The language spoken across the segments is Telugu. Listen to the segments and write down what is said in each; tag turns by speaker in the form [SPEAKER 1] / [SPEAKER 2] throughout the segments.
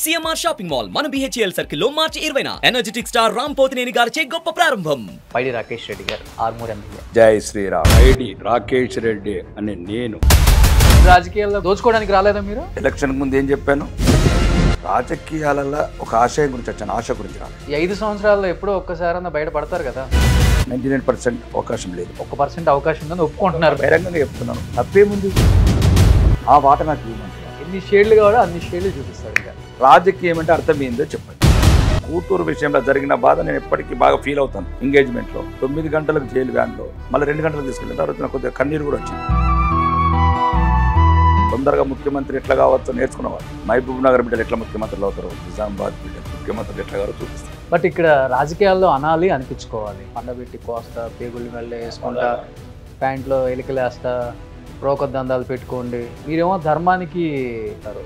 [SPEAKER 1] సిఎంఆర్ షాపింగ్ మాల్ మన బిహెచ్ఎల్ సర్కిల్ లో మార్చి 20న ఎనర్జెటిక్ స్టార్ రామ్ పోతినేని గారిచే గొప్ప ప్రారంభం.
[SPEAKER 2] పైడి రాకేష్ రెడ్డి గారు ఆర్మూర్ ఎమ్మెల్యే.
[SPEAKER 3] జై శ్రీరామ్. పైడి రాకేష్ రెడ్డి అని నేను.
[SPEAKER 2] రాజకీయాల్లో దోచుకోవడానికి రాలేదా మీరు?
[SPEAKER 3] ఎలక్షన్ ముందు ఏం చెప్పాను? రాజకీయాలలో ఒక ఆశయం గురించి వచ్చాను, ఆశ గురించి రాలేదు.
[SPEAKER 2] ఈ 5 సంవత్సరాల్లో ఎప్పుడో ఒక్కసారన్నా బయట పడతారు కదా.
[SPEAKER 3] 99% అవకాశం లేదు.
[SPEAKER 2] 1% అవకాశం ఉందని ఒప్పుకుంటున్నారు.
[SPEAKER 3] బహిరంగంగా చెప్తున్నాను, తప్పేముంది? ఆ వాట నాకు ఇవ్వమంటారు.
[SPEAKER 2] ఎన్ని షేడ్లు కావాలో అన్ని షేడ్లు చూపిస్తాడు. ఇక
[SPEAKER 3] రాజకీయం అంటే అర్థం ఏందో చెప్పండి. కూతురు విషయంలో జరిగిన బాధ నేను ఎప్పటికీ బాగా ఫీల్ అవుతాను. ఎంగేజ్మెంట్లో 9 గంటలకు జైలు వ్యాన్లో మళ్ళీ 2 గంటలకు తీసుకెళ్ళిన తర్వాత నాకు కొద్దిగా కన్నీరు కూడా వచ్చింది. తొందరగా ముఖ్యమంత్రి ఎట్లా కావచ్చో నేర్చుకున్నవాడు. మహబూబ్ నగర్ బిడ్డలు ఎట్లా ముఖ్యమంత్రులు అవుతారు, నిజామాబాద్ బిడ్డలు ముఖ్యమంత్రులు ఎట్లా కావాలో చూపిస్తారు.
[SPEAKER 2] బట్ ఇక్కడ రాజకీయాల్లో అనాలి అనిపించుకోవాలి. పండబెట్టి కోస్తా, పేగుళ్ళు మెల్ల వేసుకుంటా, ప్యాంట్లో ఎలికలేస్తా, ప్రోకొద్దందాలు పెట్టుకోండి. మీరేమో ధర్మానికి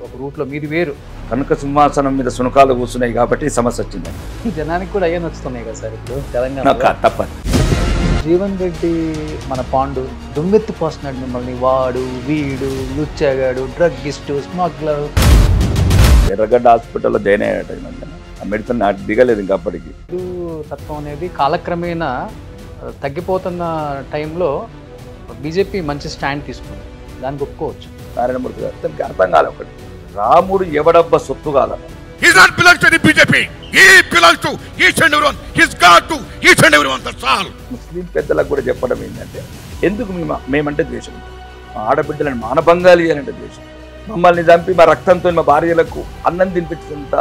[SPEAKER 2] ఒక రూట్లో మీది వేరు.
[SPEAKER 3] కనుక సింహాసనం మీద సునకాలు కూర్చున్నాయి కాబట్టి సమస్య వచ్చింది.
[SPEAKER 2] జనానికి కూడా అయ్యే నచ్చుతున్నాయి కదా సార్ ఇప్పుడు తెలంగాణ.
[SPEAKER 3] తప్పదు.
[SPEAKER 2] జీవన్ రెడ్డి మన పాండు దుమ్మెత్తి పోస్తున్నాడు మిమ్మల్ని. వాడు వీడు లుచ్చాగాడు, డ్రగ్గిస్టు, స్మగ్లర్.
[SPEAKER 3] ఎర్రగడ్డ హాస్పిటల్లో జాయిన్ అయ్యాట. ఆ మెడిసిన్ నాకు దిగలేదు ఇంకా అప్పటికి.
[SPEAKER 2] తత్వం అనేది కాలక్రమేణా తగ్గిపోతున్న టైంలో బీజేపీ మంచి స్టాండ్ తీసుకుంది, దానికి ఒప్పుకోవచ్చు.
[SPEAKER 3] నారాయణమూర్తి గారు తనకి అర్థం కాలే ఒకటి, రాముడు ఎవడబ్బ సొత్తు కాల.
[SPEAKER 4] He's not belongs to the BJP. He belongs to each and everyone. He's God to each and everyone. That's all.
[SPEAKER 3] ముస్లిం పెద్దలకు కూడా చెప్పడం ఏంటంటే, ఎందుకు మేమంటే ద్వేషం, మా ఆడబిడ్డలను మానభంగాలు ఇవ్వాలంటే ద్వేషం, మమ్మల్ని చంపి మా రక్తంతో మా భార్యలకు అన్నం తినిపించేంత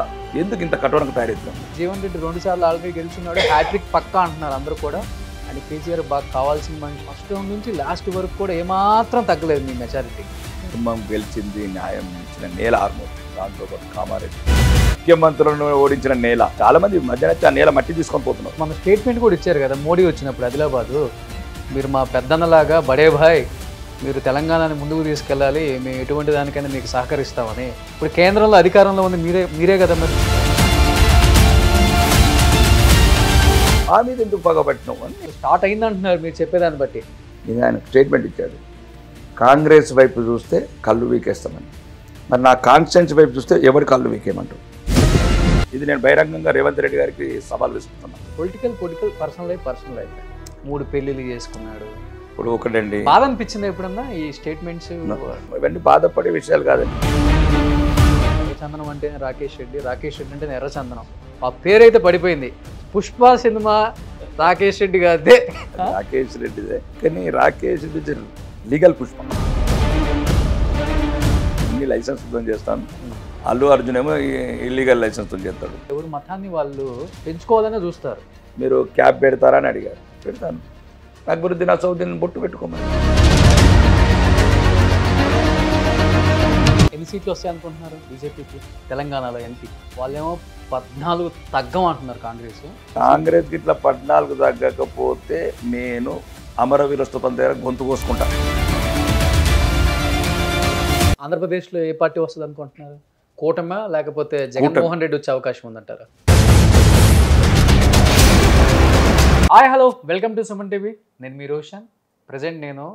[SPEAKER 3] ఎందుకు ఇంత కఠోరంగా తయారవుతున్నాం?
[SPEAKER 2] జీవన్ రెడ్డి 2 సార్లు ఆల్రెడీ గెలిచినాడు, హ్యాట్రిక్ పక్కా అంటున్నారు అందరూ కూడా. అని కేసీఆర్ బాగా కావాల్సిన మనిషి. ఫస్ట్ రౌండ్ నుంచి లాస్ట్ వరకు కూడా ఏమాత్రం తగ్గలేదు మీ మెజారిటీ.
[SPEAKER 3] కుటుంబం గెలిచింది, న్యాయం ఇచ్చిన నేల ఆర్మూర్, దాంతో పాటు కామారెడ్డి, ముఖ్యమంత్రులను ఓడించిన నేల. చాలా మంది మధ్యాహ్నం ఆ నేల మట్టి తీసుకొని పోతున్నారు.
[SPEAKER 2] మన స్టేట్మెంట్ కూడా ఇచ్చారు కదా మోడీ వచ్చినప్పుడు ఆదిలాబాదు, మీరు మా పెద్దన్నలాగా బడే భాయ్, మీరు తెలంగాణని ముందుకు తీసుకెళ్ళాలి, మేము ఎటువంటి దానికైనా మీకు సహకరిస్తామని. ఇప్పుడు కేంద్రంలో అధికారంలో ఉంది మీరే కదా మరి.
[SPEAKER 3] ఆ మీద ఎందుకు పగబట్టినావు అని
[SPEAKER 2] స్టార్ట్ అయిందంటున్నారు మీరు చెప్పేదాన్ని బట్టి.
[SPEAKER 3] ఇది ఆయన స్టేట్మెంట్ ఇచ్చాడు. కాంగ్రెస్ వైపు చూస్తే కళ్ళు వీకేస్తామని, మరి నా కాన్స్టిట్యూన్సీ వైపు చూస్తే ఎవరి కళ్ళు వీకేయమంటారు? ఇది నేను బహిరంగంగా రేవంత్ రెడ్డి గారికి సవాల్ విసుకుతున్నాను.
[SPEAKER 2] పొలిటికల్ పర్సనల్ లైఫ్ 3 పెళ్ళిళ్ళు చేసుకున్నాడు.
[SPEAKER 3] ఇప్పుడు ఒకటండి,
[SPEAKER 2] బాధ అనిపించింది ఎప్పుడన్నా ఈ స్టేట్మెంట్స్?
[SPEAKER 3] ఇవన్నీ బాధపడే విషయాలు కాదండి.
[SPEAKER 2] ఎర్రచందనం అంటే రాకేష్ రెడ్డి అంటే ఎర్రచందనం. ఆ పేరైతే పడిపోయింది. పుష్ప సినిమా రాకేష్ రెడ్డి గారిదే.
[SPEAKER 3] రాకేష్ రెడ్డిదే, కానీ రాకేష్ రెడ్డి లీగల్ పుష్ప. అన్ని లైసెన్స్తో చేస్తాను, అల్లు అర్జున్ ఏమో ఇల్లీగల్ లైసెన్స్తో చేస్తాడు.
[SPEAKER 2] ఎవరు మతాన్ని వాళ్ళు పెంచుకోవాలనే చూస్తారు.
[SPEAKER 3] మీరు క్యాబ్ పెడతారా అని అడిగారు, పెడతాను. అక్బరుద్దీన్ అసౌద్దీన్ బొట్టు పెట్టుకోమని.
[SPEAKER 2] ఎన్ని సీట్లు వస్తాయి అనుకుంటున్నారు బీజేపీకి తెలంగాణలో ఎంపీ? వాళ్ళేమో 14 తగ్గం అంటున్నారు కాంగ్రెస్కి
[SPEAKER 3] ఇట్లా 14 తగ్గకపోతే నేను అమరవీర స్తూపం దగ్గర గొంతు కోసుకుంటా.
[SPEAKER 2] ఆంధ్రప్రదేశ్లో ఏ పార్టీ వస్తుంది అనుకుంటున్నారు? కూటమి లేకపోతే జగన్మోహన్ రెడ్డి వచ్చే అవకాశం ఉందంటారా? Hi hello, welcome to Suman TV. నేను మీ రోషన్. ప్రజెంట్ నేను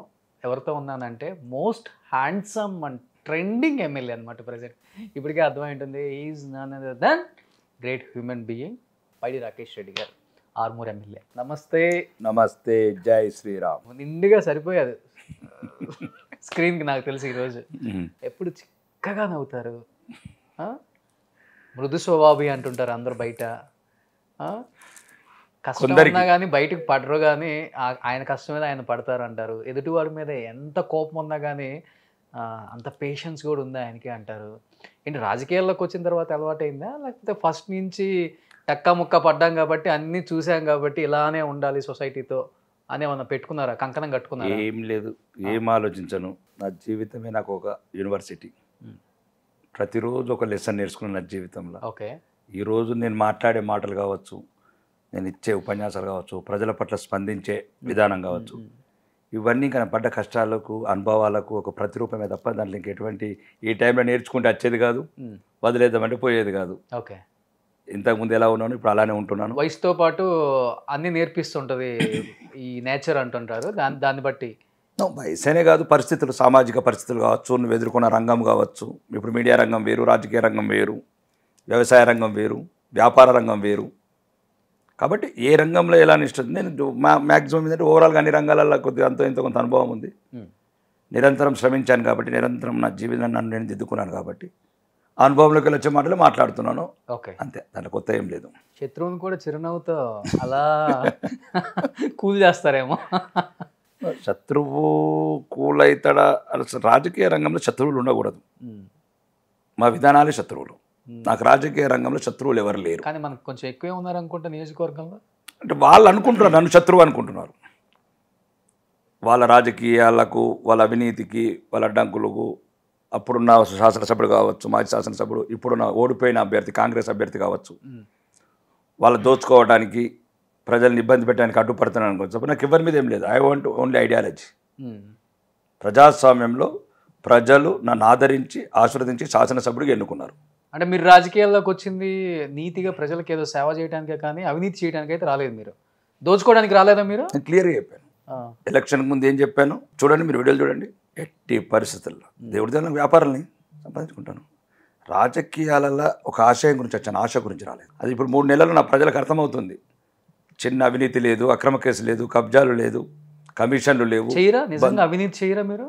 [SPEAKER 2] ఎవరితో ఉన్నానంటే most handsome and trending MLA అనమాట. ప్రజెంట్ ఇప్పటికే అర్థమై ఉంటుంది, is none other than great human being Paidi Rakesh Reddy garu, Armoor MLA. నమస్తే.
[SPEAKER 3] నమస్తే. జై శ్రీరామ్.
[SPEAKER 2] నిండుగా సరిపోయాదు స్క్రీన్కి నాకు తెలిసి. ఈరోజు ఎప్పుడు చిక్కగా నవ్వుతారు, మృదు స్వభావి అంటుంటారు అందరు బయట. కష్టం ఉన్నా కానీ బయటకు పడరు, కానీ ఆయన కష్టం మీద ఆయన పడతారు అంటారు. ఎదుటివాడి మీద ఎంత కోపం ఉన్నా కానీ అంత పేషెన్స్ కూడా ఉంది ఆయనకి అంటారు. ఏంటి రాజకీయాల్లోకి వచ్చిన తర్వాత అలవాటైందా, లేకపోతే ఫస్ట్ నుంచి టక్కా ముక్క పడ్డాం కాబట్టి అన్నీ చూసాం కాబట్టి ఇలానే ఉండాలి సొసైటీతో అని ఏమన్నా పెట్టుకున్నారా, కంకణం కట్టుకున్నారా?
[SPEAKER 3] ఏం లేదు, ఏం ఆలోచించను. నా జీవితమే నాకు ఒక యూనివర్సిటీ. ప్రతిరోజు ఒక లెసన్ నేర్చుకున్నాను నా జీవితంలో.
[SPEAKER 2] ఓకే.
[SPEAKER 3] ఈరోజు నేను మాట్లాడే మాటలు కావచ్చు, నేను ఇచ్చే ఉపన్యాసాలు కావచ్చు, ప్రజల పట్ల స్పందించే విధానం కావచ్చు, ఇవన్నీ కానీ పడ్డ కష్టాలకు అనుభవాలకు ఒక ప్రతిరూపమే తప్ప దాంట్లో ఇంకెటువంటి ఈ టైంలో నేర్చుకుంటే వచ్చేది కాదు, వదిలేద్దామంటే పోయేది కాదు.
[SPEAKER 2] ఓకే.
[SPEAKER 3] ఇంతకుముందు ఎలా ఉన్నాను ఇప్పుడు అలానే ఉంటున్నాను.
[SPEAKER 2] వయసుతో పాటు అన్నీ నేర్పిస్తుంటుంది ఈ నేచర్ అంటుంటారు, దాన్ని బట్టి.
[SPEAKER 3] వయసేనే కాదు, పరిస్థితులు, సామాజిక పరిస్థితులు కావచ్చు, నువ్వు ఎదుర్కొన్న రంగం కావచ్చు. ఇప్పుడు మీడియా రంగం వేరు, రాజకీయ రంగం వేరు. వ్యవసాయ రంగం వేరు, వ్యాపార రంగం వేరు. కాబట్టి ఏ రంగంలో ఎలా నిష్ట నేను మ్యాక్సిమం ఏంటంటే ఓవరాల్గా అన్ని రంగాలలో కొద్దిగా అంతో ఇంత కొంత అనుభవం ఉంది. నిరంతరం శ్రమించాను కాబట్టి, నిరంతరం నా జీవితాన్ని నన్ను నేను దిద్దుకున్నాను కాబట్టి ఆ అనుభవంలోకి వచ్చే మాటలు మాట్లాడుతున్నాను.
[SPEAKER 2] ఓకే,
[SPEAKER 3] అంతే, దాంట్లో కొత్త ఏం లేదు.
[SPEAKER 2] శత్రువుని కూడా చిరునవ్వుతో అలా కూల్ చేస్తారేమో.
[SPEAKER 3] శత్రువు కూలైతాడా? అసలు రాజకీయ రంగంలో శత్రువులు ఉండకూడదు. మా విధానాలే శత్రువులు. నాకు రాజకీయ రంగంలో శత్రువులు ఎవరు లేరు.
[SPEAKER 2] కానీ మనకు కొంచెం ఎక్కువే ఉన్నారు అనుకుంటా నియోజకవర్గంలో.
[SPEAKER 3] అంటే వాళ్ళు అనుకుంటున్నారు నన్ను శత్రువు అనుకుంటున్నారు. వాళ్ళ రాజకీయాలకు, వాళ్ళ అవినీతికి, వాళ్ళ అడ్డంకులకు అప్పుడున్న శాసనసభ్యుడు కావచ్చు, మాజీ శాసనసభ్యుడు, ఇప్పుడున్న ఓడిపోయిన అభ్యర్థి కాంగ్రెస్ అభ్యర్థి కావచ్చు, వాళ్ళు దోచుకోవడానికి, ప్రజల్ని ఇబ్బంది పెట్టడానికి అడ్డుపడుతున్నాను అనుకోవచ్చు. నాకు ఎవరి మీద ఏం లేదు. I want only ideology. ప్రజాస్వామ్యంలో ప్రజలు నన్ను ఆదరించి ఆశీర్వదించి శాసనసభ్యుడిగా ఎన్నుకున్నారు.
[SPEAKER 2] అంటే మీరు రాజకీయాల్లోకి వచ్చింది నీతిగా ప్రజలకు ఏదో సేవ చేయడానికే కానీ అవినీతి చేయడానికి అయితే రాలేదు. మీరు దోచుకోవడానికి రాలేదా? మీరు
[SPEAKER 3] నేను క్లియర్గా చెప్పాను. ఎలక్షన్ ముందు ఏం చెప్పాను చూడండి, మీరు వీడియోలు చూడండి. ఎట్టి పరిస్థితుల్లో దేవుడి దగ్గర వ్యాపారాలని సంపాదించుకుంటాను. రాజకీయాలలో ఒక ఆశయం గురించి వచ్చాను, ఆశ గురించి రాలేదు. అది ఇప్పుడు 3 నెలలు నా ప్రజలకు అర్థమవుతుంది. చిన్న అవినీతి లేదు, అక్రమ కేసు లేదు, కబ్జాలు లేదు, కమిషన్లు లేవు.
[SPEAKER 2] చేయరా? నిజంగా అవినీతి చేయరా మీరు?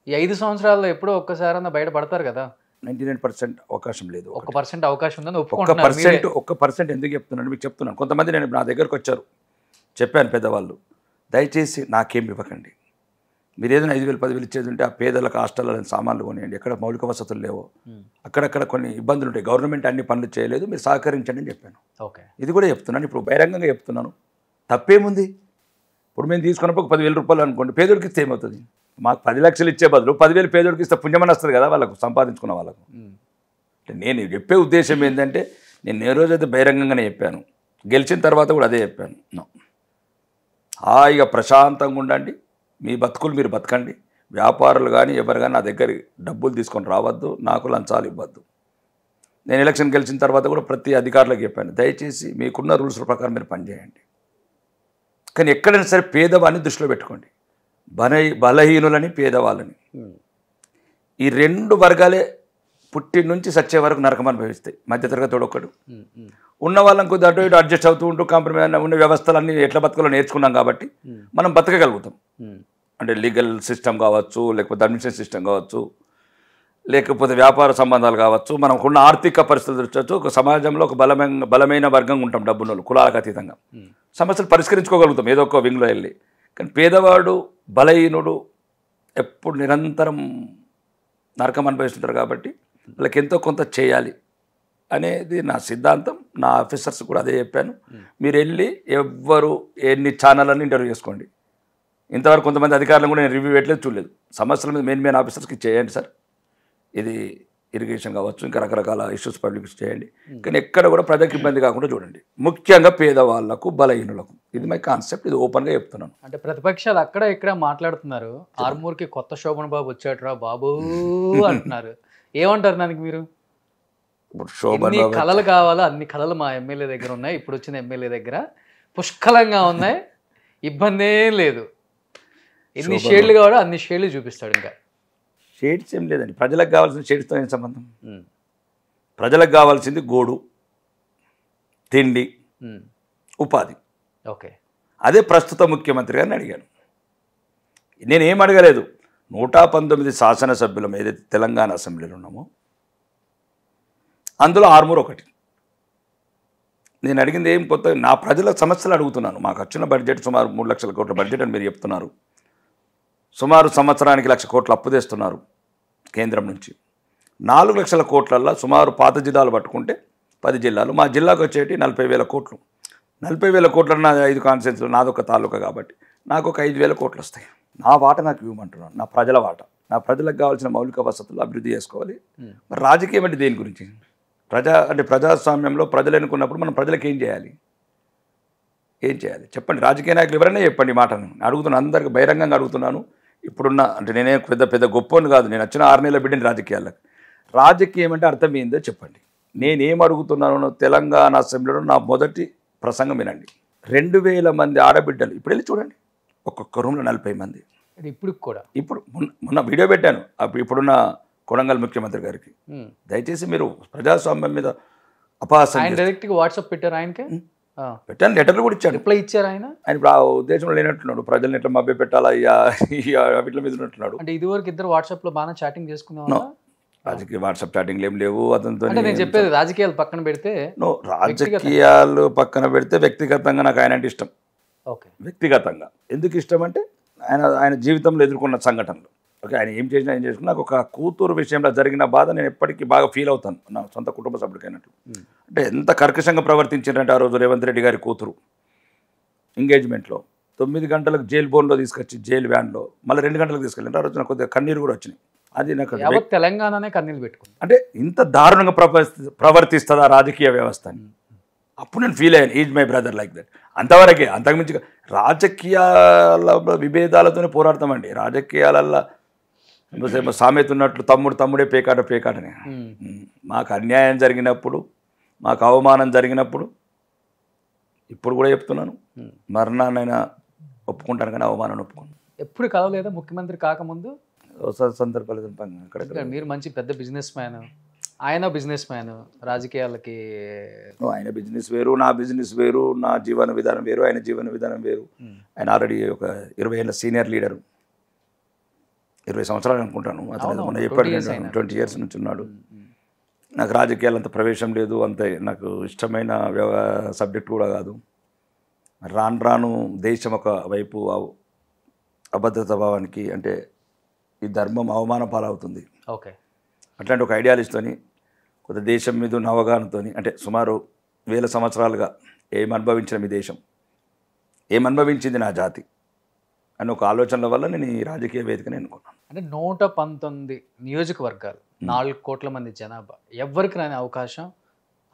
[SPEAKER 2] ఈ 5 సంవత్సరాల్లో ఎప్పుడో ఒక్కసారన్నా బయట పడతారు కదా.
[SPEAKER 3] 99% అవకాశం లేదు.
[SPEAKER 2] 1% అవకాశం ఉందని ఒప్పుకుంటున్నారు.
[SPEAKER 3] 1% ఎందుకు చెప్తున్నాను మీకు చెప్తున్నాను. కొంతమంది నేను నా దగ్గరకు వచ్చారు, చెప్పాను పెద్దవాళ్ళు, దయచేసి నాకేం ఇవ్వకండి. మీరు ఏదైనా 5,000 10,000 ఇచ్చేది ఉంటే ఆ పేదలకు హాస్టల్లో సామాన్లు కొనియండి. ఎక్కడ మౌలిక వసతులు లేవో అక్కడక్కడ కొన్ని ఇబ్బందులు ఉంటాయి. గవర్నమెంట్ అన్ని పనులు చేయలేదు, మీరు సహకరించండి అని చెప్పాను.
[SPEAKER 2] ఓకే,
[SPEAKER 3] ఇది కూడా చెప్తున్నాను, ఇప్పుడు బహిరంగంగా చెప్తున్నాను. తప్పేముంది? ఇప్పుడు మేము తీసుకున్నప్పుడు 10,000 రూపాయలు అనుకోండి, పేదోడికి ఇస్తే ఏమవుతుంది? మాకు 10 లక్షలు ఇచ్చే బదులు 10,000 పేదోడికి ఇస్తే పుణ్యమని వస్తుంది కదా వాళ్ళకు, సంపాదించుకున్న వాళ్ళకు. నేను చెప్పే ఉద్దేశం ఏంటంటే, నేను ఏ రోజైతే బహిరంగంగానే చెప్పాను, గెలిచిన తర్వాత కూడా అదే చెప్పాను. హాయిగా ప్రశాంతంగా ఉండండి, మీ బతుకులు మీరు బతకండి. వ్యాపారులు కానీ ఎవరు కానీ నా దగ్గర డబ్బులు తీసుకొని రావద్దు, నాకు లంచాలు ఇవ్వద్దు. నేను ఎలక్షన్ గెలిచిన తర్వాత కూడా ప్రతి అధికారులకు చెప్పాను, దయచేసి మీకున్న రూల్స్ ప్రకారం మీరు పనిచేయండి. కానీ ఎక్కడైనా సరే పేదవాడిని దృష్టిలో పెట్టుకోండి, బలహీనులని పేదవాళ్ళని. ఈ 2 వర్గాలే పుట్టి నుంచి సచ్చే వరకు నరకం అనుభవిస్తాయి. మధ్యతరగతి ఒకడు ఉన్న వాళ్ళని కొద్దిగా అటు ఇటు అడ్జస్ట్ అవుతూ ఉంటూ కాంప్రమైజ్ ఉన్న వ్యవస్థలన్నీ ఎట్లా బతకాలో నేర్చుకున్నాం కాబట్టి మనం బతకగలుగుతాం. అంటే లీగల్ సిస్టమ్ కావచ్చు, లేకపోతే అడ్మినిస్ట్రేషన్ సిస్టమ్ కావచ్చు, లేకపోతే వ్యాపార సంబంధాలు కావచ్చు, మనకున్న ఆర్థిక పరిస్థితులు వచ్చచ్చు. ఒక సమాజంలో ఒక బలమైన వర్గంగా ఉంటాం, డబ్బున్నోళ్ళు, కులాలకు అతీతంగా సమస్యలు పరిష్కరించుకోగలుగుతాం ఏదో ఒక వింగ్లో వెళ్ళి. కానీ పేదవాడు, బలహీనుడు ఎప్పుడు నిరంతరం నరకం అనుభవిస్తుంటారు. కాబట్టి వాళ్ళకి ఎంతో కొంత చేయాలి అనేది నా సిద్ధాంతం. నా ఆఫీసర్స్ కూడా అదే చెప్పాను. మీరు వెళ్ళి ఎవ్వరు ఎన్ని ఛానళ్ళని ఇంటర్వ్యూ చేసుకోండి. ఇంతవరకు కొంతమంది అధికారులను కూడా నేను రివ్యూ పెట్టలేదు, చూడలేదు. సమస్యల మీద మెయిన్ ఆఫీసర్స్కి చేయండి సార్, ఇది ఇరిగేషన్ కావచ్చు, ఇంకా రకరకాల ఇష్యూస్ పబ్లిక్ చేయండి. కానీ ఎక్కడ కూడా ప్రజలకు ఇబ్బంది కాకుండా చూడండి, ముఖ్యంగా పేదవాళ్లకు, బలహీనులకు. ఇది మై కాన్సెప్ట్, ఇది ఓపెన్గా చెప్తున్నాను.
[SPEAKER 2] అంటే ప్రతిపక్షాలు అక్కడ ఇక్కడ మాట్లాడుతున్నారు, ఆర్మూర్కి కొత్త శోభన్ బాబు వచ్చాడురా బాబు అంటున్నారు. ఏమంటారు దానికి మీరు? ఎన్ని కళలు కావాలో అన్ని కళలు మా ఎమ్మెల్యే దగ్గర ఉన్నాయి, ఇప్పుడు వచ్చిన ఎమ్మెల్యే దగ్గర పుష్కలంగా ఉన్నాయి, ఇబ్బంది ఏం లేదు. ఎన్ని షేడ్లు కావాలో అన్ని షేడ్లు చూపిస్తాడు. ఇంకా
[SPEAKER 3] షేడ్స్ ఏం లేదండి, ప్రజలకు కావాల్సిన షేడ్స్తో ఏం సంబంధం? ప్రజలకు కావాల్సింది గూడు, తిండి, ఉపాధి.
[SPEAKER 2] ఓకే,
[SPEAKER 3] అదే ప్రస్తుత ముఖ్యమంత్రి గారిని అడిగాను. నేనేం అడగలేదు. 119 శాసనసభ్యులం ఏదైతే తెలంగాణ అసెంబ్లీలో ఉన్నామో అందులో ఆర్మూర్ ఒకటి. నేను అడిగింది ఏం కొత్త, నా ప్రజల సమస్యలు అడుగుతున్నాను. మాకు వచ్చిన బడ్జెట్ సుమారు 3 లక్షల కోట్ల బడ్జెట్ అని మీరు చెప్తున్నారు. సుమారు సంవత్సరానికి 1,00,000 కోట్లు అప్పు తెస్తున్నారు కేంద్రం నుంచి. 4 లక్షల కోట్లల్లో సుమారు పాత జిల్లాలు పట్టుకుంటే 10 జిల్లాలు, మా జిల్లాకు వచ్చేటి 40,000 కోట్లు. 40,000 కోట్ల నా 5 కాన్స్టిట్యున్సీలు, నాదొక తాలూకా కాబట్టి నాకు ఒక 5,000 కోట్లు వస్తాయి. నా వాట నాకు ఇవ్వమంటున్నాను, నా ప్రజల వాట. నా ప్రజలకు కావాల్సిన మౌలిక వసతులు అభివృద్ధి చేసుకోవాలి. మరి రాజకీయం అంటే దేని గురించి? ప్రజాస్వామ్యంలో ప్రజలు ఎన్నుకున్నప్పుడు మనం ప్రజలకు ఏం చేయాలి చెప్పండి. రాజకీయ నాయకులు ఎవరైనా చెప్పండి మాటను. అడుగుతున్నాను, అందరికీ బహిరంగంగా అడుగుతున్నాను. ఇప్పుడున్న అంటే నేనే పెద్ద గొప్పని కాదు, నేను వచ్చిన 6 నెలల బిడ్డని రాజకీయాలకు. రాజకీయం అంటే అర్థం ఏందో చెప్పండి. నేనేం అడుగుతున్నాను? తెలంగాణ అసెంబ్లీలో నా మొదటి ప్రసంగం వినండి. 2,000 మంది ఆడబిడ్డలు, ఇప్పుడు వెళ్ళి చూడండి, ఒక్కొక్క రూమ్లో 40 మంది.
[SPEAKER 2] ఇప్పుడు కూడా
[SPEAKER 3] మొన్న వీడియో పెట్టాను. ఇప్పుడున్న కొడంగల్ ముఖ్యమంత్రి గారికి. దయచేసి మీరు ప్రజాస్వామ్యం మీద అపహాసం
[SPEAKER 2] ఆయన డైరెక్ట్గా వాట్సాప్ పెట్టారు ఆయనకి
[SPEAKER 3] పెట్టాను, లెటర్లు కూడా ఇచ్చాడు.
[SPEAKER 2] రిప్లై ఇచ్చారు ఆయన
[SPEAKER 3] ఇప్పుడు ఆ ఉద్దేశంలో లేనట్టున్నాడు, ప్రజల్ని ఎట్లా మభ్య పెట్టాలా వీటిల మీద ఉన్నట్టున్నాడు.
[SPEAKER 2] అంటే ఇదివరకు ఇద్దరు వాట్సాప్ లో బాగా చాటింగ్ చేసుకునేవాళ్ళ
[SPEAKER 3] రాజకీయ వాట్సాప్ చాటింగ్లు ఏం లేవు అతనితో.
[SPEAKER 2] అంటే నేను చెప్పేది రాజకీయాలు పక్కన పెడితే
[SPEAKER 3] రాజకీయాలు పక్కన పెడితే వ్యక్తిగతంగా నాకు ఆయన అంటే ఇష్టం.
[SPEAKER 2] ఓకే,
[SPEAKER 3] వ్యక్తిగతంగా ఎందుకు ఇష్టం అంటే ఆయన జీవితంలో ఎదుర్కొన్న సంఘటనలు. ఓకే, ఆయన ఏం చేసినా ఏం చేసుకున్నా నాకు ఒక కూతురు విషయంలో జరిగిన బాధ నేను ఎప్పటికీ బాగా ఫీల్ అవుతాను, నా సొంత కుటుంబ సభ్యుడికైనట్లు. అంటే ఎంత కర్కశంగా ప్రవర్తించారంటే ఆ రోజు రేవంత్ రెడ్డి గారి కూతురు ఎంగేజ్మెంట్లో 9 గంటలకు జైలు బోన్లో తీసుకొచ్చి జైలు వ్యాన్లో మళ్ళీ 2 గంటలకు తీసుకెళ్ళి ఆ రోజు నాకు కొద్దిగా కన్నీరు కూడా వచ్చినాయి. అది నాకు
[SPEAKER 2] తెలంగాణనే కన్నీళ్ళు పెట్టుకుంది.
[SPEAKER 3] అంటే ఇంత దారుణంగా ప్రవర్తిస్తుందా రాజకీయ వ్యవస్థ అని అప్పుడు నేను ఫీల్ అయ్యాను. Is my brother like that. అంతవరకే, అంతకుమించి రాజకీయాల విభేదాలతోనే పోరాడతామండి. రాజకీయాలల్లో సామెత ఉన్నట్లు తమ్ముడే పేకాటని. మాకు అన్యాయం జరిగినప్పుడు, మాకు అవమానం జరిగినప్పుడు, ఇప్పుడు కూడా చెప్తున్నాను, మరణాన్నైనా ఒప్పుకుంటాను కానీ అవమానాన్ని ఒప్పుకోను.
[SPEAKER 2] ఎప్పుడు కలవలేదా ముఖ్యమంత్రి కాకముందు?
[SPEAKER 3] సందర్భాలు అక్కడ.
[SPEAKER 2] మీరు మంచి పెద్ద బిజినెస్ మ్యాన్, ఆయన బిజినెస్ మ్యాన్, రాజకీయాలకి
[SPEAKER 3] ఆయన బిజినెస్ వేరు, నా బిజినెస్ వేరు, నా జీవన విధానం వేరు, ఆయన జీవన విధానం వేరు. ఆయన ఆల్రెడీ ఒక 20 ఏళ్ళ సీనియర్ లీడరు, 20 సంవత్సరాలు అనుకుంటాను అతను. మొన్న చెప్పాడు 20 years నుంచి ఉన్నాడు. నాకు రాజకీయాలు అంత ప్రవేశం లేదు, అంత నాకు ఇష్టమైన సబ్జెక్ట్ కూడా కాదు. రాను దేశం ఒక వైపు అభద్రత భావానికి, అంటే ఈ ధర్మం అవమాన పాలవుతుంది.
[SPEAKER 2] ఓకే,
[SPEAKER 3] అట్లాంటి ఒక ఐడియాలజీతోని కొత్త దేశం మీద ఉన్న అవగాహనతో, అంటే సుమారు 1000 సంవత్సరాలుగా ఏం అనుభవించిన మీ దేశం, ఏం అనుభవించింది నా జాతి అని ఒక ఆలోచనల వల్ల నేను ఈ రాజకీయ వేదికని ఎన్నుకున్నాను.
[SPEAKER 2] అంటే 119 నియోజకవర్గాలు, 4 కోట్ల మంది జనాభా, ఎవరికి రాని అవకాశం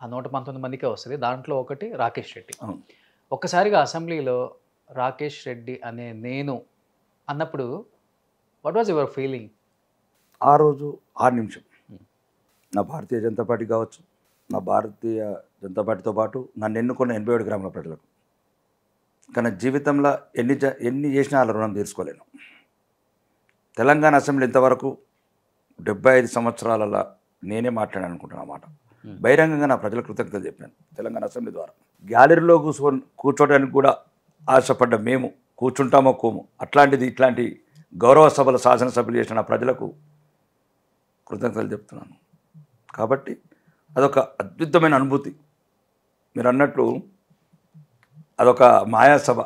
[SPEAKER 2] ఆ 119 మందికే వస్తుంది. దాంట్లో ఒకటి రాకేష్ రెడ్డి. ఒక్కసారిగా అసెంబ్లీలో రాకేష్ రెడ్డి అనే నేను అన్నప్పుడు వాట్ వాజ్ యువర్ ఫీలింగ్?
[SPEAKER 3] ఆ రోజు 6 నిమిషం నా భారతీయ జనతా పార్టీ కావచ్చు, నా భారతీయ జనతా పార్టీతో పాటు నన్ను ఎన్నుకున్న 87 గ్రామాల ప్రజలకు, కానీ జీవితంలో ఎన్ని చేసినా వాళ్ళ రుణం తీర్చుకోలేను. తెలంగాణ అసెంబ్లీ ఇంతవరకు 75 సంవత్సరాలలో నేనే మాట్లాడాను అనుకుంటాను అన్నమాట. బహిరంగంగా నా ప్రజల కృతజ్ఞతలు చెప్పాను తెలంగాణ అసెంబ్లీ ద్వారా. గ్యాలరీలో కూర్చోడానికి కూడా ఆశపడ్డ మేము కూర్చుంటామో కోము, అట్లాంటిది ఇట్లాంటి గౌరవ సభల శాసనసభ్యులు చేసిన నా ప్రజలకు కృతజ్ఞతలు చెప్తున్నాను. కాబట్టి అదొక అద్భుతమైన అనుభూతి. మీరు అన్నట్లు అదొక మాయాసభ.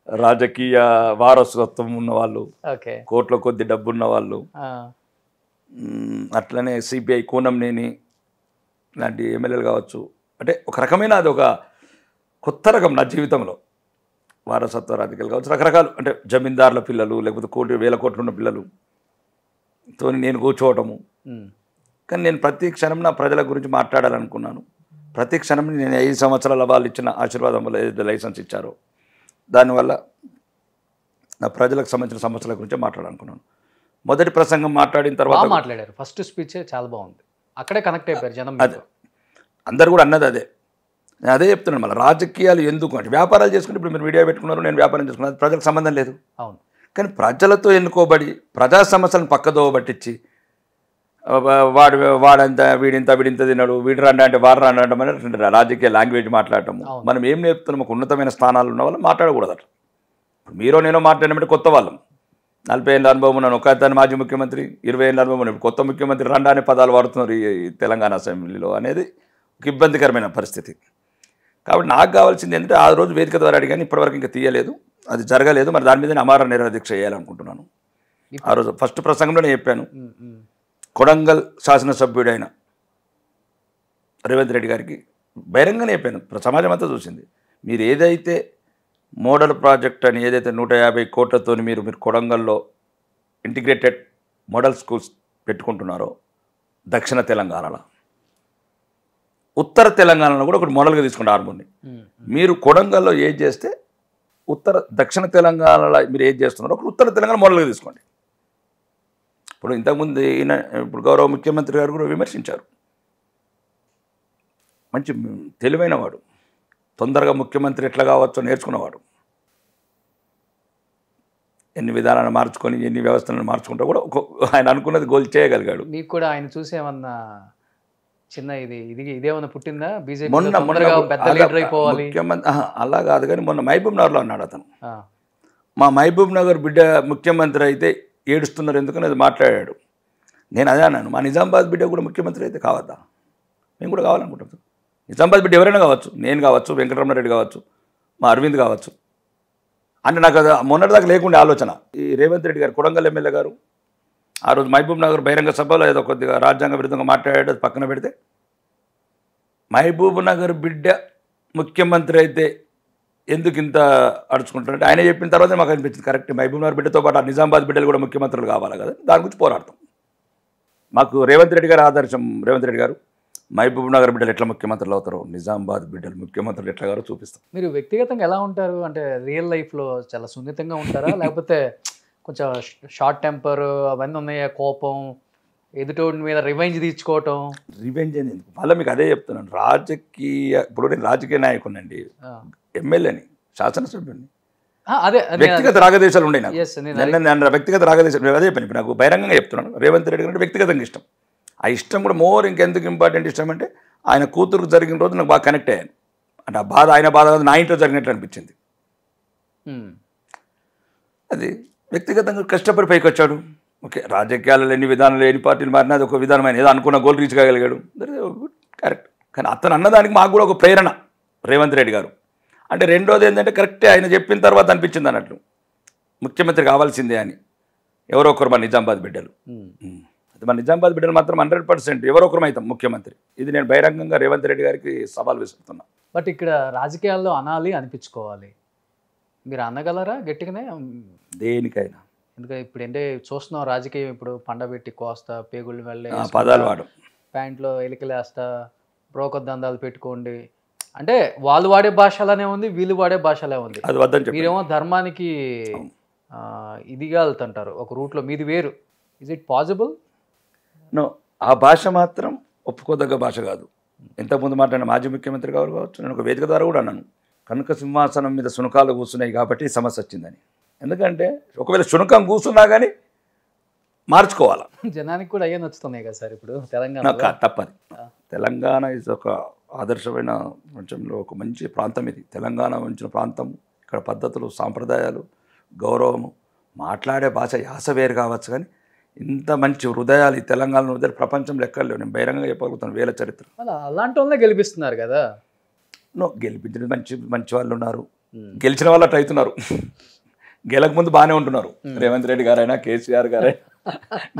[SPEAKER 3] రాజకీయ వారసత్వం ఉన్నవాళ్ళు, కోట్ల కొద్ది డబ్బు ఉన్నవాళ్ళు, అట్లనే సిపిఐ కూనంనేని లాంటి ఎమ్మెల్యేలు కావచ్చు. అంటే ఒక రకమైన అది ఒక కొత్త రకం నా జీవితంలో. వారసత్వ రాజకీయాలు కావచ్చు, రకరకాలు, అంటే జమీందారుల పిల్లలు, లేకపోతే 1000 కోట్లు ఉన్న పిల్లలుతో నేను కూర్చోవటము. కానీ నేను ప్రతి క్షణం నా ప్రజల గురించి మాట్లాడాలనుకున్నాను. ప్రతి క్షణం నేను 5 సంవత్సరాల వాళ్ళు ఇచ్చిన ఆశీర్వాదం వల్ల ఏదైతే లైసెన్స్ ఇచ్చారో దానివల్ల నా ప్రజలకు సంబంధించిన సమస్యల గురించి మాట్లాడాలనుకున్నాను. మొదటి ప్రసంగం మాట్లాడిన తర్వాత
[SPEAKER 2] మాట్లాడారు. ఫస్ట్ స్పీచ్ చాలా బాగుంది, అక్కడే కనెక్ట్ అయిపోయారు జనం.
[SPEAKER 3] అదే అందరు కూడా అన్నది అదే. నేను అదే చెప్తున్నాను. మళ్ళీ రాజకీయాలు ఎందుకు అంటే, వ్యాపారాలు చేసుకుంటే ఇప్పుడు మీరు వీడియో పెట్టుకున్నారు, నేను వ్యాపారం చేసుకున్నాను, అది ప్రజలకు సంబంధం లేదు.
[SPEAKER 2] అవును, కానీ
[SPEAKER 3] ప్రజలతో ఎన్నుకోబడి ప్రజా సమస్యలను పక్కదోవ పట్టించి వాడంత వీడింత తిన్నాడు, వీడు రండి అంటే వారు రండి అంటే రాజకీయ లాంగ్వేజ్ మాట్లాడటము. మనం ఏం నేర్పుతున్నాం, ఒక ఉన్నతమైన స్థానాలు ఉన్న వాళ్ళు మాట్లాడకూడదట. మీరో నేనో మాట్లాడినప్పుడు కొత్త వాళ్ళం, 40 ఏళ్ళ అనుభవం ఉన్నాను, ఒక అతను మాజీ ముఖ్యమంత్రి, 20 ఏళ్ళ అనుభవం ఉన్నాను, కొత్త ముఖ్యమంత్రి రండి అనే పదాలు వాడుతున్నారు ఈ తెలంగాణ అసెంబ్లీలో అనేది ఒక ఇబ్బందికరమైన పరిస్థితి. కాబట్టి నాకు కావాల్సింది ఏంటంటే, ఆ రోజు వేదిక ద్వారా అడిగాను, ఇప్పటివరకు ఇంకా తీయలేదు, అది జరగలేదు. మరి దాని మీద అమర నిరాదీక్ష చేయాలనుకుంటున్నాను. ఆ రోజు ఫస్ట్ ప్రసంగంలో నేను చెప్పాను, కొడంగల్ శాసనసభ్యుడైన రేవంత్ రెడ్డి గారికి బహిరంగానే చెప్పాను, సమాజం అంతా చూసింది. మీరు ఏదైతే మోడల్ ప్రాజెక్ట్ అని ఏదైతే 150 కోట్లతో మీరు కొడంగల్లో ఇంటిగ్రేటెడ్ మోడల్ స్కూల్స్ పెట్టుకుంటున్నారో, దక్షిణ తెలంగాణలో, ఉత్తర తెలంగాణలో కూడా ఒకటి మోడల్గా తీసుకుంటే ఆర్మూర్ని, మీరు కొడంగల్లో ఏది చేస్తే దక్షిణ తెలంగాణలో మీరు ఏది చేస్తున్నారో ఒకటి ఉత్తర తెలంగాణ మోడల్గా తీసుకోండి. ఇప్పుడు ఇంతకుముందు ఇప్పుడు గౌరవ ముఖ్యమంత్రి గారు కూడా విమర్శించారు. మంచి తెలివైన వాడు, తొందరగా ముఖ్యమంత్రి ఎట్లా కావచ్చో నేర్చుకున్నవాడు. ఎన్ని విధానాలను మార్చుకొని ఎన్ని వ్యవస్థలను మార్చుకుంటా కూడా ఆయన అనుకున్నది గోల్ చేయగలిగాడు.
[SPEAKER 2] మీకు కూడా ఆయన చూసేమన్నా చిన్న ఇదేమన్నా పుట్టిందా? బీజేపీ
[SPEAKER 3] మొన్న
[SPEAKER 2] పెద్ద లీడర్ అయిపోవాలి
[SPEAKER 3] ముఖ్యమంత్రి అలా కాదు, కానీ మొన్న మహబూబ్ నగర్లో అన్నాడు అతను, మా మహబూబ్ నగర్ బిడ్డ ముఖ్యమంత్రి అయితే ఏడుస్తున్నారు ఎందుకని అది మాట్లాడాడు. నేను అదే అన్నాను, మా నిజామాబాద్ బిడ్డ కూడా ముఖ్యమంత్రి అయితే కావద్దా? మేము కూడా కావాలనుకుంటాం. నిజామాబాద్ బిడ్డ ఎవరైనా కావచ్చు, నేను కావచ్చు, వెంకటరమణారెడ్డి కావచ్చు, మా అరవింద్ కావచ్చు. అంటే నాకు అది మొన్నటిదాకా లేకుండా ఆలోచన. ఈ రేవంత్ రెడ్డి గారు కొడంగల్ ఎమ్మెల్యే గారు ఆ రోజు మహబూబ్ నగర్ బహిరంగ సభలో ఏదో కొద్దిగా రాజ్యాంగ విరుద్ధంగా మాట్లాడాడు, అది పక్కన పెడితే మహబూబ్ నగర్ బిడ్డ ముఖ్యమంత్రి అయితే ఎందుకు ఇంత అడుచుకుంటారంటే ఆయన చెప్పిన తర్వాత మాకు అనిపించింది కరెక్ట్, మహబూబ్ నగర్ బిడ్డతో పాటు ఆ నిజామాబాద్ బిడ్డలు కూడా ముఖ్యమంత్రులు కావాలి కదా, దాని గురించి పోరాడతాం. మాకు రేవంత్ రెడ్డి గారు ఆదర్శం. రేవంత్ రెడ్డి గారు మహబూబ్ నగర్ బిడ్డలు ఎట్లా ముఖ్యమంత్రులు అవుతారో, నిజామాబాద్ బిడ్డలు ముఖ్యమంత్రులు ఎట్లా గారో చూపిస్తాం.
[SPEAKER 2] మీరు వ్యక్తిగతంగా ఎలా ఉంటారు? అంటే రియల్ లైఫ్లో చాలా సున్నితంగా ఉంటారా, లేకపోతే కొంచెం షార్ట్ టెంపర్ అవన్నీ ఉన్నాయా? కోపం, ఎదుటోడి మీద రివెంజ్ తీర్చుకోవటం?
[SPEAKER 3] రివెంజ్ అని ఎందుకు, మళ్ళీ మీకు అదే చెప్తున్నాను. ఇప్పుడు నేను రాజకీయ నాయకుడినండి, ఎమ్మెల్యేని, శాసనసభ్యుని.
[SPEAKER 2] అదే
[SPEAKER 3] వ్యక్తిగత రాగదేశాలు ఉన్నాయి నాకు. నేను వ్యక్తిగత రాగదేశాలు అదే చెప్పాను. ఇప్పుడు నాకు బహిరంగంగా చెప్తున్నాను, రేవంత్ రెడ్డి గారు వ్యక్తిగతంగా ఇష్టం. ఆ ఇష్టం కూడా మోర్ ఇంకెందుకు ఇంపార్టెంట్ ఇష్టం అంటే ఆయన కూతురుకు జరిగిన రోజు నాకు బాగా కనెక్ట్ అయ్యాను. అంటే ఆ బాధ ఆయన బాధ నా ఇంట్లో జరిగినట్లు అనిపించింది. అది వ్యక్తిగతంగా కష్టపడి పైకి వచ్చాడు. ఓకే, రాజకీయాలలో ఎన్ని విధానాలు ఎన్ని పార్టీలు మారినా అది ఒక విధానమైన ఏదో అనుకున్న గోల్ రీచ్ కాగలిగాడు, కరెక్ట్. కానీ అతను అన్నదానికి మాకు కూడా ఒక ప్రేరణ రేవంత్ రెడ్డి గారు. అంటే రెండోది ఏంటంటే కరెక్టే ఆయన చెప్పిన తర్వాత అనిపించింది అన్నట్లు ముఖ్యమంత్రి కావాల్సిందే అని. ఎవరో ఒకరు మన నిజామాబాద్ బిడ్డలు, అది మన నిజామాబాద్ బిడ్డలు మాత్రం 100% ఎవరో ఒకరు అవుతాం ముఖ్యమంత్రి. ఇది నేను బహిరంగంగా రేవంత్ రెడ్డి గారికి సవాల్ విసురుతున్నా.
[SPEAKER 2] బట్ ఇక్కడ రాజకీయాల్లో అనాలి అనిపించుకోవాలి, మీరు అనగలరా గట్టిగానే?
[SPEAKER 3] దేనికైనా.
[SPEAKER 2] ఎందుకంటే ఇప్పుడు ఏంటంటే చూస్తున్నాం రాజకీయం, ఇప్పుడు పండబెట్టి కోస్తా, పేగుళ్ళు వెళ్ళే
[SPEAKER 3] పదాలు వాడు,
[SPEAKER 2] ప్యాంట్లో ఎలికలేస్తా, బ్రోకర్ దందాలు పెట్టుకోండి అంటే వాళ్ళు వాడే భాష అలానే ఉంది, వీళ్ళు వాడే భాష అలా ఉంది.
[SPEAKER 3] అది వద్దని చెప్పి
[SPEAKER 2] మీరేమో ధర్మానికి ఇదిగా వెళ్తుంటారు ఒక రూట్లో, మీది వేరు. Is it possible?
[SPEAKER 3] నో, ఆ భాష మాత్రం ఒప్పుకోదగ్గ భాష కాదు. ఇంతకుముందు మాట్లాడిన మాజీ ముఖ్యమంత్రి గారు కావచ్చు, నేను ఒక వేదిక ద్వారా కూడా అన్నాను, కనుక సింహాసనం మీద శునకాలు కూర్చున్నాయి కాబట్టి సమస్య వచ్చిందని. ఎందుకంటే ఒకవేళ శునకం కూర్చున్నా కానీ మార్చుకోవాలా.
[SPEAKER 2] జనానికి కూడా అయ్యే నచ్చుతున్నాయి కదా సార్ ఇప్పుడు తెలంగాణ.
[SPEAKER 3] తప్పది. తెలంగాణ ఇస్ ఒక ఆదర్శమైన ప్రపంచంలో ఒక మంచి ప్రాంతం ఇది. తెలంగాణ మంచిన ప్రాంతం. ఇక్కడ పద్ధతులు, సాంప్రదాయాలు, గౌరవము, మాట్లాడే భాష యాస వేరు కావచ్చు, కానీ ఇంత మంచి హృదయాలు ఈ తెలంగాణ హృదయాలు ప్రపంచంలో ఎక్కడ లేవు. నేను బహిరంగంగా చెప్పగలుగుతాను, వేల చరిత్ర.
[SPEAKER 2] అలాంటి వాళ్ళే గెలిపిస్తున్నారు కదా.
[SPEAKER 3] గెలిపించిన మంచి వాళ్ళు ఉన్నారు, గెలిచిన వాళ్ళు అట్లా అవుతున్నారు. గెలకముందు బాగానే ఉంటున్నారు. రేవంత్ రెడ్డి గారైనా కేసీఆర్ గారైనా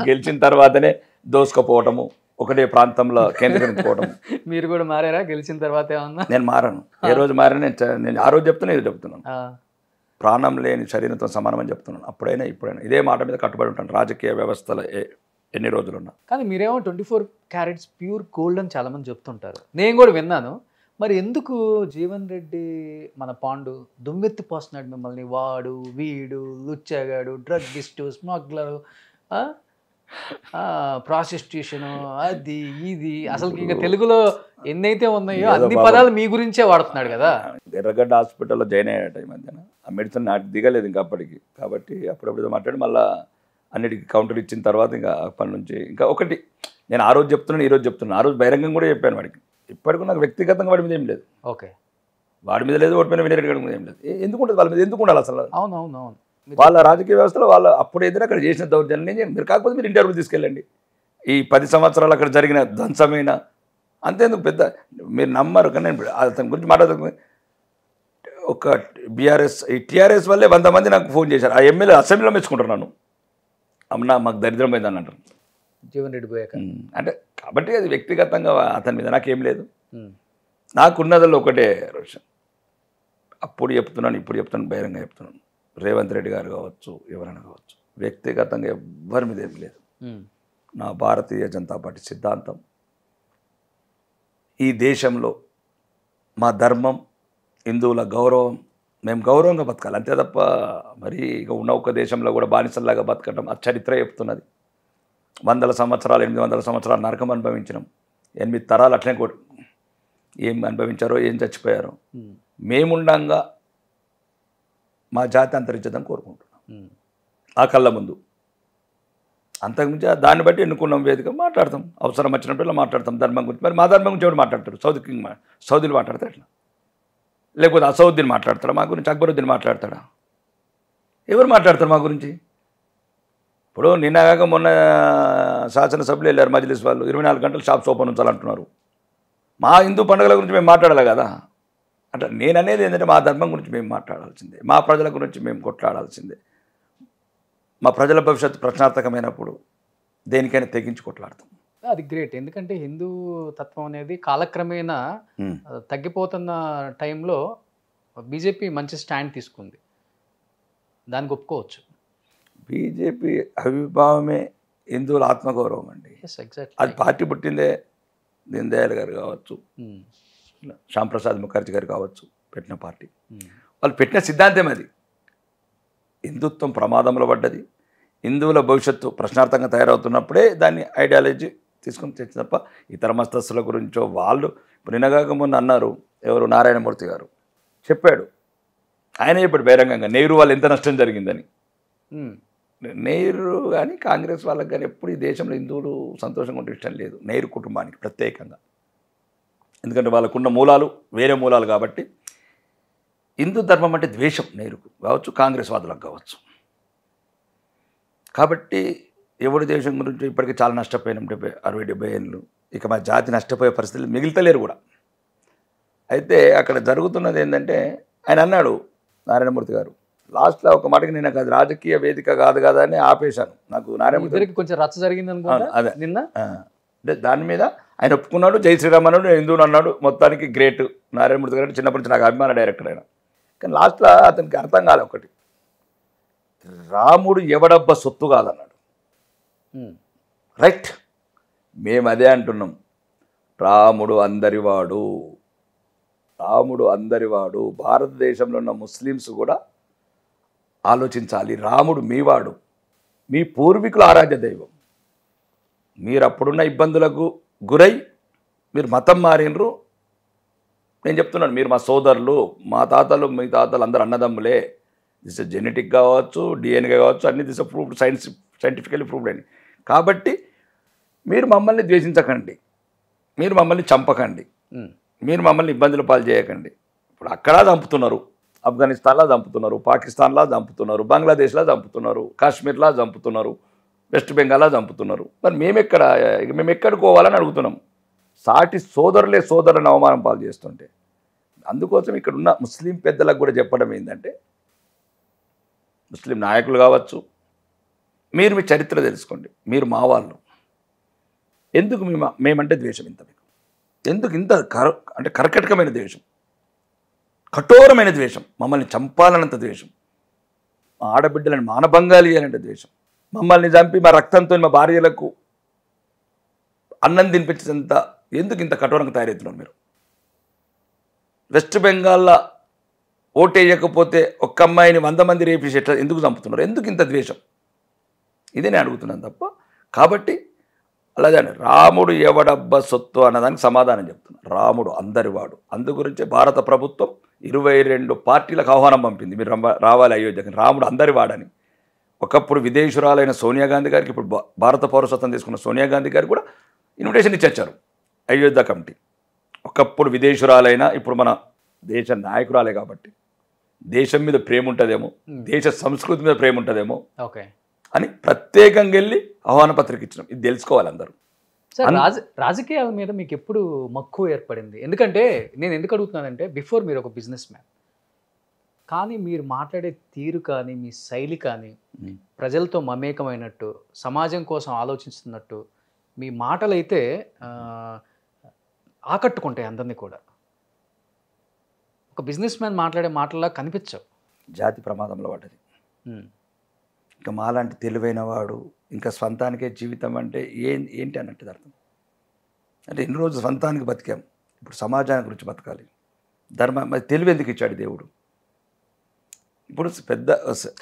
[SPEAKER 3] గెలిచిన తర్వాతనే దోసుకపోవటము, ఒకటే ప్రాంతంలో కేంద్రీకరించుకోవటం.
[SPEAKER 2] మీరు కూడా మారారా గెలిచిన తర్వాత? ఏమన్నా?
[SPEAKER 3] నేను మారాను. ఏ రోజు మారాను? నేను ఆ రోజు చెప్తున్నా, ఇది చెప్తున్నాను. ప్రాణం లేని శరీరంతో సమానమని చెప్తున్నాను. అప్పుడైనా ఇప్పుడైనా ఇదే మాట మీద కట్టుబడి ఉంటాను, రాజకీయ వ్యవస్థలో ఎన్ని రోజులున్నా.
[SPEAKER 2] కానీ మీరేమో 24 carats ప్యూర్ గోల్డ్ అని చాలామంది చెప్తుంటారు, నేను కూడా విన్నాను. మరి ఎందుకు జీవన్ రెడ్డి మన పాండు దుమ్మెత్తి పోస్తున్నాడు మిమ్మల్ని? వాడు, వీడు, లుచ్చగాడు, డ్రగ్గిస్టు, స్మగ్లరు, ప్రాస్టిట్యూషను, అది ఇది, అసలు ఇంకా తెలుగులో ఎన్నైతే ఉన్నాయో అన్ని పదాలు మీ గురించే వాడుతున్నాడు కదా.
[SPEAKER 3] ఎర్రగడ్డ హాస్పిటల్లో జాయిన్ అయ్యాట ఈ మధ్యన. ఆ మెడిసిన్ నాకు దిగలేదు ఇంకా అప్పటికి, కాబట్టి అప్పుడప్పుడు మాట్లాడి మళ్ళీ అన్నిటికీ కౌంటర్ ఇచ్చిన తర్వాత ఇంకా అప్పటి నుంచి ఇంకా ఒకటి నేను ఆ రోజు చెప్తున్నాను, ఈ రోజు చెప్తున్నాను. ఆ రోజు బహిరంగం కూడా చెప్పాను వాడికి. ఇప్పటికీ నాకు వ్యక్తిగతంగా వాడి మీద ఏం లేదు.
[SPEAKER 2] ఓకే,
[SPEAKER 3] వాడి మీద లేదు, వాడి మీద వినరెడ్డి గారి మీద ఏం లేదు. ఎందుకుంటుంది వాళ్ళ మీద? ఎందుకు ఉండాలి అసలు?
[SPEAKER 2] అవునవునవును.
[SPEAKER 3] వాళ్ళ రాజకీయ వ్యవస్థలో వాళ్ళు అప్పుడు ఏదైనా అక్కడ చేసిన దౌర్జన్యం మీరు కాకపోతే మీరు ఇంటర్వ్యూ తీసుకెళ్ళండి. ఈ 10 సంవత్సరాలు అక్కడ జరిగిన ధ్వంసమైన అంతేందుకు పెద్ద మీరు నమ్మరు. కానీ నేను అతని గురించి మాట్లాడుతున్నా. ఒక బీఆర్ఎస్, ఈ టీఆర్ఎస్ వల్లే 100 మంది నాకు ఫోన్ చేశారు. ఆ ఎమ్మెల్యే అసెంబ్లీలో మెచ్చుకుంటున్నాను, అమ్మా మాకు దరిద్రం పోయిందని అంటారు
[SPEAKER 2] జీవన్ రెడ్డి పోయాక.
[SPEAKER 3] అంటే కాబట్టి అది వ్యక్తిగతంగా అతని మీద నాకేం లేదు. నాకున్నదల్లో ఒకటే రోషన్, అప్పుడు చెప్తున్నాను, ఇప్పుడు చెప్తున్నాను, బహిరంగ చెప్తున్నాను. రేవంత్ రెడ్డి గారు కావచ్చు, ఎవరైనా కావచ్చు, వ్యక్తిగతంగా ఎవ్వరి మీద ఏం లేదు. నా భారతీయ జనతా పార్టీ సిద్ధాంతం, ఈ దేశంలో మా ధర్మం, హిందువుల గౌరవం, మేము గౌరవంగా బతకాలి అంతే తప్ప మరి ఇక ఉన్న ఒక దేశంలో కూడా బానిసల్లాగా బతకటం ఆ చరిత్ర చెప్తున్నది. 100 సంవత్సరాలు 800 సంవత్సరాలు నరకం అనుభవించినాం. 8 తరాలు అట్లనే ఏం అనుభవించారో, ఏం చచ్చిపోయారో. మేముండంగా మా జాతి అంతరించదని కోరుకుంటున్నాం. ఆ కళ్ళ ముందు. అంతకుమించి దాన్ని బట్టి ఎన్నుకున్నాం వేదిక, మాట్లాడతాం, అవసరం వచ్చినప్పుడు మాట్లాడతాం ధర్మం గురించి. మరి మా ధర్మం గురించి ఎవరు మాట్లాడతారు? సౌదీలు మాట్లాడతారు ఎట్లా? లేకపోతే అసౌద్దీన్ మాట్లాడతాడా మా గురించి? అక్బరుద్దీన్ మాట్లాడతాడా? ఎవరు మాట్లాడతారు మా గురించి? ఇప్పుడు నిన్నగాక మొన్న శాసనసభ్యులు వెళ్ళారు మజ్లిస్ వాళ్ళు, 24 గంటలు షాప్స్ ఓపెన్ ఉంచాలంటున్నారు. మా హిందూ పండుగల గురించి మేము మాట్లాడాలి కదా. అంటే నేను అనేది ఏంటంటే మా ధర్మం గురించి మేము మాట్లాడాల్సిందే, మా ప్రజల గురించి మేము కొట్లాడాల్సిందే. మా ప్రజల భవిష్యత్తు ప్రశ్నార్థకమైనప్పుడు దేనికైనా తెగించి కొట్లాడతాం.
[SPEAKER 2] అది గ్రేట్. ఎందుకంటే హిందూ తత్వం అనేది కాలక్రమేణా తగ్గిపోతున్న టైంలో బీజేపీ మంచి స్టాండ్ తీసుకుంది, దానికి ఒప్పుకోవచ్చు.
[SPEAKER 3] బీజేపీ అవిర్భావమే హిందువుల ఆత్మగౌరవం అండి.
[SPEAKER 2] ఎగ్జాక్ట్లీ.
[SPEAKER 3] అది పార్టీ పుట్టిందే దీన్ దయాళ్ గారు కావచ్చు, శ్యాంప్రసాద్ ముఖర్జీ గారు కావచ్చు, పెట్టిన పార్టీ. వాళ్ళు పెట్టిన సిద్ధాంతం అది. హిందుత్వం ప్రమాదంలో పడ్డది, హిందువుల భవిష్యత్తు ప్రశ్నార్థంగా తయారవుతున్నప్పుడే దాన్ని ఐడియాలజీ తీసుకొని తెచ్చి తప్ప ఇతర మస్తస్థుల గురించో వాళ్ళు. ఇప్పుడు నిన్నగాక మొన్న అన్నారు ఎవరు, నారాయణమూర్తి గారు చెప్పాడు, ఆయన చెప్పాడు బహిరంగంగా నెహ్రూ వాళ్ళు ఎంత నష్టం జరిగిందని. నెహ్రూ కానీ కాంగ్రెస్ వాళ్ళకి కానీ ఎప్పుడు ఈ దేశంలో హిందువులు సంతోషంగా ఉంటే ఇష్టం లేదు, నెహ్రూ కుటుంబానికి ప్రత్యేకంగా. ఎందుకంటే వాళ్ళకున్న మూలాలు వేరే మూలాలు కాబట్టి. హిందూ ధర్మం అంటే ద్వేషం నెహ్రూకు కావచ్చు, కాంగ్రెస్ వాదులకు కావచ్చు. కాబట్టి ఎవరి దేశం గురించి ఇప్పటికీ చాలా నష్టపోయినాం, 60-70 ఏళ్ళు. ఇక మా జాతి నష్టపోయే పరిస్థితులు మిగిలితలేరు కూడా. అయితే అక్కడ జరుగుతున్నది ఏంటంటే, ఆయన అన్నాడు నారాయణమూర్తి గారు లాస్ట్లో ఒక మాటకి, నేను అది రాజకీయ వేదిక కాదు కదా అని ఆపేశాను. నాకు నారాయణమూర్తి
[SPEAKER 2] కొంచెం రచ్చ జరిగింది అనుకుంటా
[SPEAKER 3] అదే
[SPEAKER 2] నిన్న.
[SPEAKER 3] అంటే దాని మీద ఆయన ఒప్పుకున్నాడు, జై శ్రీరామ్ అన్నాడు, హిందువుని అన్నాడు. మొత్తానికి గ్రేట్ నారాయణమూర్తి గారు. చిన్నప్పటి నుంచి నాకు అభిమాన డైరెక్టర్ ఆయన. కానీ లాస్ట్లో అతనికి అర్థం కాలే ఒకటి, రాముడు ఎవడబ్బ సొత్తు కాదన్నాడు. రైట్, మేము అదే అంటున్నాం. రాముడు అందరివాడు, రాముడు అందరివాడు. భారతదేశంలో ఉన్న ముస్లిమ్స్ కూడా ఆలోచించాలి, రాముడు మీవాడు, మీ పూర్వీకుల ఆరాధ్య దైవం. మీరు అప్పుడున్న ఇబ్బందులకు గురై మీరు మతం మారినరు. నేను చెప్తున్నాను, మీరు మా సోదరులు, మా తాతలు, మీ తాతలు అందరు అన్నదమ్ములే. దిస్ జెనెటిక్ కావచ్చు, డిఎన్ఏ కావచ్చు, అన్ని దిస్ ప్రూవ్డ్, సైంటిఫికల్లీ ప్రూవ్డ్ అండి. కాబట్టి మీరు మమ్మల్ని ద్వేషించకండి, మీరు మమ్మల్ని చంపకండి, మీరు మమ్మల్ని ఇబ్బందుల పాలు చేయకండి. ఇప్పుడు అక్కడ చంపుతున్నారు, ఆఫ్ఘనిస్తాన్లో చంపుతున్నారు, పాకిస్తాన్లో చంపుతున్నారు, బంగ్లాదేశ్లో చంపుతున్నారు, కాశ్మీర్లో చంపుతున్నారు, వెస్ట్ బెంగాల్లో చంపుతున్నారు. మరి మేము ఎక్కడికి పోవాలని అడుగుతున్నాం. సాటి సోదరులే సోదరులను అవమానం పాలు చేస్తుంటే. అందుకోసం ఇక్కడ ఉన్న ముస్లిం పెద్దలకు కూడా చెప్పడం ఏంటంటే, ముస్లిం నాయకులు కావచ్చు, మీరు మీ చరిత్ర తెలుసుకోండి, మీరు మా వాళ్ళు. ఎందుకు మేమంటే ద్వేషం ఇంత మీకు? ఎందుకు ఇంత అంటే కర్కటకమైన ద్వేషం, కఠోరమైన ద్వేషం, మమ్మల్ని చంపాలన్నంత ద్వేషం, మా ఆడబిడ్డలను మానభంగాలు చేయాలంటే ద్వేషం, మమ్మల్ని చంపి మా రక్తంతో మా భార్యలకు అన్నం తినిపించేంత ఎందుకు ఇంత కఠోరంగా తయారవుతున్నారు మీరు? వెస్ట్ బెంగాల్లో ఓటేయకపోతే ఒక్క అమ్మాయిని 100 మంది రేపేసి ఎట్లా ఎందుకు చంపుతున్నారు? ఎందుకు ఇంత ద్వేషం? ఇదే నేను అడుగుతున్నాను తప్ప. కాబట్టి అలాగే రాముడు ఎవడబ్బ సొత్తు అన్నదానికి సమాధానం చెప్తున్నాను. రాముడు అందరివాడు. అందుగురించే భారత ప్రభుత్వం 22 పార్టీలకు ఆహ్వానం పంపింది, మీరు రావాలి అయోధ్యకి. రాముడు అందరివాడని. ఒకప్పుడు విదేశురాలైన సోనియా గాంధీ గారికి, ఇప్పుడు భారత పౌరసత్వం తీసుకున్న సోనియా గాంధీ గారికి కూడా ఇన్విటేషన్ ఇచ్చారు అయోధ్య కమిటీ. ఒకప్పుడు విదేశురాలైన ఇప్పుడు మన దేశ నాయకురాలే కాబట్టి దేశం మీద ప్రేమ ఉంటుందేమో, దేశ సంస్కృతి మీద ప్రేమ ఉంటుందేమో
[SPEAKER 2] ఓకే
[SPEAKER 3] అని ప్రత్యేకంగా వెళ్ళి ఆహ్వాన పత్రిక ఇచ్చినాం. ఇది తెలుసుకోవాలి అందరూ.
[SPEAKER 2] సార్, రాజకీయాల మీద మీకు ఎప్పుడు మక్కువ ఏర్పడింది? ఎందుకంటే నేను ఎందుకు అడుగుతున్నానంటే, బిఫోర్ మీరు ఒక బిజినెస్ మ్యాన్, కానీ మీరు మాట్లాడే తీరు కానీ మీ శైలి కానీ ప్రజలతో మమేకమైనట్టు, సమాజం కోసం ఆలోచిస్తున్నట్టు మీ మాటలు అయితే ఆకట్టుకుంటాయి అందరినీ కూడా. ఒక బిజినెస్ మ్యాన్ మాట్లాడే మాటల్లా కనిపించవు.
[SPEAKER 3] జాతి ప్రమాదంలో పడ్డది. ఇంకా మాలాంటి తెలివైన వాడు ఇంకా స్వంతానికే జీవితం అంటే ఏంటి అన్నట్టు అర్థం. అంటే ఎన్ని రోజులు స్వంతానికి బతికాం, ఇప్పుడు సమాజానికి గురించి బతకాలి. మరి తెలివి ఎందుకు ఇచ్చాడు దేవుడు? ఇప్పుడు పెద్ద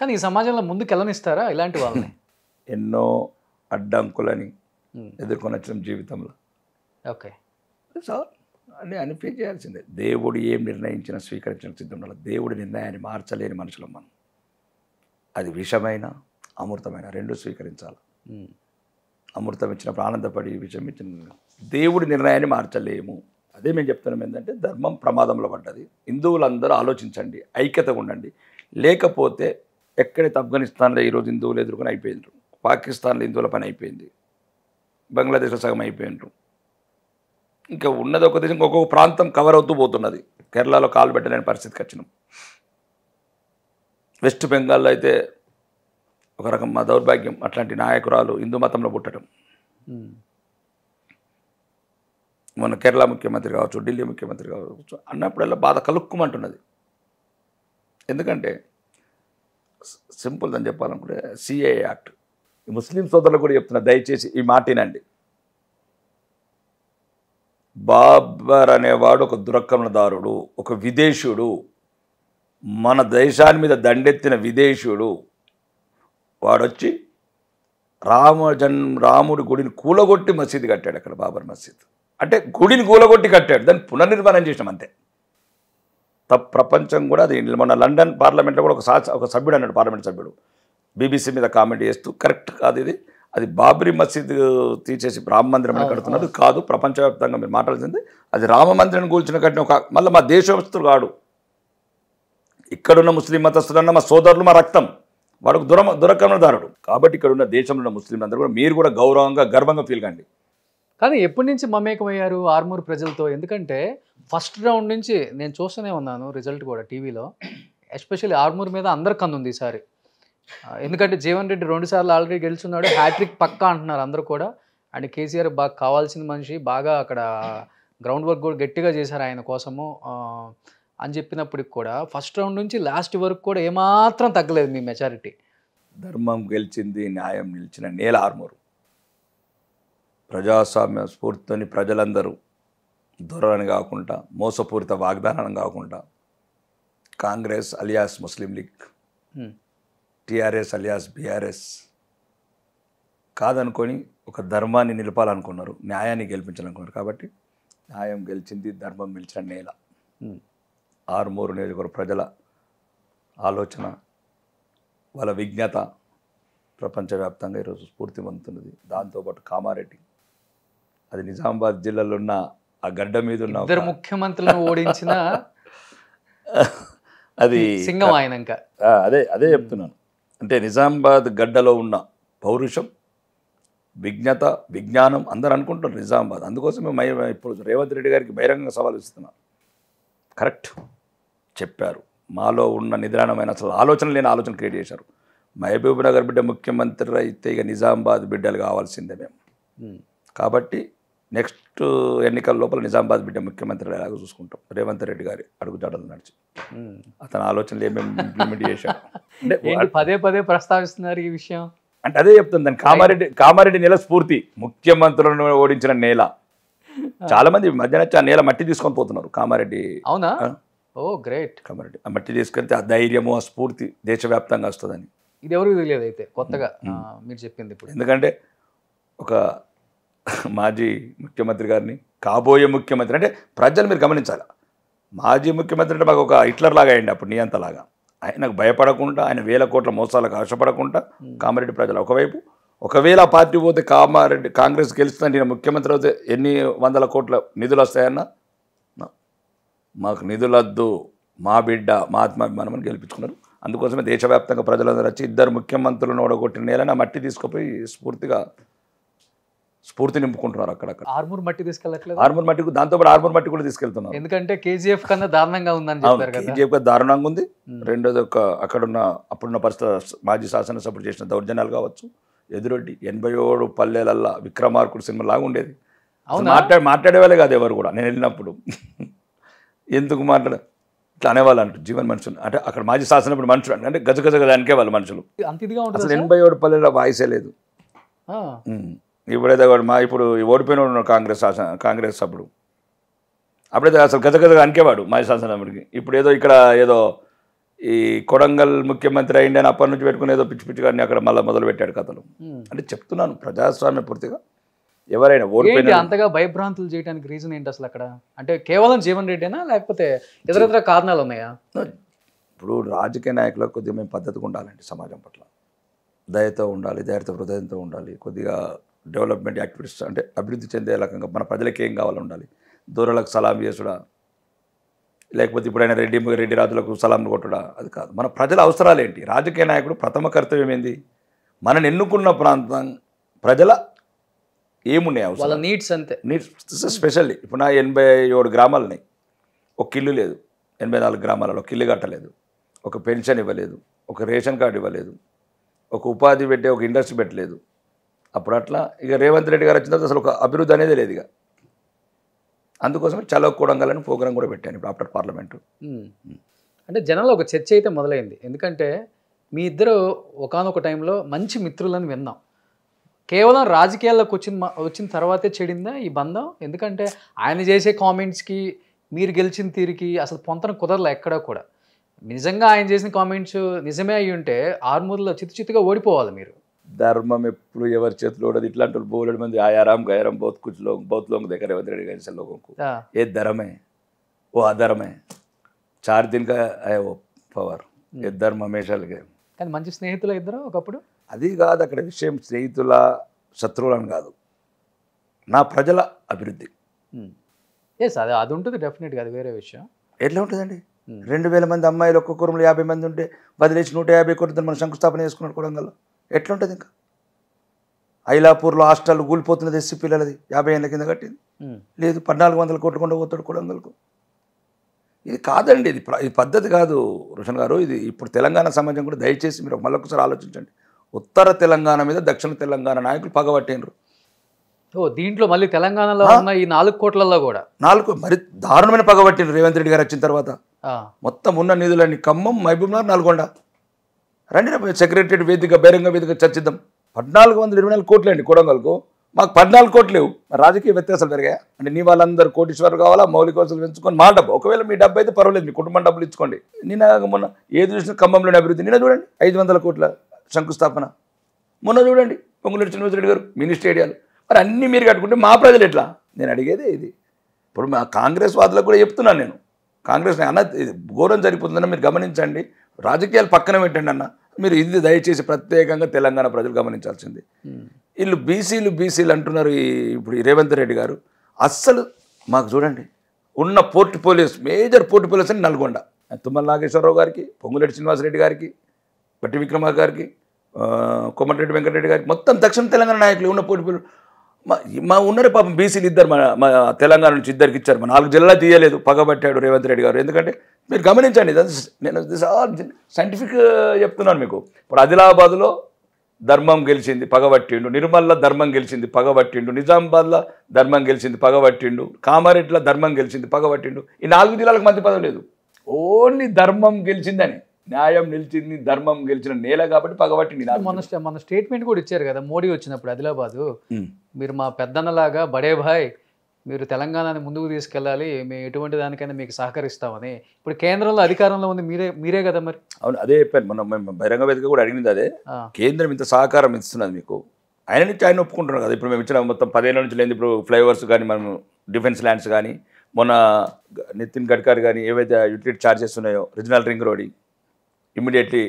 [SPEAKER 2] కానీ ఈ సమాజంలో ముందుకు వెళ్ళనిస్తారా ఇలాంటి వాళ్ళని?
[SPEAKER 3] ఎన్నో అడ్డంకులని ఎదుర్కొని వచ్చిన జీవితంలో.
[SPEAKER 2] ఓకే
[SPEAKER 3] సార్ అని అనిపించేయాల్సిందే. చేయాల్సిందే. దేవుడు ఏం నిర్ణయించినా స్వీకరించిన సిద్ధం ఉండాలి. దేవుడి నిర్ణయాన్ని మార్చలేని మనుషులం మనం. అది విషమైనా అమృతమైన రెండు స్వీకరించాలి. అమృతం ఇచ్చినప్పుడు ఆనందపడి విషయం ఇచ్చిన దేవుడి నిర్ణయాన్ని మార్చలేము. అదే మేము చెప్తున్నాం ఏంటంటే ధర్మం ప్రమాదంలో పడ్డది. హిందువులందరూ ఆలోచించండి, ఐక్యతగా ఉండండి. లేకపోతే ఎక్కడైతే ఆఫ్ఘనిస్తాన్లో ఈరోజు హిందువులు ఎదుర్కొని అయిపోయినారు, పాకిస్తాన్లో హిందువుల పని అయిపోయింది, బంగ్లాదేశ్లో సగం అయిపోయినారు, ఇంకా ఉన్నది ఒక దేశం ఒక్కొక్క ప్రాంతం కవర్ అవుతూ పోతున్నది. కేరళలో కాలు పెట్టలేని పరిస్థితికి వచ్చినాం. వెస్ట్ బెంగాల్లో అయితే ఒక రకం మా దౌర్భాగ్యం, అట్లాంటి నాయకురాలు హిందూ మతంలో పుట్టడం. మన కేరళ ముఖ్యమంత్రి కావచ్చు, ఢిల్లీ ముఖ్యమంత్రి కావచ్చు అన్నప్పుడల్లా బాధ కలుక్కుమంటున్నది. ఎందుకంటే సింపుల్ అని చెప్పాలనుకుంటే సిఏఏ యాక్ట్. ఈ ముస్లిం సోదరులు కూడా చెప్తున్నా, దయచేసి ఈ మాటినండి. బాబర్ అనేవాడు ఒక దురక్రమణదారుడు, ఒక విదేశీయుడు, మన దేశాన్ని మీద దండెత్తిన విదేశీయుడు. వాడొచ్చి రాముడి గుడిని కూలగొట్టి మసీదు కట్టాడు. అక్కడ బాబర్ మసీద్ అంటే గుడిని కూలగొట్టి కట్టాడు, దాన్ని పునర్నిర్మాణం చేసినాం అంతే. ప్రపంచం కూడా అది మొన్న లండన్ పార్లమెంట్లో కూడా ఒక సభ్యుడు అన్నాడు, పార్లమెంట్ సభ్యుడు బీబీసీ మీద కామెంట్ చేస్తూ, కరెక్ట్ కాదు ఇది, అది బాబ్రీ మసీద్ తీసేసి రామ మందిరం అని కడుతున్నది కాదు, ప్రపంచవ్యాప్తంగా మీరు మాట్లాడాల్సింది అది రామ మందిరం కూల్చిన కట్టిన ఒక మళ్ళీ మా దేశస్తులు కాడు, ఇక్కడున్న ముస్లిం మతస్థులన్న మా సోదరులు, మా రక్తం, వాడు దురక్రమణదారుడు. కాబట్టి ఇక్కడ ఉన్న దేశంలో ఉన్న ముస్లింలు అందరూ కూడా మీరు కూడా గౌరవంగా గర్వంగా ఫీల్ కండి.
[SPEAKER 2] కానీ ఎప్పటి నుంచి మమేకమయ్యారు ఆర్మూర్ ప్రజలతో? ఎందుకంటే ఫస్ట్ రౌండ్ నుంచి నేను చూస్తూనే ఉన్నాను రిజల్ట్ కూడా టీవీలో, ఎస్పెషల్లీ ఆర్మూర్ మీద అందరు కన్నుంది ఈసారి. ఎందుకంటే జీవన్ రెడ్డి 2 సార్లు ఆల్రెడీ గెలుచున్నాడు, హ్యాట్రిక్ పక్కా అంటున్నారు అందరూ కూడా. అండ్ కేసీఆర్ బాగా కావాల్సిన మనిషి, బాగా అక్కడ గ్రౌండ్ వర్క్ కూడా గట్టిగా చేశారు ఆయన కోసము అని చెప్పినప్పటికి కూడా ఫస్ట్ రౌండ్ నుంచి లాస్ట్ వరకు కూడా ఏమాత్రం తగ్గలేదు మీ మెజారిటీ.
[SPEAKER 3] ధర్మం గెలిచింది, న్యాయం నిలిచిన నేల ఆర్మూరు. ప్రజాస్వామ్య స్ఫూర్తితోని ప్రజలందరూ దూరాన్ని కాకుండా, మోసపూరిత వాగ్దానాన్ని కాకుండా, కాంగ్రెస్ అలియాస్ ముస్లిం లీగ్, టీఆర్ఎస్ అలియాస్ బీఆర్ఎస్ కాదనుకొని ఒక ధర్మాన్ని నిలపాలనుకున్నారు, న్యాయాన్ని గెలిపించాలనుకున్నారు. కాబట్టి న్యాయం గెలిచింది, ధర్మం నిలిచిన నేల ఆర్మూరు నియోజకవర్గ ప్రజల ఆలోచన, వాళ్ళ విజ్ఞత ప్రపంచవ్యాప్తంగా ఈరోజు స్ఫూర్తి పొందుతున్నది. దాంతోపాటు కామారెడ్డి, అది నిజామాబాద్ జిల్లాలో ఉన్న ఆ గడ్డ మీద ఉన్న
[SPEAKER 2] 2 ముఖ్యమంత్రులను ఓడించిన
[SPEAKER 3] అది
[SPEAKER 2] సింగం ఆయన. ఇంకా
[SPEAKER 3] అదే చెప్తున్నాను, అంటే నిజామాబాద్ గడ్డలో ఉన్న పౌరుషం, విజ్ఞత, విజ్ఞానం అందరూ అనుకుంటున్నారు నిజామాబాద్. అందుకోసమే ఇప్పుడు రేవంత్ రెడ్డి గారికి బహిరంగంగా సవాల్ ఇస్తున్నాను. కరెక్ట్ చెప్పారు, మాలో ఉన్న నిద్రాణమైన అసలు ఆలోచన లేని ఆలోచన క్రియేట్ చేశారు. మహబూబ్ నగర్ బిడ్డ ముఖ్యమంత్రి అయితే ఇక నిజామాబాద్ బిడ్డలు కావాల్సిందే మేము. కాబట్టి నెక్స్ట్ ఎన్నికల లోపల నిజామాబాద్ బిడ్డ ముఖ్యమంత్రి ఎలాగో చూసుకుంటాం. రేవంత్ రెడ్డి గారి అడుగుజాడలు నడిచి అతని ఆలోచనలు ఏమేమి ఇంప్లిమెంట్ చేశాడు అంటే
[SPEAKER 2] పదే పదే ప్రస్తావిస్తున్నారు ఈ విషయం.
[SPEAKER 3] అంటే అదే చెప్తుంది దాన్ని. కామారెడ్డి నేల స్ఫూర్తి, ముఖ్యమంత్రులను ఓడించిన నేల. చాలా మంది మధ్యాహ్నం ఆ నేల మట్టి తీసుకొని పోతున్నారు కామారెడ్డి.
[SPEAKER 2] అవునా? ఓ గ్రేట్.
[SPEAKER 3] కామారెడ్డి ఆ మట్టి తీసుకెళ్తే ఆ ధైర్యము, ఆ స్ఫూర్తి దేశవ్యాప్తంగా వస్తుందని.
[SPEAKER 2] ఇది ఎవరికి తెలియదు అయితే కొత్తగా మీరు చెప్పింది ఇప్పుడు.
[SPEAKER 3] ఎందుకంటే ఒక మాజీ ముఖ్యమంత్రి గారిని కాబోయే ముఖ్యమంత్రి అంటే ప్రజలు మీరు గమనించాలి. మాజీ ముఖ్యమంత్రి అంటే మాకు ఒక హిట్లర్ లాగా అయ్యండి అప్పుడు, నియంతలాగా. ఆయనకు భయపడకుండా, ఆయన 1000 కోట్ల మోసాలకు ఆశపడకుండా కామారెడ్డి ప్రజలు ఒకవైపు, ఒకవేళ ఆ పార్టీ పోతే కాంగ్రెస్ గెలుస్తుందని నేను ముఖ్యమంత్రి అయితే ఎన్ని 100 కోట్ల నిధులు వస్తాయన్నా, మాకు నిధులద్దు, మా బిడ్డ, మా ఆత్మాభిమానం అని గెలిపించుకున్నారు. అందుకోసమే దేశవ్యాప్తంగా ప్రజలందరూ వచ్చి 2 ముఖ్యమంత్రులను ఓడగొట్టిన నేలని ఆ మట్టి తీసుకుపోయి స్ఫూర్తి నింపుకుంటున్నారు అక్కడక్కడ.
[SPEAKER 2] ఆర్మూర్ మట్టి తీసుకెళ్ళట్లేదు.
[SPEAKER 3] ఆర్మూర్ మట్టి, దాంతోపాటు ఆర్మూర్ మట్టి కూడా తీసుకెళ్తున్నారు.
[SPEAKER 2] ఎందుకంటే కేజీఎఫ్ కన్నా దారుణంగా ఉందని చెప్పారు కదా.
[SPEAKER 3] కేజీఎఫ్ దారుణంగా ఉంది. రెండోది అక్కడున్న అప్పుడున్న పరిస్థితి, మాజీ శాసనసభ్యుడు చేసిన దౌర్జన్యాలు కావచ్చు. ఎదురొడ్డి 87 పల్లెలల్లా విక్రమార్కుడు సినిమా లాగా ఉండేది. మాట్లాడేవాళ్ళే కాదు ఎవరు కూడా. నేను వెళ్ళినప్పుడు ఎందుకు ఇట్లా అనేవాళ్ళు అంటారు జీవన్ మనుషులు అంటే అక్కడ మాజీ శాసనప్పుడు మనుషులు అంటే గజగజ అనికే వాళ్ళు మనుషులు. అసలు 87 పల్లెల వాయిసే లేదు. ఇప్పుడైతే ఇప్పుడు ఓడిపోయిన కాంగ్రెస్ సభ్యుడు అప్పుడైతే అసలు గజగజగా అనికేవాడు మాజీ శాసనసభ్యుడికి. ఇప్పుడు ఏదో ఈ కొడంగల్ ముఖ్యమంత్రి అయింది అని అప్పటి నుంచి పెట్టుకుని ఏదో పిచ్చి పిచ్చిగా అక్కడ మళ్ళీ మొదలు పెట్టాడు కథలు. అంటే చెప్తున్నాను, ప్రజాస్వామ్య పూర్తిగా ఎవరైనా ఓడిపోయిన
[SPEAKER 2] అంతగా భయభ్రాంతులు చేయడానికి రీజన్ ఏంటి అసలు అక్కడ? అంటే కేవలం జీవన్ రెడ్డినా లేకపోతే ఇతర కారణాలు ఉన్నాయా?
[SPEAKER 3] ఇప్పుడు రాజకీయ నాయకులకు కొద్దిగా మేము పద్ధతిగా ఉండాలండి సమాజం పట్ల. దయతో ఉండాలి, హృదయంతో ఉండాలి, కొద్దిగా డెవలప్మెంట్ యాక్టివిటీస్ అంటే అభివృద్ధి చెందే రకంగా మన ప్రజలకి ఏం కావాలో ఉండాలి. దూరలకు సలాం చేసుడా, లేకపోతే ఇప్పుడైనా రెడ్డి రాజులకు సలాంలు కొట్టుడా, అది కాదు. మన ప్రజల అవసరాలు ఏంటి? రాజకీయ నాయకుడు ప్రథమ కర్తవ్యం ఏంది? మనని ఎన్నుకున్న ప్రాంతం ప్రజల ఏమున్నాయి అవసరం,
[SPEAKER 2] వాళ్ళ నీడ్స్ అంతే.
[SPEAKER 3] నీడ్స్ స్పెషల్లీ ఇప్పుడు నా 87 గ్రామాలు ఉన్నాయి, ఒక ఇల్లు లేదు. 84 గ్రామాలలో ఒక ఇల్లు కట్టలేదు, ఒక పెన్షన్ ఇవ్వలేదు, ఒక రేషన్ కార్డు ఇవ్వలేదు, ఒక ఉపాధి పెట్టే ఒక ఇండస్ట్రీ పెట్టలేదు. అప్పుడు అట్లా ఇక రేవంత్ రెడ్డి గారు వచ్చిన తర్వాత అసలు ఒక అభివృద్ధి అనేది లేదు. ఇక అందుకోసమే చలో కూడంగాలని ప్రోగ్రాం కూడా పెట్టాను ఇప్పుడు ఆఫ్టర్ పార్లమెంటు.
[SPEAKER 2] అంటే జనాల్లో ఒక చర్చ అయితే మొదలైంది. ఎందుకంటే మీ ఇద్దరు ఒకానొక టైంలో మంచి మిత్రులని విన్నాం. కేవలం రాజకీయాల్లోకి వచ్చిన తర్వాతే చెడిందా ఈ బంధం? ఎందుకంటే ఆయన చేసే కామెంట్స్కి మీరు గెలిచిన తీరికి అసలు పొంతన కుదరలే ఎక్కడా కూడా. నిజంగా ఆయన చేసిన కామెంట్స్ నిజమే అయ్యి ఉంటే ఆర్మూర్లో చిత్తుగా ఓడిపోవాలి మీరు.
[SPEAKER 3] ధర్మం ఎప్పుడు ఎవరి చేతిలో ఉండదు. ఇట్లాంటి వాళ్ళు బోలెడు మంది ఆయారాం గైరాం बहुत लोग देखा रेवंत रेड्डी का लोगों को ये धर्म है वो अधर्म है 4 दिन का है वो पवर ये धर्म हमेशा लगे.
[SPEAKER 2] కానీ మంచి స్నేహితులు ఇద్దరు ఒకప్పుడు.
[SPEAKER 3] అది కాదు అక్కడ విషయం, స్నేహితుల శత్రువులను కాదు, నా ప్రజల అభివృద్ధి.
[SPEAKER 2] ఎస్ అది ఉంటుంది డెఫినెట్గా, అది వేరే విషయం.
[SPEAKER 3] ఎట్లా ఉంటుందండి? 2000 మంది అమ్మాయిలు ఒక్కొక్క రూమ్లో 50 మంది ఉంటే వదిలేసి 150 కోట్లతో మనం శంకుస్థాపన చేసుకున్నాడు కొడంగల్లో. ఎట్లుంటుంది? ఇంకా ఐలాపూర్లో హాస్టల్ కూలిపోతున్నది, ఎస్సీ పిల్లలది 50 ఏళ్ళ కింద కట్టింది. లేదు 1400 కోట్లు కొండ పోతాడు కొడంగల్కు. ఇది కాదండి, ఇది పద్ధతి కాదు రోషన్ గారు. ఇది ఇప్పుడు తెలంగాణ సమాజం కూడా దయచేసి మీరు మళ్ళొకసారి ఆలోచించండి. ఉత్తర తెలంగాణ మీద దక్షిణ తెలంగాణ నాయకులు పగబట్టినరు.
[SPEAKER 2] దీంట్లో మళ్ళీ తెలంగాణలో ఉన్న ఈ 4 కోట్లలో కూడా
[SPEAKER 3] 4 మరి దారుణమైన పగబట్టినరు రేవంత్ రెడ్డి గారు వచ్చిన తర్వాత. మొత్తం ఉన్న నిధులన్నీ ఖమ్మం, మహబూబ్నగర్, నల్గొండ. రండి సెక్రటరీ వేదిక, బహిరంగ వేదిక చర్చిద్దాం. 1424 కోట్లు అండి కొడంగల్కు, మాకు 14 కోట్లు లేవు. రాజకీయ వ్యత్యాసాలు పెరిగాయా అంటే? నీ వాళ్ళందరూ కోటీశ్వరు కావాలా, మౌలిక వసతులు పెంచుకొని మా డబ్బు, ఒకవేళ మీ డబ్బు అయితే పర్వాలేదు, మీ కుటుంబం డబ్బులు ఇచ్చుకోండి. నిన్న మొన్న ఏది చూసినా ఖమ్మంలోని అభివృద్ధి. నిన్న చూడండి 500 కోట్ల శంకుస్థాపన. మొన్న చూడండి పొంగులేటి శ్రీనివాసరెడ్డి గారు మినీ స్టేడియాలు. మరి అన్నీ మీరు కట్టుకుంటే మా ప్రజలు ఎట్లా? నేను అడిగేదే ఇది. ఇప్పుడు మా కాంగ్రెస్ వాదులకు కూడా చెప్తున్నాను నేను, కాంగ్రెస్ అన్న ఇది ఘోరం జరిగిపోతుందన్న మీరు గమనించండి. రాజకీయాలు పక్కన పెట్టండి అన్న, మీరు ఇది దయచేసి ప్రత్యేకంగా తెలంగాణ ప్రజలు గమనించాల్సింది. వీళ్ళు బీసీలు అంటున్నారు ఇప్పుడు రేవంత్ రెడ్డి గారు. అస్సలు మాకు చూడండి ఉన్న పోర్ట్ఫోలియోస్, మేజర్ పోర్ట్ఫోలియోస్ అని నల్గొండ, తుమ్మల నాగేశ్వరరావు గారికి, పొంగులేటి శ్రీనివాసరెడ్డి గారికి, బట్టి విక్రమార్క గారికి, కోమటిరెడ్డి వెంకటరెడ్డి గారికి, మొత్తం దక్షిణ తెలంగాణ నాయకులు ఉన్న పోర్ట్ఫోలియో మా ఉన్నరే పాపం బీసీలు ఇద్దరు మా తెలంగాణ నుంచి ఇద్దరికి ఇచ్చారు. మా 4 జిల్లా తీయలేదు, పగబట్టాడు రేవంత్ రెడ్డి గారు. ఎందుకంటే మీరు గమనించండి, నేను సైంటిఫిక్ చెప్తున్నాను మీకు. ఇప్పుడు ఆదిలాబాద్లో ధర్మం గెలిచింది, పగబట్టిండు. నిర్మల్లో ధర్మం గెలిచింది, పగబట్టిండు. నిజామాబాద్లో ధర్మం గెలిచింది, పగబట్టిండు. కామారెడ్డిలో ధర్మం గెలిచింది, పగబట్టిండు. ఈ 4 జిల్లాలకు మంత్రి పదవి లేదు. ఓన్లీ ధర్మం గెలిచిందని, న్యాయం నిలిచింది, ధర్మం గెలిచిన నేల కాబట్టి పగబట్టింది.
[SPEAKER 2] మన స్టేట్మెంట్ కూడా ఇచ్చారు కదా మోడీ వచ్చినప్పుడు ఆదిలాబాదు, మీరు మా పెద్దన్నలాగా బడే భాయ్, మీరు తెలంగాణని ముందుకు తీసుకెళ్ళాలి, మేము ఎటువంటి దానికైనా మీకు సహకరిస్తామని. ఇప్పుడు కేంద్రంలో అధికారంలో ఉంది మీరే కదా మరి.
[SPEAKER 3] అవును, అదే చెప్పాను. మనం బహిరంగ వేదిక కూడా అడిగింది అదే. కేంద్రం ఇంత సహకారం ఇస్తున్నది మీకు, ఆయన నుంచి ఆయన ఒప్పుకుంటున్నారు కదా. ఇప్పుడు మేము ఇచ్చిన మొత్తం 10 ఏళ్ళ నుంచి లేదు. ఇప్పుడు ఫ్లైఓవర్స్ కానీ, మనం డిఫెన్స్ ల్యాండ్స్ కానీ, మొన్న నితిన్ గడ్కరీ కానీ ఏవైతే యూటిలిటీ ఛార్జెస్ ఉన్నాయో regional ring road immediately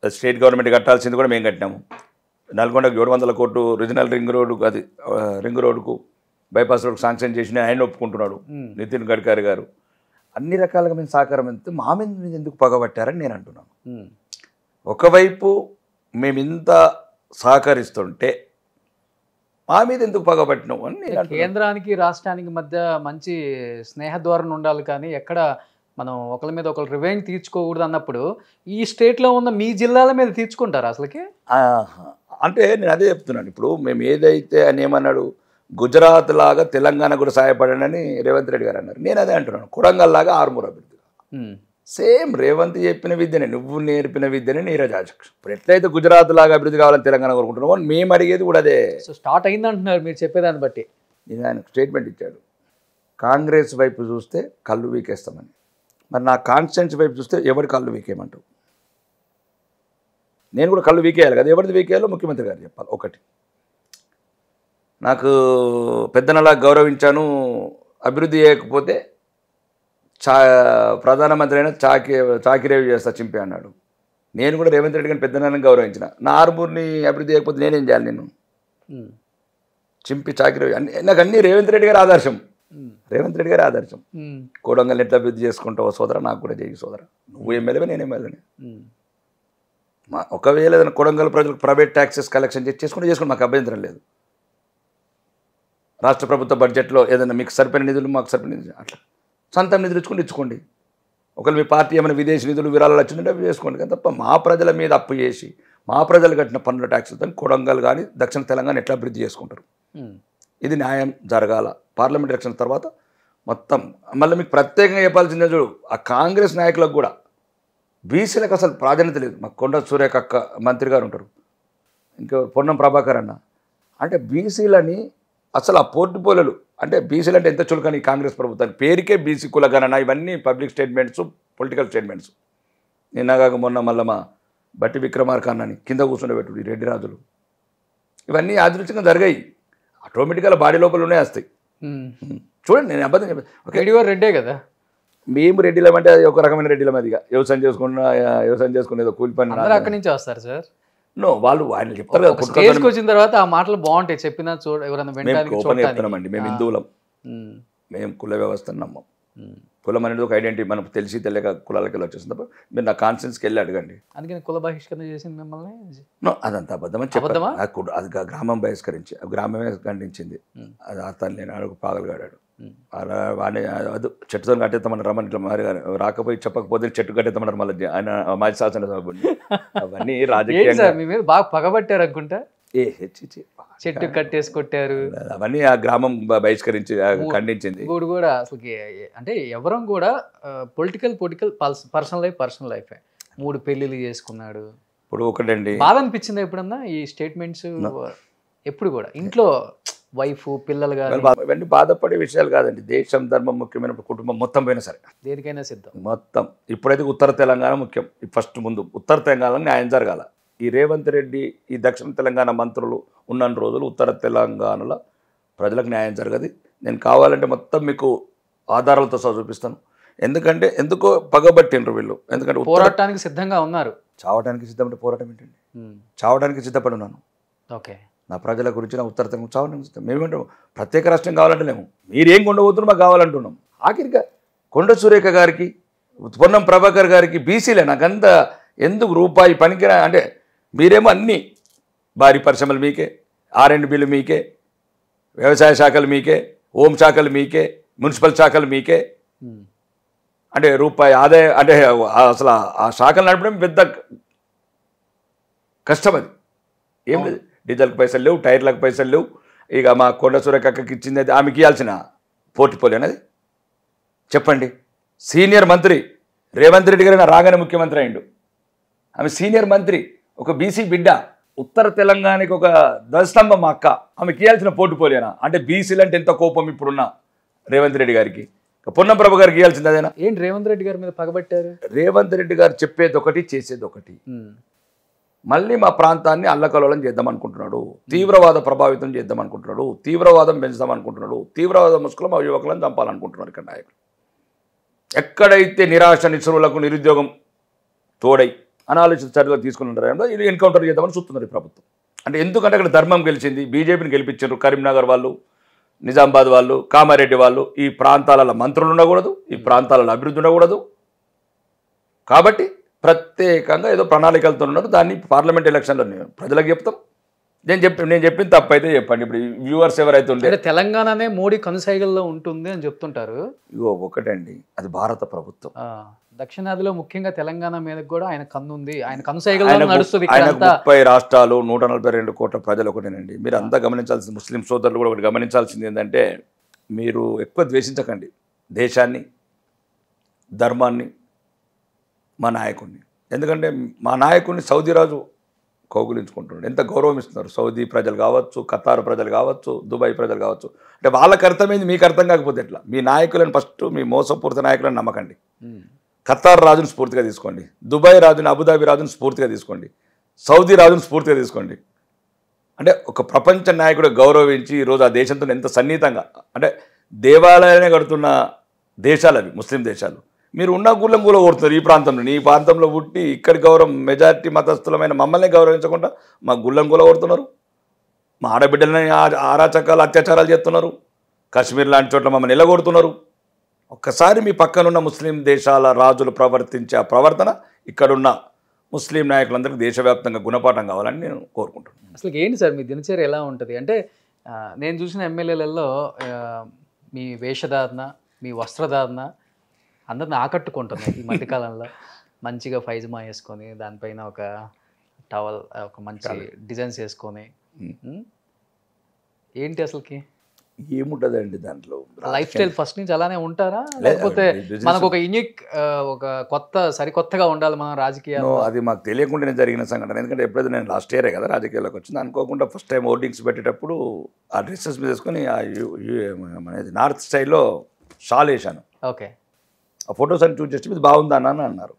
[SPEAKER 3] state government కట్టాల్సింది కూడా మేము కట్టినాము. నల్గొండకు 700 కోట్లు రీజనల్ రింగ్ రోడ్డు, అది రింగ్ రోడ్డుకు బైపాస్ రోడ్కు శాంక్షన్ చేసిన ఆయన ఒప్పుకుంటున్నాడు నితిన్ గడ్కరీ గారు. అన్ని రకాలుగా మేము సహకారం ఎంత మా మీద ఎందుకు పగబట్టారని నేను అంటున్నాను. ఒకవైపు మేము ఇంత సహకరిస్తుంటే మా మీద ఎందుకు పగబట్టినాం అని నేను.
[SPEAKER 2] కేంద్రానికి రాష్ట్రానికి మధ్య మంచి స్నేహద్వారం ఉండాలి, కానీ ఎక్కడ మనం ఒకరి మీద ఒకరు రివెంజ్ తీర్చుకోకూడదు అన్నప్పుడు ఈ స్టేట్లో ఉన్న మీ జిల్లాల మీద తీర్చుకుంటారు అసలుకి.
[SPEAKER 3] అంటే నేను అదే చెప్తున్నాను. ఇప్పుడు మేము ఏదైతే అని ఏమన్నాడు, గుజరాత్ లాగా తెలంగాణ కూడా సహాయపడనని రేవంత్ రెడ్డి గారు అన్నారు. నేను అదే అంటున్నాను, కొడంగల్ లాగా ఆర్మూర్ అభివృద్ధి. సేమ్ రేవంత్ చెప్పిన విద్యనే, నువ్వు నేర్పిన విద్యనే నీరజాక్ష. ఇప్పుడు ఎట్లయితే గుజరాత్ లాగా అభివృద్ధి కావాలని తెలంగాణ కోరుకుంటున్నామో మేము అడిగేది కూడా అదే.
[SPEAKER 2] సో స్టార్ట్ అయిందంటున్నారు మీరు చెప్పేదాన్ని బట్టి.
[SPEAKER 3] నేను ఆయన స్టేట్మెంట్ ఇచ్చాడు, కాంగ్రెస్ వైపు చూస్తే కళ్ళు వీకేస్తామని. మరి నా కాన్స్టిట్యూన్సీ వైపు చూస్తే ఎవరి కళ్ళు వీకేయమంటావు? నేను కూడా కళ్ళు వీకేయాలి కదా. ఎవరిది వీకేయాలో ముఖ్యమంత్రి గారు చెప్పాలి. ఒకటి, నాకు పెద్దనలా గౌరవించాను, అభివృద్ధి చేయకపోతే ప్రధానమంత్రి అయినా చాకిరేవి చేస్తా చింపి అన్నాడు. నేను కూడా రేవంత్ రెడ్డి గారిని పెద్దనాన్ని గౌరవించిన. నా ఆర్మూర్ని అభివృద్ధి చేయకపోతే నేనేం చేయాలి? నేను చింపి చాకిరి నాకు అన్నీ రేవంత్ రెడ్డి గారి ఆదర్శం. రేవంత్ రెడ్డి గారి ఆదర్శం. కోడంగల్ ఎట్లా అభివృద్ధి చేసుకుంటావో సోదరా, నాకు కూడా చేయి సోదరా. నువ్వు ఎమ్మెల్యేవే, నేను ఎమ్మెల్యేనే. ఒకవేళ ఏదైనా కొడంగల్ ప్రజలకు ప్రైవేట్ ట్యాక్సెస్ కలెక్షన్ చేసుకుంటే మాకు అభ్యంతరం లేదు. రాష్ట్ర ప్రభుత్వ బడ్జెట్లో ఏదైనా మీకు సరిపోయిన నిధులు, మాకు సరిపోయిన నిధులు, అట్లా సొంతం నిధులు ఇచ్చుకోండి. ఒకవేళ మీ పార్టీ ఏమైనా విదేశీ నిధులు విరాళాలు వచ్చిందంటే అవి చేసుకోండి. కానీ తప్ప మా ప్రజల మీద అప్పు చేసి మా ప్రజలు కట్టిన పన్నుల ట్యాక్సులతో కొడంగల్ కానీ దక్షిణ తెలంగాణ ఎట్లా అభివృద్ధి చేసుకుంటారు? ఇది న్యాయం జరగాల. పార్లమెంట్ ఎలక్షన్ తర్వాత మొత్తం మళ్ళీ మీకు ప్రత్యేకంగా చెప్పాల్సిందే చూడు, ఆ కాంగ్రెస్ నాయకులకు కూడా బీసీలకు అసలు ప్రాధాన్యత లేదు. మాకు కొండ సూర్యకక్క మంత్రి గారు ఉంటారు, ఇంకా పొన్నం ప్రభాకర్ అన్న. అంటే బీసీలని అసలు ఆ పోర్టుపోలలు అంటే బీసీలు అంటే ఎంత చులకని కాంగ్రెస్ ప్రభుత్వానికి పేరుకే బీసీ కులగణన, ఇవన్నీ పబ్లిక్ స్టేట్మెంట్స్, పొలిటికల్ స్టేట్మెంట్స్. నిన్నగాక మొన్న మళ్ళీ మా బట్టి విక్రమార్క అన్నని కింద కూర్చుండబెట్టుడు ఈ రెడ్డి రాజులు, ఇవన్నీ యాదృచ్ఛికంగా జరిగాయి. ఆటోమేటిక్గా బాడీ లోపల ఉన్నాయి వస్తాయి. చూడండి, నేను అబద్ధం చెప్పాను.
[SPEAKER 2] రెడ్డే కదా,
[SPEAKER 3] మేము రెడ్డిలం అంటే అది ఒక రకమైన రెడ్డిలం. అదిగా వ్యవసాయం చేసుకునేదో కూలి పని
[SPEAKER 2] అక్కడి నుంచి వస్తారు సార్.
[SPEAKER 3] నో, వాళ్ళు ఆయన చెప్తారు కదా,
[SPEAKER 2] స్టేజ్కి వచ్చిన తర్వాత ఆ మాటలు బాగుంటాయి, చెప్పినా
[SPEAKER 3] చెప్తామండి. మేము హిందువులం, మేము కుల వ్యవస్థను నమ్మం. కులం అనేది ఒక ఐడెంటిటీ, మనకు తెలిసి తెలియక కులాలకి వెళ్ళి వచ్చేసింది తప్ప. మీరు నా కాన్షియన్స్కి వెళ్ళి అడగండి.
[SPEAKER 2] అందుకని కుల బహిష్కరణ చేసింది మిమ్మల్ని?
[SPEAKER 3] నో, అదంతా అబద్ధమని చెప్పాను. అది గ్రామం బహిష్కరించి, గ్రామమే ఖండించింది. అది అతను నేను పాగలగాడాడు. వాడిని అది చెట్టుతో కట్టేస్తామని రమ్మని ఇట్లా మరి రాకపోయి చెప్పకపోతే చెట్టు కట్టేస్తామన్నారు మళ్ళీ ఆయన మాజీ శాసనసభ్యుడిని. అవన్నీ రాజకీయంగా
[SPEAKER 2] మీ మీద బాగా పగబట్టారు అనుకుంటా. చెట్టు కట్టేసి కొట్టారు,
[SPEAKER 3] అవన్నీ ఆ గ్రామం బహిష్కరించి ఖండించింది.
[SPEAKER 2] ఇంకోటి కూడా అసలు అంటే ఎవరం కూడా పొలిటికల్ పర్సనల్ లైఫ్ 3 పెళ్లిళ్ళు చేసుకున్నాడు.
[SPEAKER 3] ఇప్పుడు ఒకటండి,
[SPEAKER 2] బాధ అనిపించింది ఎప్పుడన్నా ఈ స్టేట్మెంట్స్? ఎప్పుడు కూడా ఇంట్లో వైఫ్ పిల్లలు కానీ
[SPEAKER 3] ఇవన్నీ బాధపడే విషయాలు కాదండి. దేశం ధర్మం ముఖ్యమైన కుటుంబం మొత్తం పోయినా సరే
[SPEAKER 2] దేనికైనా సిద్ధం
[SPEAKER 3] మొత్తం. ఇప్పుడైతే ఉత్తర తెలంగాణ ముఖ్యం. ఫస్ట్ ముందు ఉత్తర తెలంగాణ న్యాయం జరగాల. ఈ రేవంత్ రెడ్డి ఈ దక్షిణ తెలంగాణ మంత్రులు ఉన్న రోజులు ఉత్తర తెలంగాణలో ప్రజలకు న్యాయం జరగదు. నేను కావాలంటే మొత్తం మీకు ఆధారాలతో సహా చూపిస్తాను. ఎందుకంటే ఎందుకో పగబట్టిండ్రు వీళ్ళు. ఎందుకంటే
[SPEAKER 2] పోరాటానికి సిద్ధంగా ఉన్నారు.
[SPEAKER 3] చావడానికి సిద్ధమంటే పోరాటం ఏంటండి? చావడానికి సిద్ధపడి ఉన్నాను.
[SPEAKER 2] ఓకే,
[SPEAKER 3] నా ప్రజల గురించి నా ఉత్తర తెలంగాణ చావడానికి సిద్ధం. మేమేమంటాం, ప్రత్యేక రాష్ట్రం కావాలంటేనేమో మీరేం కొండబోతున్నారు మాకు కావాలంటున్నాం. ఆఖరిగా కొండ సురేఖ గారికి, పొన్నం ప్రభాకర్ గారికి బీసీలే నాకంత ఎందుకు రూపాయి పనికిరా అంటే మీరేమో అన్నీ భారీ పరిశ్రమలు మీకే, R&Bలు మీకే, వ్యవసాయ శాఖలు మీకే, హోం శాఖలు మీకే, మున్సిపల్ శాఖలు మీకే. అంటే రూపాయి ఆదాయం అంటే అసలు ఆ శాఖలు నడపడం పెద్ద కష్టం. అది ఏం లేదు, డీజిల్కి పైసలు లేవు, టైర్లకు పైసలు లేవు. ఇక మా కొండ సూరకక్కకి ఇచ్చింది అది ఆమెకి ఇవ్వాల్సిన పోర్ట్ఫోలియో అనేది చెప్పండి. సీనియర్ మంత్రి రేవంత్ రెడ్డి గారు రాగానే ముఖ్యమంత్రి అయిండు. ఆమె సీనియర్ మంత్రి, ఒక బీసీ బిడ్డ, ఉత్తర తెలంగాణకి ఒక దశస్తంభం మా అక్క. ఆమెకి ఇవ్వాల్సిన పోర్ట్ఫోలియోనా? అంటే బీసీలు అంటే ఎంత కోపం ఇప్పుడున్న రేవంత్ రెడ్డి గారికి. పొన్నం ప్రభు గారికి ఇవ్వాల్సింది అదేనా?
[SPEAKER 2] ఏంటి రేవంత్ రెడ్డి గారి మీద పగబట్టారు?
[SPEAKER 3] రేవంత్ రెడ్డి గారు చెప్పేది ఒకటి, చేసేది ఒకటి. మళ్ళీ మా ప్రాంతాన్ని అల్లకల్లోలం చేద్దాం అనుకుంటున్నాడు, తీవ్రవాద ప్రభావితం చేద్దాం అనుకుంటున్నాడు, తీవ్రవాదం పెంచుదాం అనుకుంటున్నాడు, తీవ్రవాద ముసుగులో మా యువకులను చంపాలనుకుంటున్నారు. ఇక్కడ నాయకులు ఎక్కడైతే నిరాశ నిస్సురులకు నిరుద్యోగం తోడై అనాలోచిత చర్యలు తీసుకుని ఉంటారో ఇది ఎన్కౌంటర్ చేద్దామని చూస్తున్నారు ఈ ప్రభుత్వం. అంటే ఎందుకంటే అక్కడ ధర్మం గెలిచింది, బీజేపీని గెలిపించారు. కరీంనగర్ వాళ్ళు, నిజామాబాద్ వాళ్ళు, కామారెడ్డి వాళ్ళు ఈ ప్రాంతాలలో మంత్రులు ఉండకూడదు, ఈ ప్రాంతాలలో అభివృద్ధి ఉండకూడదు. కాబట్టి ప్రత్యేకంగా ఏదో ప్రణాళికలతో ఉన్నారు. దాన్ని పార్లమెంట్ ఎలక్షన్లో ప్రజలకు చెప్తాం. నేను చెప్పిన తప్పు అయితే చెప్పండి. ఇప్పుడు వ్యూవర్స్ ఎవరైతే ఉంటే
[SPEAKER 2] తెలంగాణనే మోడీ కనుసైగల్లో ఉంటుంది అని చెప్తుంటారు.
[SPEAKER 3] ఇగో ఒకటండి, అది భారత ప్రభుత్వం.
[SPEAKER 2] దక్షిణాదిలో ముఖ్యంగా తెలంగాణ మీద కూడా ఆయన కన్ను ఉంది, ఆయన కనుసైగల్లో నడుస్తుంది.
[SPEAKER 3] 30 రాష్ట్రాలు 142 కోట్ల ప్రజలు ఒకటేనండి. మీరు అంతా గమనించాల్సింది, ముస్లిం సోదరులు కూడా ఒకటి గమనించాల్సింది ఏంటంటే, మీరు ఎక్కువ ద్వేషించకండి దేశాన్ని, ధర్మాన్ని, మా నాయకుడిని. ఎందుకంటే మా నాయకుడిని సౌదీ రాజు కౌగులించుకుంటున్నాడు. ఎంత గౌరవం ఇస్తున్నారు సౌదీ ప్రజలు కావచ్చు, ఖతార్ ప్రజలు కావచ్చు, దుబాయ్ ప్రజలు కావచ్చు. అంటే వాళ్ళకి అర్థమైంది, మీకు అర్థం కాకపోతే ఎట్లా? మీ నాయకులను ఫస్ట్ మీ మోసపూరిత నాయకులను నమ్మకండి. ఖతార్ రాజును స్ఫూర్తిగా తీసుకోండి, దుబాయ్ రాజుని, అబుదాబి రాజును స్ఫూర్తిగా తీసుకోండి, సౌదీ రాజును స్ఫూర్తిగా తీసుకోండి. అంటే ఒక ప్రపంచ నాయకుడు గౌరవించి ఈరోజు ఆ దేశంతో ఎంత సన్నిహితంగా, అంటే దేవాలయాలనే కడుతున్న దేశాలు అవి ముస్లిం దేశాలు. మీరు ఉన్న గుళ్ళం కూల కొడుతున్నారు ఈ ప్రాంతంలో. ఈ ప్రాంతంలో పుట్టి ఇక్కడ గౌరవం మెజారిటీ మతస్థులమైన మమ్మల్ని గౌరవించకుండా మా గుళ్ళం కూల కొడుతున్నారు. మా ఆడబిడ్డలని ఆరాచకాలు అత్యాచారాలు చేస్తున్నారు. కాశ్మీర్ లాంటి చోట్ల మమ్మల్ని నిలగొడుతున్నారు. ఒక్కసారి మీ పక్కనున్న ముస్లిం దేశాల రాజులు ప్రవర్తించే ఆ ప్రవర్తన ఇక్కడున్న ముస్లిం నాయకులందరికీ దేశవ్యాప్తంగా గుణపాఠం కావాలని నేను కోరుకుంటున్నాను.
[SPEAKER 2] అసలు ఏంటి సార్ మీ దినచర్య ఎలా ఉంటుంది? అంటే నేను చూసిన ఎమ్మెల్యేలలో మీ వేషధారణ, మీ వస్త్రధారణ అందరిని ఆకట్టుకుంటున్నాయి ఈ మధ్యకాలంలో. మంచిగా ఫైజమా వేసుకొని దానిపైన ఒక టవల్, ఒక మంచి డిజైన్స్ వేసుకొని, ఏంటి అసలుకి
[SPEAKER 3] ఏముంటుందండి దాంట్లో?
[SPEAKER 2] లైఫ్ స్టైల్ ఫస్ట్ నుంచి అలానే ఉంటారా, లేకపోతే మనకు ఒక యూనిక్, ఒక సరికొత్తగా ఉండాలి మనం రాజకీయాలు?
[SPEAKER 3] అది మాకు తెలియకుండానే జరిగిన సంఘటన. ఎందుకంటే ఎప్పుడైతే నేను లాస్ట్ ఇయరే కదా రాజకీయాల్లోకి వచ్చింది, అనుకోకుండా ఫస్ట్ టైం ఓటింగ్స్ పెట్టేటప్పుడు ఆ డ్రెస్సెస్ మీద వేసుకొని మనది నార్త్ స్టైల్లో షాల్ వేసాను.
[SPEAKER 2] ఓకే.
[SPEAKER 3] ఆ ఫొటోస్ అని చూసి చేస్తే ఇది బాగుందా అని అన్నారు.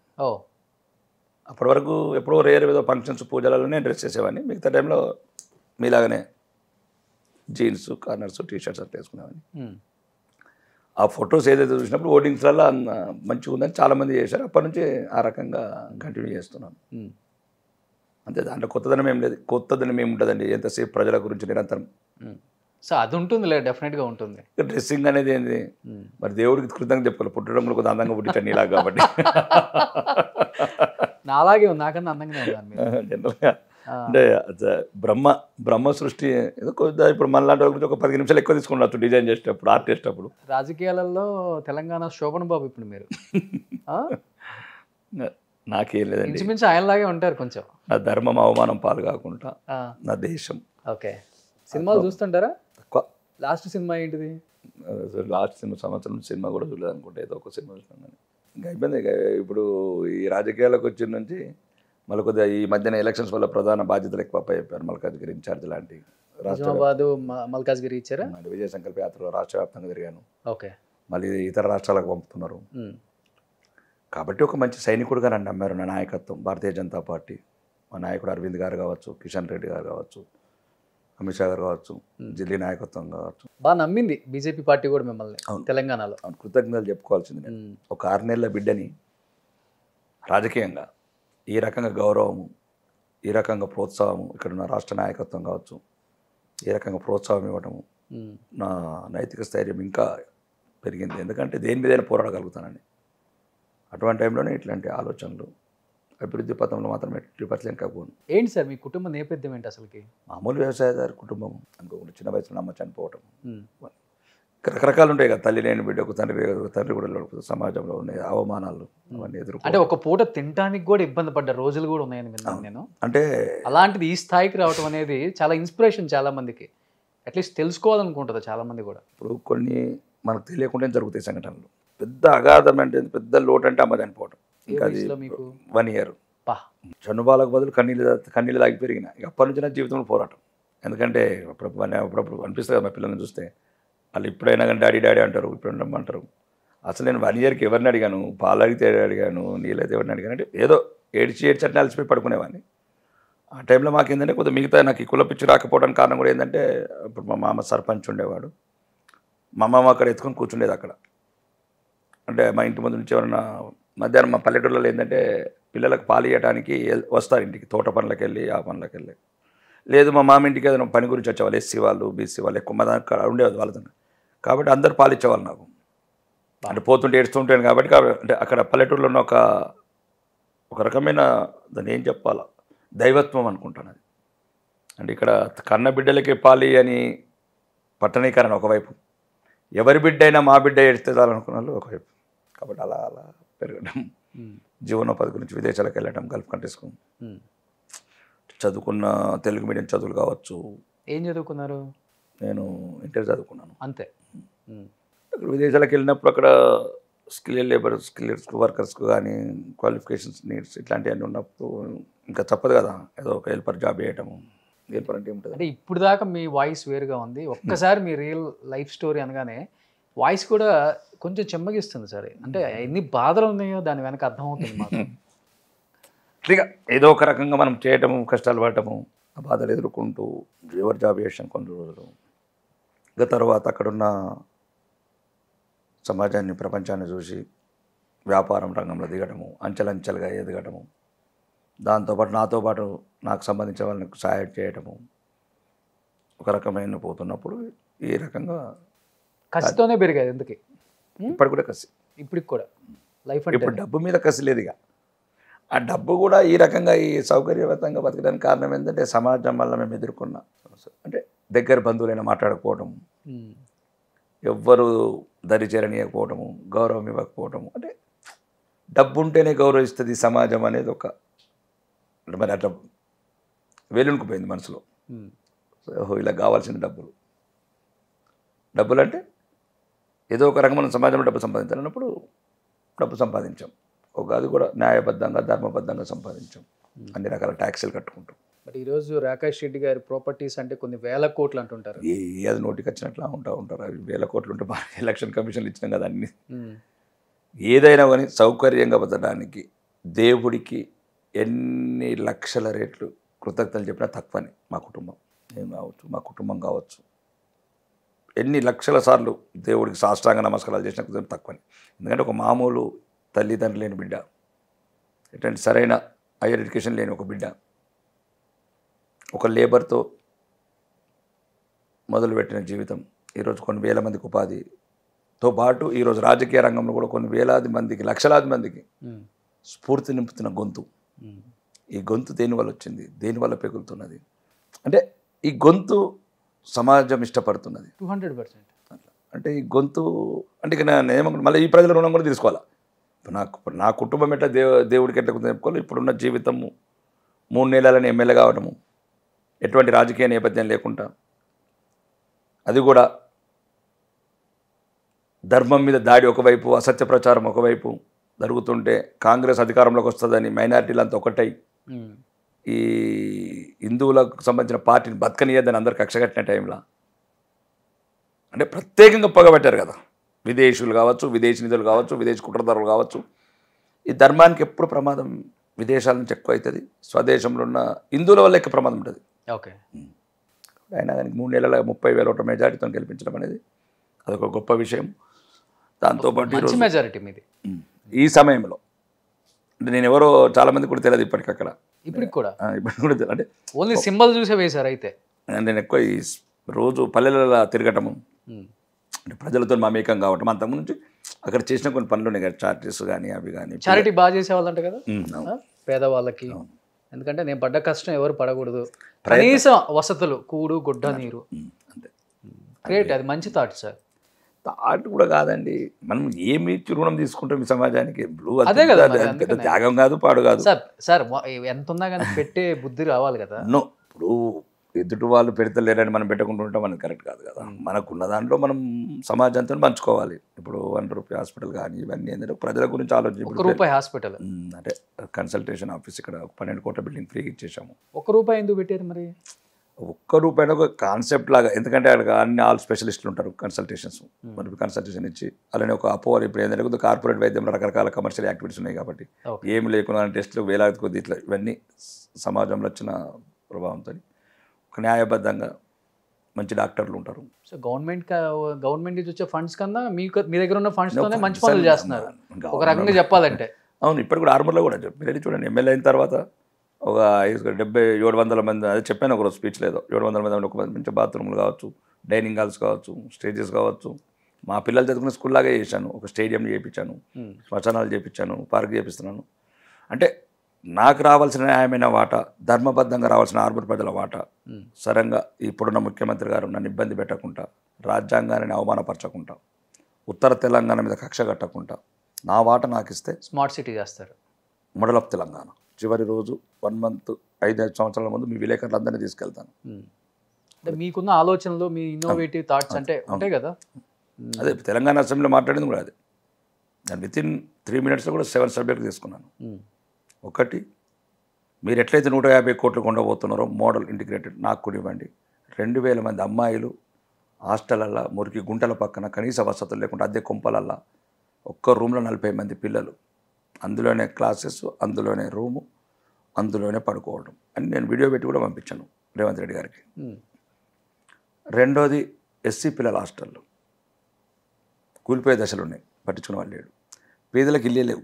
[SPEAKER 3] అప్పటి వరకు ఎప్పుడో రేర్ ఏదో ఫంక్షన్స్ పూజలలోనే డ్రెస్ చేసేవాడిని. మిగతా టైంలో మీలాగానే జీన్స్, కార్నర్స్, టీషర్ట్స్ అట్లా వేసుకునేవాడిని. ఆ ఫొటోస్ ఏదైతే చూసినప్పుడు ఓటింగ్స్లలో మంచిగా ఉందని చాలామంది చేశారు. అప్పటి నుంచి ఆ రకంగా కంటిన్యూ చేస్తున్నాను. అంతే, దాంట్లో కొత్తదనం ఏం లేదు. కొత్తదనం ఏముంటుందండి, ఎంతసేపు ప్రజల గురించి నిరంతరం.
[SPEAKER 2] సో అది ఉంటుంది, డెఫినెట్గా ఉంటుంది.
[SPEAKER 3] డ్రెస్సింగ్ అనేది ఏంది మరి, దేవుడికి కృతజ్ఞత చెప్పుకోవాలి. పుట్టడం కూడా కొంత అందంగా పుట్టించాను ఇలా కాబట్టి.
[SPEAKER 2] నాలాగే ఉంది, నాకన్నా అందంగానే ఉన్నాను.
[SPEAKER 3] జనరల్గా అంటే బ్రహ్మ సృష్టి ఏదో కొద్దిగా ఇప్పుడు మనలాంటి వాళ్ళ గురించి ఒక 10 నిమిషాలు ఎక్కువ తీసుకున్నట్టు డిజైన్ చేసేటప్పుడు, ఆర్ట్ చేసేటప్పుడు.
[SPEAKER 2] రాజకీయాలలో తెలంగాణ శోభన్ బాబు ఇప్పుడు మీరు
[SPEAKER 3] నాకేం లేదండి,
[SPEAKER 2] ఇంచుమించు ఆయనలాగే ఉంటారు కొంచెం.
[SPEAKER 3] నా ధర్మం అవమానం పాలు కాకుండా నా దేశం.
[SPEAKER 2] ఓకే. సినిమాలు చూస్తుంటారా?
[SPEAKER 3] తక్కువ.
[SPEAKER 2] లాస్ట్ సినిమా ఏంటిది?
[SPEAKER 3] లాస్ట్ సంవత్సరం సినిమా కూడా చూడలేదు అనుకుంటే, ఏదో ఒక సినిమా చూసినాను. ఇంకా అయిపోయింది. ఇప్పుడు ఈ రాజకీయాలకు వచ్చిన నుంచి మళ్ళీ కొద్దిగా ఈ మధ్యన ఎలక్షన్స్ వల్ల ప్రధాన బాధ్యతలు ఎక్కువ చెప్పారు. మల్కాజ్గిరి ఇన్ఛార్జ్ లాంటి
[SPEAKER 2] నిజామాబాద్, మల్కాజ్గిరి ఇచ్చారా?
[SPEAKER 3] విజయ సంకల్ప యాత్రలో రాష్ట్ర వ్యాప్తంగా తిరిగాను.
[SPEAKER 2] ఓకే.
[SPEAKER 3] మళ్ళీ ఇతర రాష్ట్రాలకు పంపుతున్నారు. కాబట్టి ఒక మంచి సైనికుడుగా నన్ను నమ్మారు. నా నాయకత్వం, భారతీయ జనతా పార్టీ, మా నాయకుడు అరవింద్ గారు కావచ్చు, కిషన్ రెడ్డి గారు కావచ్చు, అమిత్ షా గారు కావచ్చు, ఢిల్లీ నాయకత్వం కావచ్చు,
[SPEAKER 2] బాగా నమ్మింది బీజేపీ పార్టీ కూడా మిమ్మల్ని తెలంగాణలో.
[SPEAKER 3] కృతజ్ఞతలు చెప్పుకోవాల్సింది. నేను ఒక 6 నెలల బిడ్డని రాజకీయంగా ఈ రకంగా గౌరవము, ఈ రకంగా ప్రోత్సాహము, ఇక్కడ ఉన్న రాష్ట్ర నాయకత్వం కావచ్చు ఈ రకంగా ప్రోత్సాహం ఇవ్వటము, నా నైతిక స్థైర్యం ఇంకా పెరిగింది. ఎందుకంటే దేని మీదైనా పోరాడగలుగుతానని. అటువంటి టైంలోనే ఇట్లాంటి ఆలోచనలు, అభివృద్ధి పథంలో మాత్రం 80% కాకపోను.
[SPEAKER 2] ఏంటి సార్ మీ కుటుంబ నేపథ్యం ఏంటి అసలుకి?
[SPEAKER 3] మామూలు వ్యవసాయదారు కుటుంబం అనుకోకుండా, చిన్న వయసులో అమ్మ చనిపోవటం, రకరకాలు ఉంటాయి కదా. తల్లి లేని బిడ్డకు తండ్రి కూడా లేకపోతే సమాజంలో ఉన్న అవమానాలు అవన్నీ ఎదుర్కొ,
[SPEAKER 2] అంటే ఒక పూట తినడానికి కూడా ఇబ్బంది పడ్డ రోజులు కూడా ఉన్నాయని విన్నాను నేను.
[SPEAKER 3] అంటే
[SPEAKER 2] అలాంటిది ఈ స్థాయికి రావడం అనేది చాలా ఇన్స్పిరేషన్ చాలా మందికి. అట్లీస్ట్ తెలుసుకోవాలనుకుంటుంది చాలా మంది కూడా.
[SPEAKER 3] ఇప్పుడు కొన్ని మనకు తెలియకుండా జరుగుతాయి సంఘటనలు. పెద్ద అగాధం అంటే, పెద్ద లోటు అంటే అమ్మ చనిపోవటం. ఇంకా అది 1 year చనుబాలకు బదులు కన్నీళ్ళు తాగి పెరిగిన. ఇక అప్పటి నుంచి నా జీవితంలో పోరాటం. ఎందుకంటే అప్పుడప్పుడు అనిపిస్తుంది కదా మా పిల్లల్ని చూస్తే, వాళ్ళు ఇప్పుడైనా కానీ డాడీ డాడీ అంటారు, ఇప్పుడు రమ్మంటారు. అసలు నేను 1 yearకి ఎవరిని అడిగాను, పాలు అడిగితే అడిగాను, నీళ్ళైతే ఎవరిని అడిగాను అంటే ఏదో ఏడ్చి అట్లా అలసిపోయి పడుకునేవాడిని. ఆ టైంలో మాకేంటంటే కొద్దిగా మిగతా నాకు ఈ కుల పిచ్చి రాకపోవడానికి కారణం కూడా ఏంటంటే, ఇప్పుడు మా మామ సర్పంచ్ ఉండేవాడు. మా మామ అక్కడ ఎత్తుకొని కూర్చుండేది అక్కడ. అంటే మా ఇంటి ముందు నుంచి ఎవరన్నా మధ్యాహ్నం, మా పల్లెటూళ్ళలో ఏంటంటే పిల్లలకు పాలు ఇవ్వడానికి వస్తారు ఇంటికి, తోట పనులకు వెళ్ళి ఆ పనులకు వెళ్ళి. లేదు మా మామ ఇంటికి ఏదైనా పని గురించి వచ్చేవాళ్ళు, ఎస్సీ వాళ్ళు బీసీ వాళ్ళు ఎక్కువ మంది అక్కడ ఉండేవాళ్ళు వాళ్ళతో. కాబట్టి అందరు పాలు ఇచ్చేవాళ్ళు నాకు. అంటే పోతుంటే ఏడుస్తుంటాను కాబట్టి. అంటే అక్కడ పల్లెటూరులో ఉన్న ఒక రకమైన దాన్ని ఏం చెప్పాలా, దైవత్వం అనుకుంటాను అది. అంటే ఇక్కడ కన్న బిడ్డలకి పాలి అని పట్టణీకరణ ఒకవైపు, ఎవరి బిడ్డ అయినా మా బిడ్డ ఏడితే చాలనుకున్న వాళ్ళు ఒకవైపు. కాబట్టి అలా అలా పెరగడం, జీవనోపాధి గురించి విదేశాలకు వెళ్ళడం, గల్ఫ్ కంట్రీస్కు చదువుకున్న తెలుగు మీడియం చదువులు కావచ్చు.
[SPEAKER 2] ఏం చదువుకున్నారు?
[SPEAKER 3] నేను ఇంటర్ చదువుకున్నాను
[SPEAKER 2] అంతే.
[SPEAKER 3] అక్కడ విదేశాలకు వెళ్ళినప్పుడు అక్కడ స్కిల్డ్ వర్కర్స్కు కానీ క్వాలిఫికేషన్స్ నీడ్స్ ఇట్లాంటివన్నీ ఉన్నప్పుడు ఇంకా తప్పదు కదా, ఏదో ఒక హెల్పర్ జాబ్ చేయటము. హెల్పర్ అంటే ఏమిటంటే,
[SPEAKER 2] అంటే ఇప్పుడు దాకా మీ వాయిస్ వేరుగా ఉంది, ఒక్కసారి మీ రియల్ లైఫ్ స్టోరీ అనగానే వాయిస్ కూడా కొంచెం చెమ్మగిస్తుంది సార్. అంటే ఎన్ని బాధలు ఉన్నాయో దాని వెనక అర్థమవుతుంది మాకు.
[SPEAKER 3] ఇక ఏదో ఒక రకంగా మనం చేయటము, కష్టాలు పడటము, ఆ బాధలు ఎదుర్కొంటూ ఎవరు జాబ్ చేసాం కొన్ని రోజులు. ఇక తర్వాత అక్కడున్న సమాజాన్ని, ప్రపంచాన్ని చూసి వ్యాపారం రంగంలో దిగడము, అంచెలంచెలుగా ఎదగడము, దాంతోపాటు నాతో పాటు నాకు సంబంధించిన వాళ్ళకి సహాయం చేయడము, ఒక రకమైన పోతున్నప్పుడు ఈ రకంగా
[SPEAKER 2] కసితోనే పెరిగాయి ఎందుకు
[SPEAKER 3] ఇప్పటి కూడా కసి.
[SPEAKER 2] ఇప్పటికి కూడా లైఫ్ అంటే
[SPEAKER 3] ఇప్పుడు డబ్బు మీద కసి లేదు ఇక. ఆ డబ్బు కూడా ఈ రకంగా ఈ సౌకర్యవంతంగా బతకడానికి కారణం ఏంటంటే సమాజం వల్ల మేము ఎదుర్కొన్న సమస్య. అంటే దగ్గర బంధువులైనా మాట్లాడకపోవడం, ఎవ్వరు దరి చేరనీయకపోవడము, గౌరవం ఇవ్వకపోవడము. అంటే డబ్బు ఉంటేనే గౌరవిస్తుంది సమాజం అనేది ఒక మరి అట్లా వెలునుకుపోయింది మనసులో. సో ఇలా కావాల్సిన డబ్బులు అంటే ఏదో ఒక రకమైన సమాజంలో డబ్బు సంపాదించాలన్నప్పుడు డబ్బు సంపాదించాం. అది కూడా న్యాయబద్ధంగా ధర్మబద్ధంగా సంపాదించాం, అన్ని రకాల ట్యాక్సులు కట్టుకుంటాం.
[SPEAKER 2] బట్ ఈరోజు రాకేష్ రెడ్డి గారి ప్రాపర్టీస్ అంటే కొన్ని వేల కోట్లు అంటుంటారు.
[SPEAKER 3] అది నోటికి వచ్చినట్లా ఉంటారు. అవి వేల కోట్లు ఉంటే బాగా ఎలక్షన్ కమిషన్లు ఇచ్చినాం కదా అన్ని. ఏదైనా కానీ సౌకర్యంగా బతకడానికి దేవుడికి ఎన్ని లక్షల రేట్లు కృతజ్ఞతలు చెప్పినా తక్కువని. మా కుటుంబం నేను కావచ్చు, మా కుటుంబం కావచ్చు, ఎన్ని లక్షల సార్లు దేవుడికి సాష్టాంగ నమస్కారాలు చేసిన తక్కువని. ఎందుకంటే ఒక మామూలు తల్లిదండ్రులు లేని బిడ్డ, ఎటువంటి సరైన హైయర్ ఎడ్యుకేషన్ లేని ఒక బిడ్డ, ఒక లేబర్తో మొదలుపెట్టిన జీవితం ఈరోజు కొన్ని వేల మందికి ఉపాధితో పాటు ఈరోజు రాజకీయ రంగంలో కూడా కొన్ని వేలాది మందికి, లక్షలాది మందికి స్ఫూర్తి నింపుతున్న గొంతు. ఈ గొంతు దేనివల్ల వచ్చింది, దేనివల్ల పెగులుతున్నది అంటే ఈ గొంతు సమాజం ఇష్టపడుతున్నది
[SPEAKER 2] 200%.
[SPEAKER 3] అంటే ఈ గొంతు అంటే ఇక నేను ఏమనుకుంటా, మళ్ళీ ఈ ప్రజల రుణం కూడా తీసుకోవాలా. నా కుటుంబం ఎట్లా దేవుడికి ఎట్లా చెప్పుకోవాలి. ఇప్పుడున్న జీవితము 3 నెలలని ఎమ్మెల్యే కావడము, ఎటువంటి రాజకీయ నేపథ్యం లేకుండా, అది కూడా ధర్మం మీద దాడి ఒకవైపు, అసత్య ప్రచారం ఒకవైపు జరుగుతుంటే కాంగ్రెస్ అధికారంలోకి వస్తుందని మైనారిటీలంతా ఒకటై ఈ హిందువులకు సంబంధించిన పార్టీని బతకనియద్దని అందరు కక్ష కట్టిన టైంలో అంటే ప్రత్యేకంగా పగబట్టారు కదా. విదేశీయులు కావచ్చు, విదేశీ నిధులు కావచ్చు, విదేశీ కుట్రదారులు కావచ్చు. ఈ ధర్మానికి ఎప్పుడు ప్రమాదం విదేశాల నుంచి ఎక్కువ అవుతుంది, స్వదేశంలో ఉన్న హిందువుల వల్ల ఎక్కువ ప్రమాదం ఉంటుంది.
[SPEAKER 2] ఓకే,
[SPEAKER 3] అయినా కానీ 3 నెలల 30,000 ఓట్ల మెజారిటీతో గెలిపించడం అనేది అదొక గొప్ప విషయం. దాంతోపాటు
[SPEAKER 2] మెజారిటీ మీది
[SPEAKER 3] ఈ సమయంలో అంటే నేను ఎవరో చాలామంది కూడా తెలియదు ఇప్పటికి అక్కడ,
[SPEAKER 2] ఇప్పటికి కూడా
[SPEAKER 3] తెలియదు. అంటే
[SPEAKER 2] ఓన్లీ సింబల్ చూసే వేశారు. అయితే
[SPEAKER 3] నేను ఎక్కువ ఈ రోజు పల్లెలలో తిరగటము, అంటే ప్రజలతో మమేకం కావటం, అంతకు నుంచి అక్కడ చేసిన కొన్ని పనులు ఉన్నాయి కదా, చార్జెస్ కానీ అవి కానీ.
[SPEAKER 2] చారిటీ బాగా చేసేవాళ్ళంట కదా పేదవాళ్ళకి. ఎందుకంటే నేను పడ్డ కష్టం ఎవరు పడకూడదు, కనీసం వసతులు, కూడు గుడ్డ నీరు.
[SPEAKER 3] అంతే,
[SPEAKER 2] గ్రేట్, అది మంచి థాట్ సార్.
[SPEAKER 3] థాట్ కూడా కాదండి, మనం ఏమి రుణం తీసుకుంటాం ఈ సమాజానికి.
[SPEAKER 2] అదే కదా,
[SPEAKER 3] పెద్ద త్యాగం కాదు, పాడు కాదు
[SPEAKER 2] సార్. ఎంత ఉన్నా కానీ పెట్టే బుద్ధి రావాలి కదా.
[SPEAKER 3] నో, ఇప్పుడు ఎదుటి వాళ్ళు పెడతలేరని మనం పెట్టకుండా ఉంటాం అనేది కరెక్ట్ కాదు కదా. మనకున్న దాంట్లో మనం సమాజంతో పంచుకోవాలి. ఇప్పుడు ₹1 హాస్పిటల్ కానీ ఇవన్నీ ఏంటంటే ప్రజల గురించి ఆలోచించి
[SPEAKER 2] ₹1 హాస్పిటల్
[SPEAKER 3] అంటే కన్సల్టేషన్ ఆఫీస్ ఇక్కడ 12 కోట్ల బిల్డింగ్ ఫ్రీగా ఇచ్చేసాము.
[SPEAKER 2] ₹1 ఎందుకు పెట్టారు మరి?
[SPEAKER 3] ₹1 ఒక కాన్సెప్ట్ లాగా, ఎందుకంటే అక్కడ అన్ని ఆల్ స్పెషలిస్టులు ఉంటారు కన్సల్టేషన్స్. మనకి కన్సల్టేషన్ ఇచ్చి అలానే ఒక అపోహలు ఇప్పుడు ఏంటంటే కార్పొరేట్ వైద్యంలో రకరకాల కమర్షియల్ యాక్టివిటీస్ ఉన్నాయి కాబట్టి ఏమి లేకుండా టెస్టులు వేలాది కొద్ది ఇట్లా ఇవన్నీ సమాజంలో వచ్చిన ప్రభావంతో ఒక న్యాయబద్ధంగా మంచి డాక్టర్లు ఉంటారు.
[SPEAKER 2] సో గవర్నమెంట్ నుంచి వచ్చే ఫండ్స్ కన్నా మీ దగ్గర ఉన్న ఫండ్స్తోనే మంచి పనులు చేస్తున్నారు ఒక రకంగా చెప్పాలంటే.
[SPEAKER 3] అవును, ఇప్పుడు కూడా ఆర్మూర్లో కూడా మీరు చూడండి, ఎమ్మెల్యే అయిన తర్వాత ఒక 700 మంది, అదే చెప్పాను ఒకరోజు స్పీచ్ లేదో, 700 మంది ఒక మంచి బాత్రూమ్లు కావచ్చు, డైనింగ్ హాల్స్ కావచ్చు, స్టేజెస్ కావచ్చు. మా పిల్లలు చదువుకునే స్కూల్ లాగే చేశాను. ఒక స్టేడియం చేయించాను, శ్మశానాలు చేయించాను, పార్క్ చేపిస్తున్నాను. అంటే నాకు రావాల్సిన న్యాయమైన వాటా, ధర్మబద్ధంగా రావాల్సిన ఆర్మూర్ ప్రజల వాటా సరంగా ఇప్పుడున్న ముఖ్యమంత్రి గారు నన్ను ఇబ్బంది పెట్టకుండా, రాజ్యాంగాన్ని అవమానపరచకుండా, ఉత్తర తెలంగాణ మీద కక్ష కట్టకుండా నా వాటా నాకు ఇస్తే
[SPEAKER 2] స్మార్ట్ సిటీ చేస్తారు.
[SPEAKER 3] మోడల్ ఆఫ్ తెలంగాణ చివరి రోజు 1 మంత్ 5 సంవత్సరాల ముందు మీ విలేకరులందరినీ తీసుకెళ్తాను.
[SPEAKER 2] అంటే మీకున్న ఆలోచనలు, మీ ఇన్నోవేటివ్ థాట్స్ అంటే ఉంటాయి కదా.
[SPEAKER 3] అదే తెలంగాణ అసెంబ్లీలో మాట్లాడింది కూడా అదే. నేను వితిన్ 3 మినిట్స్లో కూడా 7 సబ్జెక్టులు తీసుకున్నాను. ఒకటి, మీరు ఎట్లయితే 150 కోట్లు కొండబోతున్నారో మోడల్ ఇంటిగ్రేటెడ్ నాకు కూడా ఇవ్వండి. 2000 మంది అమ్మాయిలు హాస్టలల్లో మురికి గుంటల పక్కన కనీస వసతులు లేకుండా అద్దె కొంపలల్లో ఒక్క రూమ్లో 40 మంది పిల్లలు, అందులోనే క్లాసెస్, అందులోనే రూము, అందులోనే పడుకోవడం అని నేను వీడియో పెట్టి కూడా పంపించాను రేవంత్ రెడ్డి గారికి. రెండోది, ఎస్సీ పిల్లల హాస్టళ్ళు కూలిపోయే దశలు ఉన్నాయి, పట్టించుకునే వాళ్ళు లేడు. పేదలకు ఇల్లే లేవు,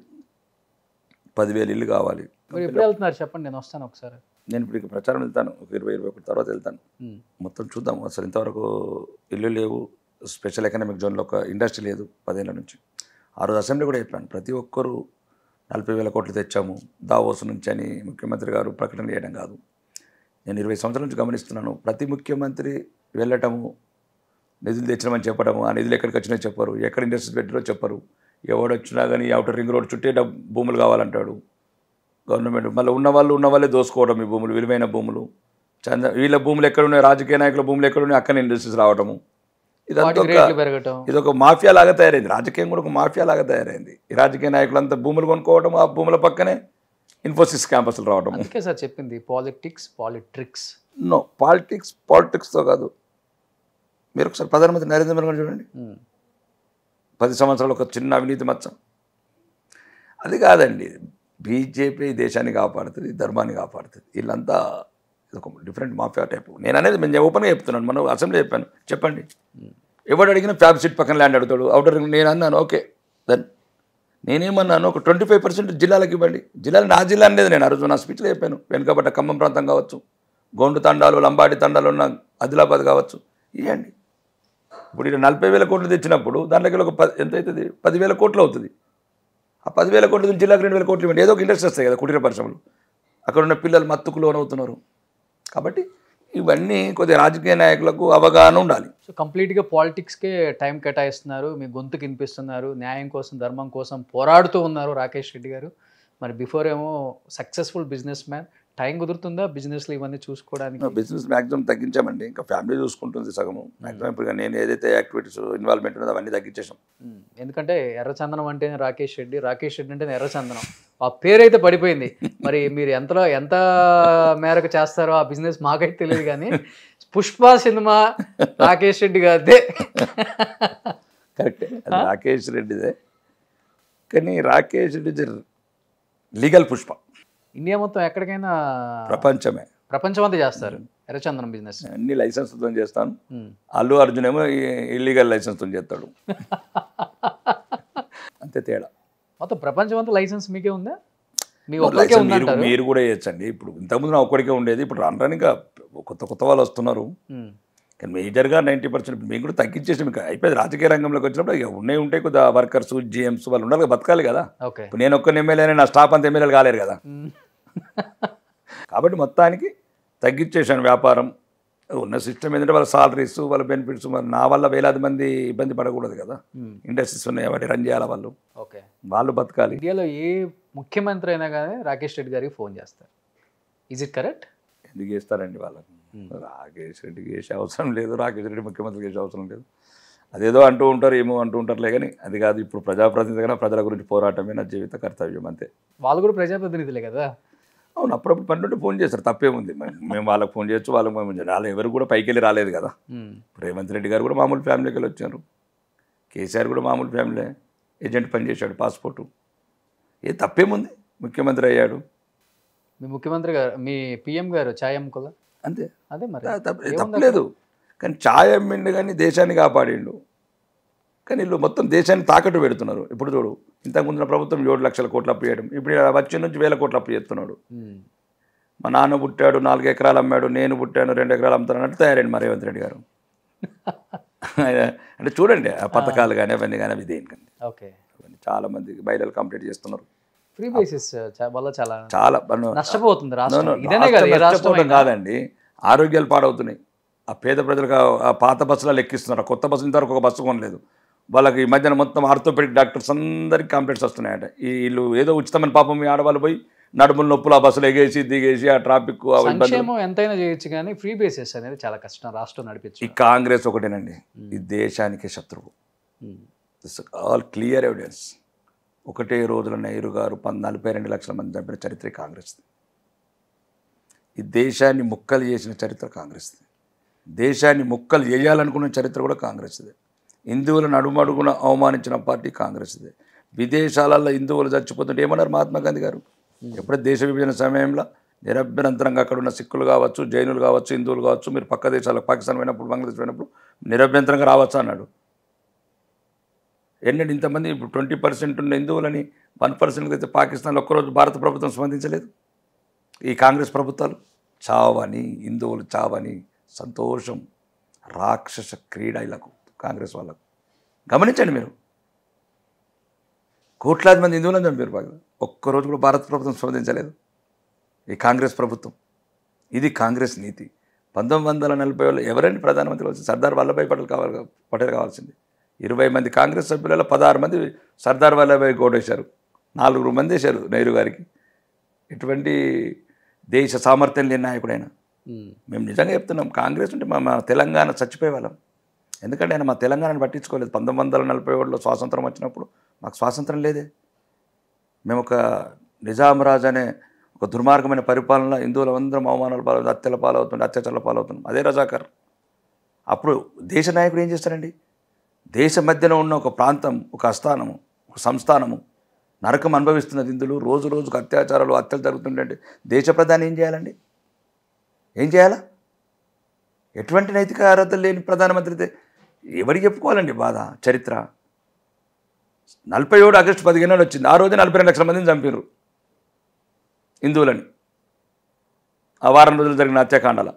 [SPEAKER 3] 10,000 ఇల్లు కావాలి.
[SPEAKER 2] మీరు ఎప్పుడు వెళ్తున్నారు చెప్పండి, నేను వస్తాను ఒకసారి.
[SPEAKER 3] నేను ఇప్పుడు ఇక ప్రచారం వెళ్తాను, ఒక 20-21 తర్వాత వెళ్తాను. మొత్తం చూద్దాం. అసలు ఇంతవరకు ఇల్లు లేవు, స్పెషల్ ఎకనామిక్ జోన్లో ఒక ఇండస్ట్రీ లేదు 10 ఏళ్ళ నుంచి. ఆ రోజు అసెంబ్లీ కూడా చెప్పాను, ప్రతి ఒక్కరూ 40,000 కోట్లు తెచ్చాము దావోస్ నుంచి అని ముఖ్యమంత్రి గారు ప్రకటన చేయడం కాదు. నేను 20 సంవత్సరాల నుంచి గమనిస్తున్నాను, ప్రతి ముఖ్యమంత్రి వెళ్ళటము, నిధులు తెచ్చినామని చెప్పడము, ఆ నిధులు ఎక్కడికి వచ్చినాయో చెప్పరు, ఎక్కడ ఇండస్ట్రీస్ పెట్టారో చెప్పరు. ఎవడు వచ్చినా కానీ అవుటర్ రింగ్ రోడ్ చుట్టే భూములు కావాలంటాడు గవర్నమెంట్. మళ్ళీ ఉన్న వాళ్ళే దోసుకోవడం ఈ భూములు, విలువైన భూములు. వీళ్ళ భూములు ఎక్కడున్నాయి, రాజకీయ నాయకుల భూములు ఎక్కడున్నాయి, అక్కడ ఇండస్ట్రీస్ రావడము. ఇదొక మాఫియా లాగా తయారైంది. రాజకీయం కూడా ఒక మాఫియా లాగా తయారైంది. ఈ రాజకీయ నాయకులంతా భూములు కొనుక్కోవడం, ఆ భూముల పక్కనే ఇన్ఫోసిస్ క్యాంపస్లు రావడం.
[SPEAKER 2] అందుకే సార్ చెప్పింది పాలిటిక్స్.
[SPEAKER 3] నో, పాలిటిక్స్తో కాదు. మీరు ఒకసారి ప్రధానమంత్రి నరేంద్ర మోదీ గారు చూడండి, 10 సంవత్సరాలు ఒక చిన్న అవినీతి మచ్చ. అది కాదండి, బీజేపీ దేశాన్ని కాపాడుతుంది, ధర్మాన్ని కాపాడుతుంది. వీళ్ళంతా ఒక డిఫరెంట్ మాఫియా టైపు. నేను అనేది నేను ఓపెన్గా చెప్తున్నాను, మనం అసెంబ్లీ చెప్పండి. ఎవడు అడిగినా ఫ్యాబ్ సీట్ పక్కన ల్యాండ్ అడుగుతాడు, అవుటర్ రింగ్. నేను అన్నాను ఓకే, దెన్ నేనేమన్నాను, ఒక 25% జిల్లాలకు ఇవ్వండి. జిల్లాలు నా జిల్లా అనేది నేను ఆ రోజు నా స్పీచ్లో చెప్పాను. వెనుకబడ్డ ఖమ్మం ప్రాంతం కావచ్చు, గోండు తండాలు, లంబాడి తండాలు ఉన్న ఆదిలాబాద్ కావచ్చు, ఇవ్వండి. ఇప్పుడు ఇక్కడ 40,000 కోట్లు తెచ్చినప్పుడు దాంట్లోకి ఒక ఎంత అవుతుంది, 10,000 కోట్లు అవుతుంది. ఆ 10,000 కోట్ల నుంచి జిల్లాకు 2,000 కోట్లు ఇవ్వండి. ఏదో ఒక ఇండస్ట్రీ వస్తాయి కదా, కుటీర పరిశ్రమలు. అక్కడ ఉన్న పిల్లలు మత్తుకు లోనవుతున్నారు. కాబట్టి ఇవన్నీ కొద్దిగా రాజకీయ నాయకులకు అవగాహన ఉండాలి.
[SPEAKER 2] సో కంప్లీట్గా పాలిటిక్స్కే టైం కేటాయిస్తున్నారు, మీ గొంతుకు వినిపిస్తున్నారు, న్యాయం కోసం ధర్మం కోసం పోరాడుతూ ఉన్నారు రాకేష్ రెడ్డి గారు. మరి బిఫోర్ ఏమో సక్సెస్ఫుల్ బిజినెస్ మ్యాన్, టైం కుదురుతుందా బిజినెస్లో ఇవన్నీ చూసుకోవడానికి?
[SPEAKER 3] బిజినెస్ మ్యాక్సిమం తగ్గించామండి, ఇంకా ఫ్యామిలీ చూసుకుంటుంది సగము. మ్యాక్సిమం ఇప్పుడు నేను ఏదైతే యాక్టివిటీస్ ఇన్వాల్వ్మెంట్ ఉన్నదో అవన్నీ తగ్గించేసాం.
[SPEAKER 2] ఎందుకంటే ఎర్రచందనం అంటేనే రాకేష్ రెడ్డి అంటేనే ఎర్రచందనం, ఆ పేరైతే పడిపోయింది. మరి మీరు ఎంత మేరకు చేస్తారో ఆ బిజినెస్ మాకైతే తెలియదు, కానీ పుష్ప సినిమా రాకేష్ రెడ్డి గారిదే.
[SPEAKER 3] కరెక్టే, అది రాకేష్ రెడ్డిదే. కానీ రాకేష్ రెడ్డి లీగల్ పుష్ప.
[SPEAKER 2] ఇండియా మొత్తం ఎక్కడికైనా ప్రపంచం అంతా చేస్తారు ఎర్రచందనం బిజినెస్.
[SPEAKER 3] అన్ని లైసెన్స్తో చేస్తాను. అల్లు అర్జున్ ఏమో ఇల్లీగల్ లైసెన్స్తో చేస్తాడు, అంతే తేడా.
[SPEAKER 2] మొత్తం ప్రపంచం అంతా లైసెన్స్ మీకే ఉందా?
[SPEAKER 3] మీరు కూడా చేయొచ్చండి. ఇప్పుడు ఇంతకుముందు నా ఒక్కడికే ఉండేది, ఇప్పుడు రానుగా కొత్త వాళ్ళు వస్తున్నారు. కానీ మేజర్గా 90% మేము కూడా తగ్గించేసి మీకు అయిపోయింది. రాజకీయ రంగంలోకి వచ్చినప్పుడు ఇక ఉంటే కొద్దిగా వర్కర్స్, జిఎంస్ వాళ్ళు ఉండాలి, బతకాలి కదా. ఇప్పుడు నేను ఒక్క ఎమ్మెల్యేనే, నా స్టాఫ్ అంత ఎమ్మెల్యేలు కాలేరు కదా. కాబట్టి మొత్తానికి తగ్గించేసాను వ్యాపారం. ఉన్న సిస్టమ్ ఏంటంటే వాళ్ళ సాలరీస్, వాళ్ళ బెనిఫిట్స్, మరి నా వల్ల వేలాది మంది ఇబ్బంది పడకూడదు కదా. ఇండస్ట్రీస్ ఉన్నాయి, వాటి రన్ చేయాలి, వాళ్ళు బతకాలి.
[SPEAKER 2] ఇండియాలో ఏ ముఖ్యమంత్రి అయినా కానీ రాకేష్ రెడ్డి గారికి ఫోన్ చేస్తారు, ఈజ్ ఇట్ కరెక్ట్?
[SPEAKER 3] ఎందుకు చేస్తారండి వాళ్ళకు? రాకేష్ రెడ్డికి చేసే అవసరం లేదు, రాకేష్ రెడ్డి ముఖ్యమంత్రికి చేసే అవసరం లేదు. అదేదో అంటూ ఉంటారు, ఏమో అంటూ ఉంటారులే, కానీ అది కాదు. ఇప్పుడు ప్రజాప్రతినిధిగా ప్రజల గురించి పోరాటమే నా జీవిత కర్తవ్యం, అంతే.
[SPEAKER 2] వాళ్ళు కూడా ప్రజాప్రతినిధులే కదా.
[SPEAKER 3] అవును, అప్పుడప్పుడు పన్నెండు ఫోన్ చేస్తారు, తప్పేముంది. మేము వాళ్ళకి ఫోన్ చేయొచ్చు, వాళ్ళకి వాళ్ళు ఎవరు కూడా పైకి వెళ్ళి రాలేదు కదా. రేవంత్ రెడ్డి గారు కూడా మామూలు ఫ్యామిలీకి వెళ్ళి వచ్చారు, కేసీఆర్ కూడా మామూలు ఫ్యామిలీ, ఏజెంట్ పనిచేశాడు, పాస్పోర్టు. ఏ తప్పేముంది, ముఖ్యమంత్రి అయ్యాడు.
[SPEAKER 2] మీ ముఖ్యమంత్రి గారు, మీ పిఎం గారు ఛాయ్ అమ్ముకోలే,
[SPEAKER 3] అంతే.
[SPEAKER 2] అదే మరి
[SPEAKER 3] తప్పలేదు. కానీ ఛాయ్ అమ్మిండు, కానీ దేశాన్ని కాపాడిండు. కానీ వీళ్ళు మొత్తం దేశాన్ని తాకట్టు పెడుతున్నారు. ఇప్పుడు చూడు, ఇంతకుముందున ప్రభుత్వం 7 లక్షల కోట్లు అప్పు చేయడం, ఇప్పుడు వచ్చే నుంచి 1000 కోట్లు అప్పు చేస్తున్నాడు. మా నాన్న పుట్టాడు, 4 ఎకరాలు అమ్మాడు, నేను పుట్టాను 2 ఎకరాలు అమ్ముతాను అన్నట్టు తయారైంది మా రేవంత్ రెడ్డి గారు. అంటే చూడండి, ఆ పథకాలు కానీ అవన్నీ కానీ అవి దేనికండి.
[SPEAKER 2] ఓకే,
[SPEAKER 3] చాలా మంది మహిళలు కంప్లీట్ చేస్తున్నారు.
[SPEAKER 2] ఫ్రీ బేసిస్ వల్ల చాలా
[SPEAKER 3] నష్టపోతుంది రాష్ట్రం. కాదండి, ఆరోగ్యాలు పాడవుతున్నాయి. ఆ పేద ప్రజలకు ఆ పాత బస్సులలో ఎక్కిస్తున్నారు, కొత్త బస్సు ఇంతవరకు ఒక బస్సు కొనలేదు. వాళ్ళకి ఈ మధ్యన మొత్తం ఆర్థోపెడిక్ డాక్టర్స్ అందరికీ కంప్లైంట్స్ వస్తున్నాయంట. వీళ్ళు ఏదో ఉచితమైన పాపం మీ ఆడవాళ్ళు పోయి నడుముల నొప్పులు ఆ బస్సులు ఎగేసి దిగేసి ఆ ట్రాఫిక్
[SPEAKER 2] ఎంతైనా చేయొచ్చు, కానీ ఫ్రీ బేసిస్ అనేది చాలా కష్టం రాష్ట్రం నడిపించు.
[SPEAKER 3] ఈ కాంగ్రెస్ ఒకటేనండి ఈ దేశానికి శత్రువు. This all clear evidence. ఒకటే రోజుల నెహ్రూ గారు 42 లక్షల మంది చంపిన చరిత్ర కాంగ్రెస్ది. ఈ దేశాన్ని ముక్కలు చేసిన చరిత్ర కాంగ్రెస్ది. దేశాన్ని ముక్కలు చేయాలనుకున్న చరిత్ర కూడా కాంగ్రెస్దే. హిందువులను అడుగడుగున అవమానించిన పార్టీ కాంగ్రెస్దే. విదేశాలలో హిందువులు చచ్చిపోతుంటే ఏమన్నారు మహాత్మా గాంధీ గారు? ఎప్పుడైతే దేశ విభజన సమయంలో నిరభ్యంతరంగా అక్కడ ఉన్న సిక్కులు కావచ్చు, జైనులు కావచ్చు, హిందువులు కావచ్చు, మీరు పక్క దేశాలకు పాకిస్తాన్ పోయినప్పుడు, బంగ్లాదేశ్ పోయినప్పుడు నిరభ్యంతరంగా రావచ్చు అన్నాడు. ఎన్నడూ ఇంతమంది ఇప్పుడు 20% ఉన్న హిందువులని 1% అయితే పాకిస్తాన్లో ఒక్కరోజు భారత ప్రభుత్వం స్పందించలేదు. ఈ కాంగ్రెస్ ప్రభుత్వాలు చావని, హిందువులు చావని సంతోషం, రాక్షస క్రీడలకు కాంగ్రెస్ వాళ్ళకు. గమనించండి మీరు, కోట్లాది మంది హిందువులను చంపారు. ఒక్కరోజు కూడా భారత ప్రభుత్వం స్పందించలేదు ఈ కాంగ్రెస్ ప్రభుత్వం. ఇది కాంగ్రెస్ నీతి. 1940 ఎవరండి ప్రధానమంత్రి కావాల్సింది? సర్దార్ వల్లభాయ్ పటేల్ కావాల్సింది. 20 మంది కాంగ్రెస్ సభ్యులలో 16 మంది సర్దార్ వల్లభాయ్ ఓటేశారు, 4 మంది వేశారు నెహ్రూ గారికి. ఎటువంటి దేశ సామర్థ్యం లేని నాయకుడైనా. మేము నిజంగా చెప్తున్నాం, కాంగ్రెస్ ఉంటే మా తెలంగాణ చచ్చిపోయే వాళ్ళం. ఎందుకంటే ఆయన మా తెలంగాణను పట్టించుకోలేదు. 1947లో స్వాతంత్రం వచ్చినప్పుడు మాకు స్వాతంత్రం లేదే. మేము ఒక నిజాం రాజు అనే ఒక దుర్మార్గమైన పరిపాలన, హిందువులు అందరం అవమానాల పాలవుతుంది, హత్యల పాలవుతుంది, అత్యాచారాల పాలవుతున్నాం. అదే రజాకర్. అప్పుడు దేశ నాయకుడు ఏం చేస్తారండి? దేశ మధ్యన ఉన్న ఒక ప్రాంతం, ఒక ఆస్థానము, ఒక సంస్థానము నరకం అనుభవిస్తున్నది. హిందువులు రోజు రోజుకు అత్యాచారాలు, హత్యలు జరుగుతుంటే దేశ ప్రధాని ఏం చేయాలండి? ఏం చేయాలా? ఎటువంటి నైతిక అర్హతలు లేని ప్రధానమంత్రి అయితే ఎవరికి చెప్పుకోవాలండి బాధ? చరిత్ర 47 ఆగస్టు 15 వచ్చింది. ఆ రోజు 42 లక్షల మందిని చంపారు హిందువులని, ఆ వారం రోజులు జరిగిన హత్యాకాండాల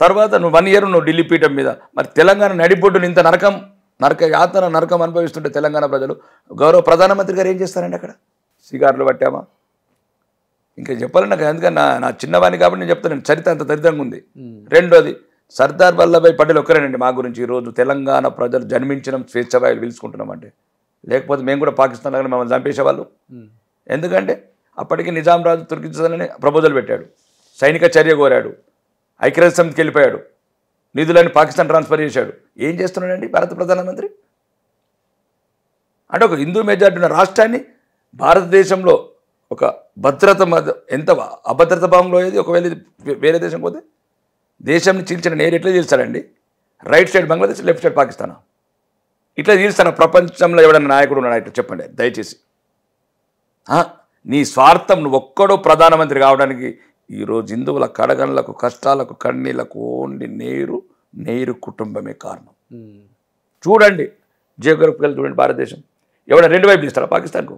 [SPEAKER 3] తర్వాత. నువ్వు 1 ఇయర్ నువ్వు ఢిల్లీ పీఠం మీద. మరి తెలంగాణ నడిబొడ్డుని ఇంత నరకం అనుభవిస్తుంటే తెలంగాణ ప్రజలు, గౌరవ ప్రధానమంత్రి గారు ఏం చేస్తారండి అక్కడ? సిగార్లు పట్టామా? ఇంకా చెప్పాలని నాకు, ఎందుకని నా చిన్నవాణి కాబట్టి నేను చెప్తాను. చరిత్ర అంత దరిద్రంగా ఉంది. రెండోది, సర్దార్ వల్లభాయ్ పటేల్ ఒక్కరేనండి మా గురించి ఈరోజు తెలంగాణ ప్రజలు జన్మించడం స్వేచ్ఛవాయులు పిలుచుకుంటున్నామంటే. లేకపోతే మేము కూడా పాకిస్తాన్ లాగానే మమ్మల్ని చంపేసేవాళ్ళు. ఎందుకంటే అప్పటికి నిజాం రాజు తుర్కిస్తానని ప్రపోజల్ పెట్టాడు, సైనిక చర్య కోరాడు, ఐక్యరాజ్య సమితికి వెళ్ళిపోయాడు, నిధులని పాకిస్తాన్ ట్రాన్స్ఫర్ చేశాడు. ఏం చేస్తున్నాడండి భారత ప్రధానమంత్రి? అంటే ఒక హిందూ మెజారిటీ ఉన్న రాష్ట్రాన్ని భారతదేశంలో ఒక భద్రత ఎంత అభద్రత భావంలో ఏది, ఒకవేళ ఇది వేరే దేశం పోతే దేశాన్ని చీల్చిన నేరు ఎట్లా చీల్చాడండి? Right side Bangladesh, left side పాకిస్తానా? ఇట్లా చీల్స్తాను ప్రపంచంలో ఎవడన్నా నాయకుడు ఉన్నాడు? ఇట్లా చెప్పండి దయచేసి. నీ స్వార్థం, నువ్వు ఒక్కడో ప్రధానమంత్రి కావడానికి ఈరోజు హిందువుల కడగన్లకు, కష్టాలకు, కన్నీళ్లకు ఓన్లీ నేరు కుటుంబమే కారణం. చూడండి జియోగ్రఫికల్ చూడండి భారతదేశం. ఎవడన్నా 2 వైపులు ఇస్తారా పాకిస్తాన్కు?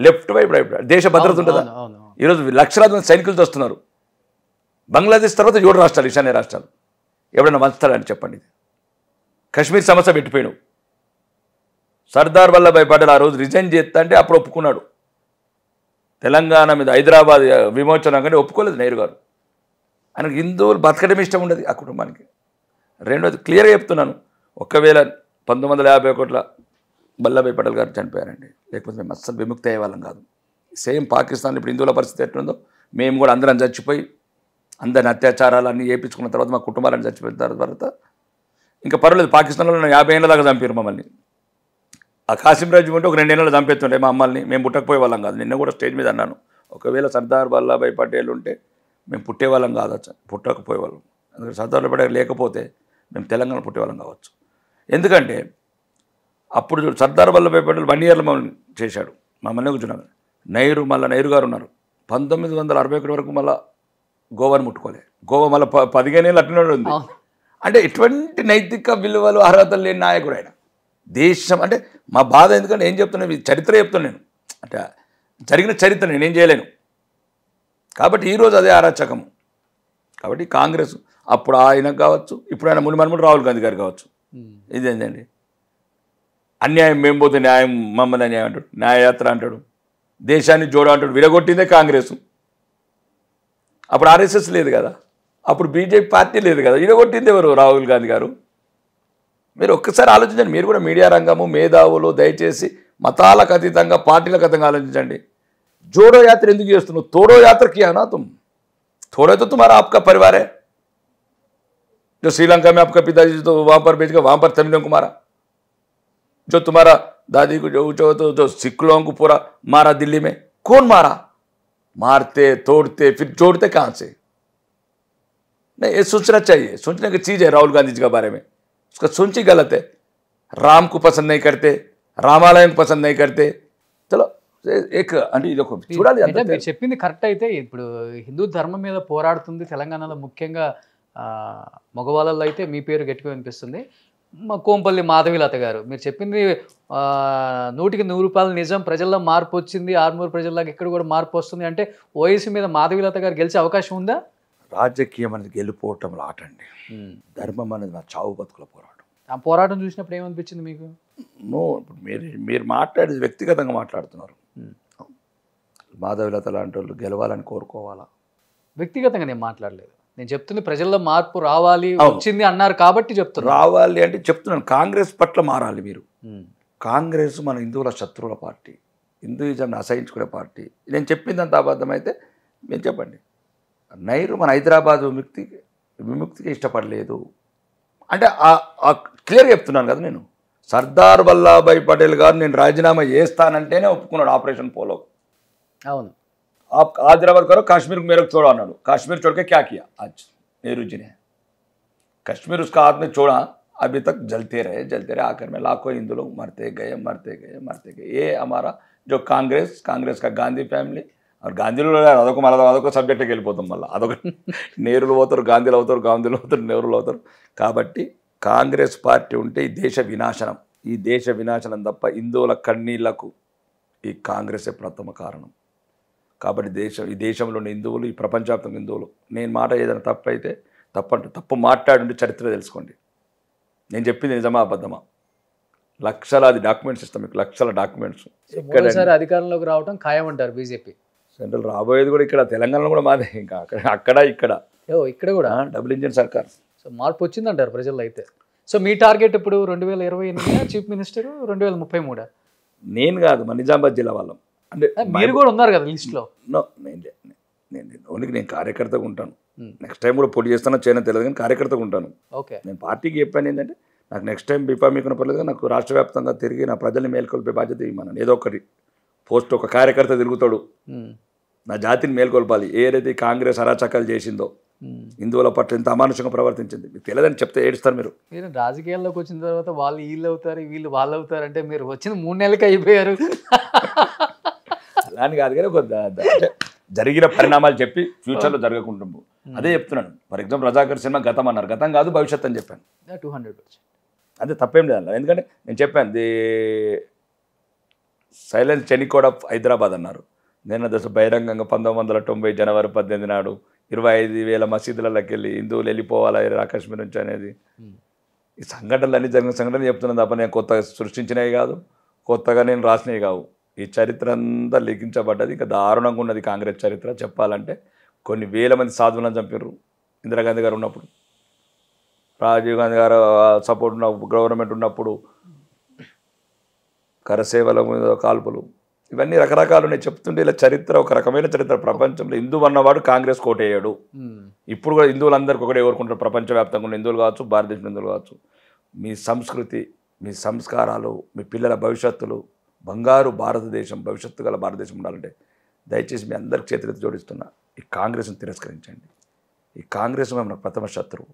[SPEAKER 3] లెఫ్ట్ వైపు రైట్. దేశ భద్రత ఉంటుందా? ఈరోజు లక్షలాది మంది సైనికులతో వస్తున్నారు. బంగ్లాదేశ్ తర్వాత 7 రాష్ట్రాలు, ఈశాన్య రాష్ట్రాలు. ఎవడన్నా వంచుతాడని చెప్పండి. కశ్మీర్ సమస్య పెట్టిపోయాడు. సర్దార్ వల్లభాయ్ పటేల్ ఆ రోజు రిజైన్ చేస్తా అంటే అప్పుడు ఒప్పుకున్నాడు. తెలంగాణ మీద హైదరాబాద్ విమోచన కానీ ఒప్పుకోలేదు నెహ్రూ గారు. ఆయనకు హిందువులు బతకడం ఇష్టం ఉండదు ఆ కుటుంబానికి. రెండోది క్లియర్గా చెప్తున్నాను, ఒకవేళ 1951లో వల్లభాయ్ పటేల్ గారు చనిపోయారండి, లేకపోతే మేము అస్సలు విముక్తి అయ్యే వాళ్ళం కాదు. సేమ్ పాకిస్తాన్లో ఇప్పుడు హిందువుల పరిస్థితి ఎట్లుందో మేము కూడా అందరం చచ్చిపోయి అందరిని అత్యాచారాలు అన్నీ చేయించుకున్న తర్వాత మా కుటుంబాలను చచ్చిపోయిన తర్వాత ఇంకా పర్వాలేదు. పాకిస్తాన్లో 50 ఏళ్ళ దాకా చంపారు మమ్మల్ని. ఆ కాసిం రాజు ఉంటే ఒక 2 ఏళ్ళు చంపేస్తుండే మా అమ్మల్ని. మేము పుట్టకపోయే వాళ్ళం కాదు. నిన్న కూడా స్టేజ్ మీద అన్నాను, ఒకవేళ సర్దార్ వల్లభాయ్ పటేల్ ఉంటే మేము పుట్టేవాళ్ళం కావచ్చు, పుట్టకపోయేవాళ్ళం. అందుకని సర్దార్ వల్లభాయ్ పటేల్ లేకపోతే మేము తెలంగాణ పుట్టేవాళ్ళం కావచ్చు. ఎందుకంటే అప్పుడు సర్దార్ వల్లభాయ్ పటేల్ 1 ఇయర్లో మమ్మల్ని చేశాడు, మమ్మల్ని కూర్చున్నాను. నెహ్రూ గారు ఉన్నారు 1961 వరకు, మళ్ళీ గోవాని ముట్టుకోలే. గోవా మళ్ళీ 15 ఏళ్ళు అట్లనే ఉంది. అంటే ఎటువంటి నైతిక విలువలు అర్హతలు లేని నాయకుడు ఆయన. దేశం అంటే మా బాధ. ఎందుకంటే ఏం చెప్తున్నాను, చరిత్ర చెప్తున్నాను నేను, అంటే జరిగిన చరిత్ర నేనేం చేయలేను. కాబట్టి ఈరోజు అదే అరాచకము. కాబట్టి కాంగ్రెస్ అప్పుడు ఆయన కావచ్చు, ఇప్పుడు ఆయన మునిమనుమడు రాహుల్ గాంధీ గారు కావచ్చు. ఇదేంటండి అన్యాయం? మేము పోతే న్యాయం మమ్మల్ని అన్యాయం అంటాడు, న్యాయయాత్ర అంటాడు, దేశాన్ని జోడో అంటాడు. విరగొట్టిందే కాంగ్రెస్. అప్పుడు ఆర్ఎస్ఎస్ లేదు కదా, అప్పుడు బీజేపీ పార్టీ లేదు కదా, విరగొట్టింది ఎవరు? రాహుల్ గాంధీ గారు. మీరు ఒక్కసారి ఆలోచించండి. మీరు కూడా మీడియా రంగము, మేధావులు, దయచేసి మతాలకు అతీతంగా, పార్టీలకు అతీతంగా ఆలోచించండి. जोड़ो यात्रा ఎందుకు చేస్తున్నావు? तोड़ो यात्रा किया ना तुम, थोड़े तो तुम्हारा आपका परिवार है. जो श्रीलंका में आपका पिताजी तो वहां पर भेज के वहां पर तमिलों को मारा, जो तुम्हारा दादी को जो सिख लोगों को पूरा मारा दिल्ली में, कौन मारा? मारते तोड़ते फिर जोड़ते कहां से? नहीं, ये सोचना चाहिए. सोचने की चीज है राहुल गांधी जी के बारे में. उसका सोच ही गलत है. राम को पसंद नहीं करते, रामालय को पसंद नहीं करते. चलो అంటే ఇది ఒక చూడాలి.
[SPEAKER 2] అంటే మీరు చెప్పింది కరెక్ట్. అయితే ఇప్పుడు హిందూ ధర్మం మీద పోరాడుతుంది తెలంగాణలో, ముఖ్యంగా మగవాళ్ళలో అయితే మీ పేరు గట్టిగా వినిపిస్తుంది. మా కోంపల్లి మాధవీలత గారు మీరు చెప్పింది 100% నిజం. ప్రజల్లో మార్పు వచ్చింది, ఆర్మూరు ప్రజల్లాగా ఇక్కడ కూడా మార్పు వస్తుంది అంటే ఓఎస్సీ మీద మాధవీలత గారు గెలిచే అవకాశం ఉందా?
[SPEAKER 3] రాజకీయం అనేది గెలిపోవటం ఆటండి, ధర్మం అనేది నా చావు బతుకుల పోరాటం.
[SPEAKER 2] ఆ పోరాటం చూసినప్పుడు ఏమనిపించింది మీకు?
[SPEAKER 3] ఇప్పుడు మీరు మాట్లాడేది వ్యక్తిగతంగా మాట్లాడుతున్నారు. మాధవీలత లాంటి వాళ్ళు గెలవాలని కోరుకోవాలా?
[SPEAKER 2] వ్యక్తిగతంగా నేను మాట్లాడలేదు, నేను చెప్తుంది ప్రజల్లో మార్పు రావాలి, వచ్చింది అన్నారు కాబట్టి చెప్తున్నా.
[SPEAKER 3] రావాలి అంటే చెప్తున్నాను, కాంగ్రెస్ పట్ల మారాలి మీరు. కాంగ్రెస్ మన హిందువుల శత్రువుల పార్టీ, హిందూయిజంని అసహించుకునే పార్టీ. నేను చెప్పిందంత అబద్ధమైతే మీరు చెప్పండి. నైరు మన హైదరాబాద్ విముక్తికి ఇష్టపడలేదు అంటే క్లియర్గా చెప్తున్నాను కదా నేను. సర్దార్ వల్లభాయ్ పటేల్ గారు నేను రాజీనామా చేస్తానంటేనే ఒప్పుకున్నాడు ఆపరేషన్ పోలో.
[SPEAKER 2] అవును,
[SPEAKER 3] आप हैदराबाद करो, कश्मीर को मेरे को छोड़ो अన్నాడు. कश्मीर छोड़ के क्या किया आज नेहरू जी ने? कश्मीर उसका हाथ में छोड़ा, अभी तक जलते रहे आखिर में लाखों हिंदू लोग मरते गए. ये हमारा जो कांग्रेस का गांधी फैमिली और గాంధీలో అదొక సబ్జెక్ట్కి వెళ్ళిపోతాం. మళ్ళీ అదొక నెహ్రూలు అవుతారు, గాంధీలు అవుతారు, నెహ్రూలు అవుతారు. కాబట్టి కాంగ్రెస్ పార్టీ ఉంటే ఈ దేశ వినాశనం తప్ప హిందువుల కన్నీళ్లకు ఈ కాంగ్రెసే ప్రథమ కారణం. కాబట్టి ఈ దేశంలోని హిందువులు, ఈ ప్రపంచవ్యాప్తంగా హిందువులు, నేను మాట ఏదైనా తప్పు అయితే తప్పు మాట్లాడుంటే చరిత్ర తెలుసుకోండి. నేను చెప్పింది నిజమా అబద్ధమా? లక్షలాది డాక్యుమెంట్స్ ఇస్తాం మీకు, లక్షల డాక్యుమెంట్స్.
[SPEAKER 2] ఒకసారి అధికారంలోకి రావడం ఖాయం అంటారు బీజేపీ.
[SPEAKER 3] సెంట్రల్ రాబోయేది కూడా ఇక్కడ, తెలంగాణలో కూడా మాదే, ఇంకా అక్కడ
[SPEAKER 2] ఇక్కడ కూడా
[SPEAKER 3] డబుల్ ఇంజిన్ సర్కార్.
[SPEAKER 2] సో మార్పు వచ్చిందంటారు ప్రజల్లో అయితే. సో మీ టార్గెట్ ఇప్పుడు 2028 చీఫ్ మినిస్టర్, 2033?
[SPEAKER 3] నేను కాదు, మన నిజామాబాద్ జిల్లా వాళ్ళం. అంటే
[SPEAKER 2] మీరు కూడా ఉన్నారు కదా లిస్ట్లో?
[SPEAKER 3] నేను కార్యకర్తగా ఉంటాను. నెక్స్ట్ టైం కూడా పోటీ చేస్తానో చేయనో తెలియదు, కానీ కార్యకర్తగా ఉంటాను.
[SPEAKER 2] ఓకే,
[SPEAKER 3] నేను పార్టీకి చెప్పాను ఏంటంటే నాకు నెక్స్ట్ టైం బీపా మీకు పర్లేదు, నాకు రాష్ట్ర వ్యాప్తంగా తిరిగి నా ప్రజల్ని మేల్కొల్పే బాధ్యత ఇవ్వమన్నాను. ఏదో ఒకటి పోస్ట్ ఒక కార్యకర్త తిరుగుతాడు, నా జాతిని మేల్కొల్పాలి. ఏదైతే కాంగ్రెస్ అరాచకాలు చేసిందో, హిందువుల పట్ల ఇంత అమానుషంగా ప్రవర్తించింది, మీకు తెలియదని చెప్తే ఏడుస్తారు మీరు.
[SPEAKER 2] మీరు రాజకీయాల్లోకి వచ్చిన తర్వాత వాళ్ళు వీళ్ళు అవుతారు, వీళ్ళు వాళ్ళు అవుతారు అంటే మీరు వచ్చిన 3 నెలలకి అయిపోయారు.
[SPEAKER 3] అలాని కాదు కానీ ఒక జరిగిన పరిణామాలు చెప్పి ఫ్యూచర్లో జరగకుండా అదే చెప్తున్నాను. ఫర్ ఎగ్జాంపుల్ రజాకర్ సినిమా గతం అన్నారు, గతం కాదు భవిష్యత్ అని చెప్పాను.
[SPEAKER 2] 200%
[SPEAKER 3] అదే తప్పేం లేదు అన్నారు. ఎందుకంటే నేను చెప్పాను ది సైలెంట్ చెనికోడ్ ఆఫ్ హైదరాబాద్ అన్నారు. నేను దశ బహిరంగంగా 1990 జనవరి 18 నాడు 25,000 మసీదులకి వెళ్ళి హిందువులు వెళ్ళిపోవాలి కాశ్మీర్ నుంచి అనేది. ఈ సంఘటనలు అన్నీ జరిగిన సంఘటనలు చెప్తున్నాను తప్ప నేను కొత్తగా సృష్టించినవి కాదు, కొత్తగా నేను రాసినవి కావు. ఈ చరిత్ర అంతా లిఖించబడ్డది. ఇంకా దారుణంగా ఉన్నది కాంగ్రెస్ చరిత్ర. చెప్పాలంటే కొన్ని వేల మంది సాధువులను చంపారు ఇందిరాగాంధీ గారు ఉన్నప్పుడు, రాజీవ్ గాంధీ గారు సపోర్ట్ ఉన్న గవర్నమెంట్ ఉన్నప్పుడు, కరసేవల మీద కాల్పులు, ఇవన్నీ రకరకాలు నేను చెప్తుంటే ఇలా చరిత్ర ఒక రకమైన చరిత్ర. ప్రపంచంలో హిందువు అన్నవాడు కాంగ్రెస్ కోటేయాడు. ఇప్పుడు కూడా హిందువులందరికీ ఒకటే కోరుకుంటారు, ప్రపంచవ్యాప్తంగా ఉన్న హిందువులు కావచ్చు, భారతదేశం హిందువులు కావచ్చు. మీ సంస్కృతి, మీ సంస్కారాలు, మీ పిల్లల భవిష్యత్తులు, బంగారు భారతదేశం, భవిష్యత్తు గల భారతదేశం ఉండాలంటే దయచేసి మీ అందరికి చేతులెత్తి జోడిస్తున్నా, ఈ కాంగ్రెస్ని తిరస్కరించండి. ఈ కాంగ్రెస్ మనకు ప్రథమ శత్రువు.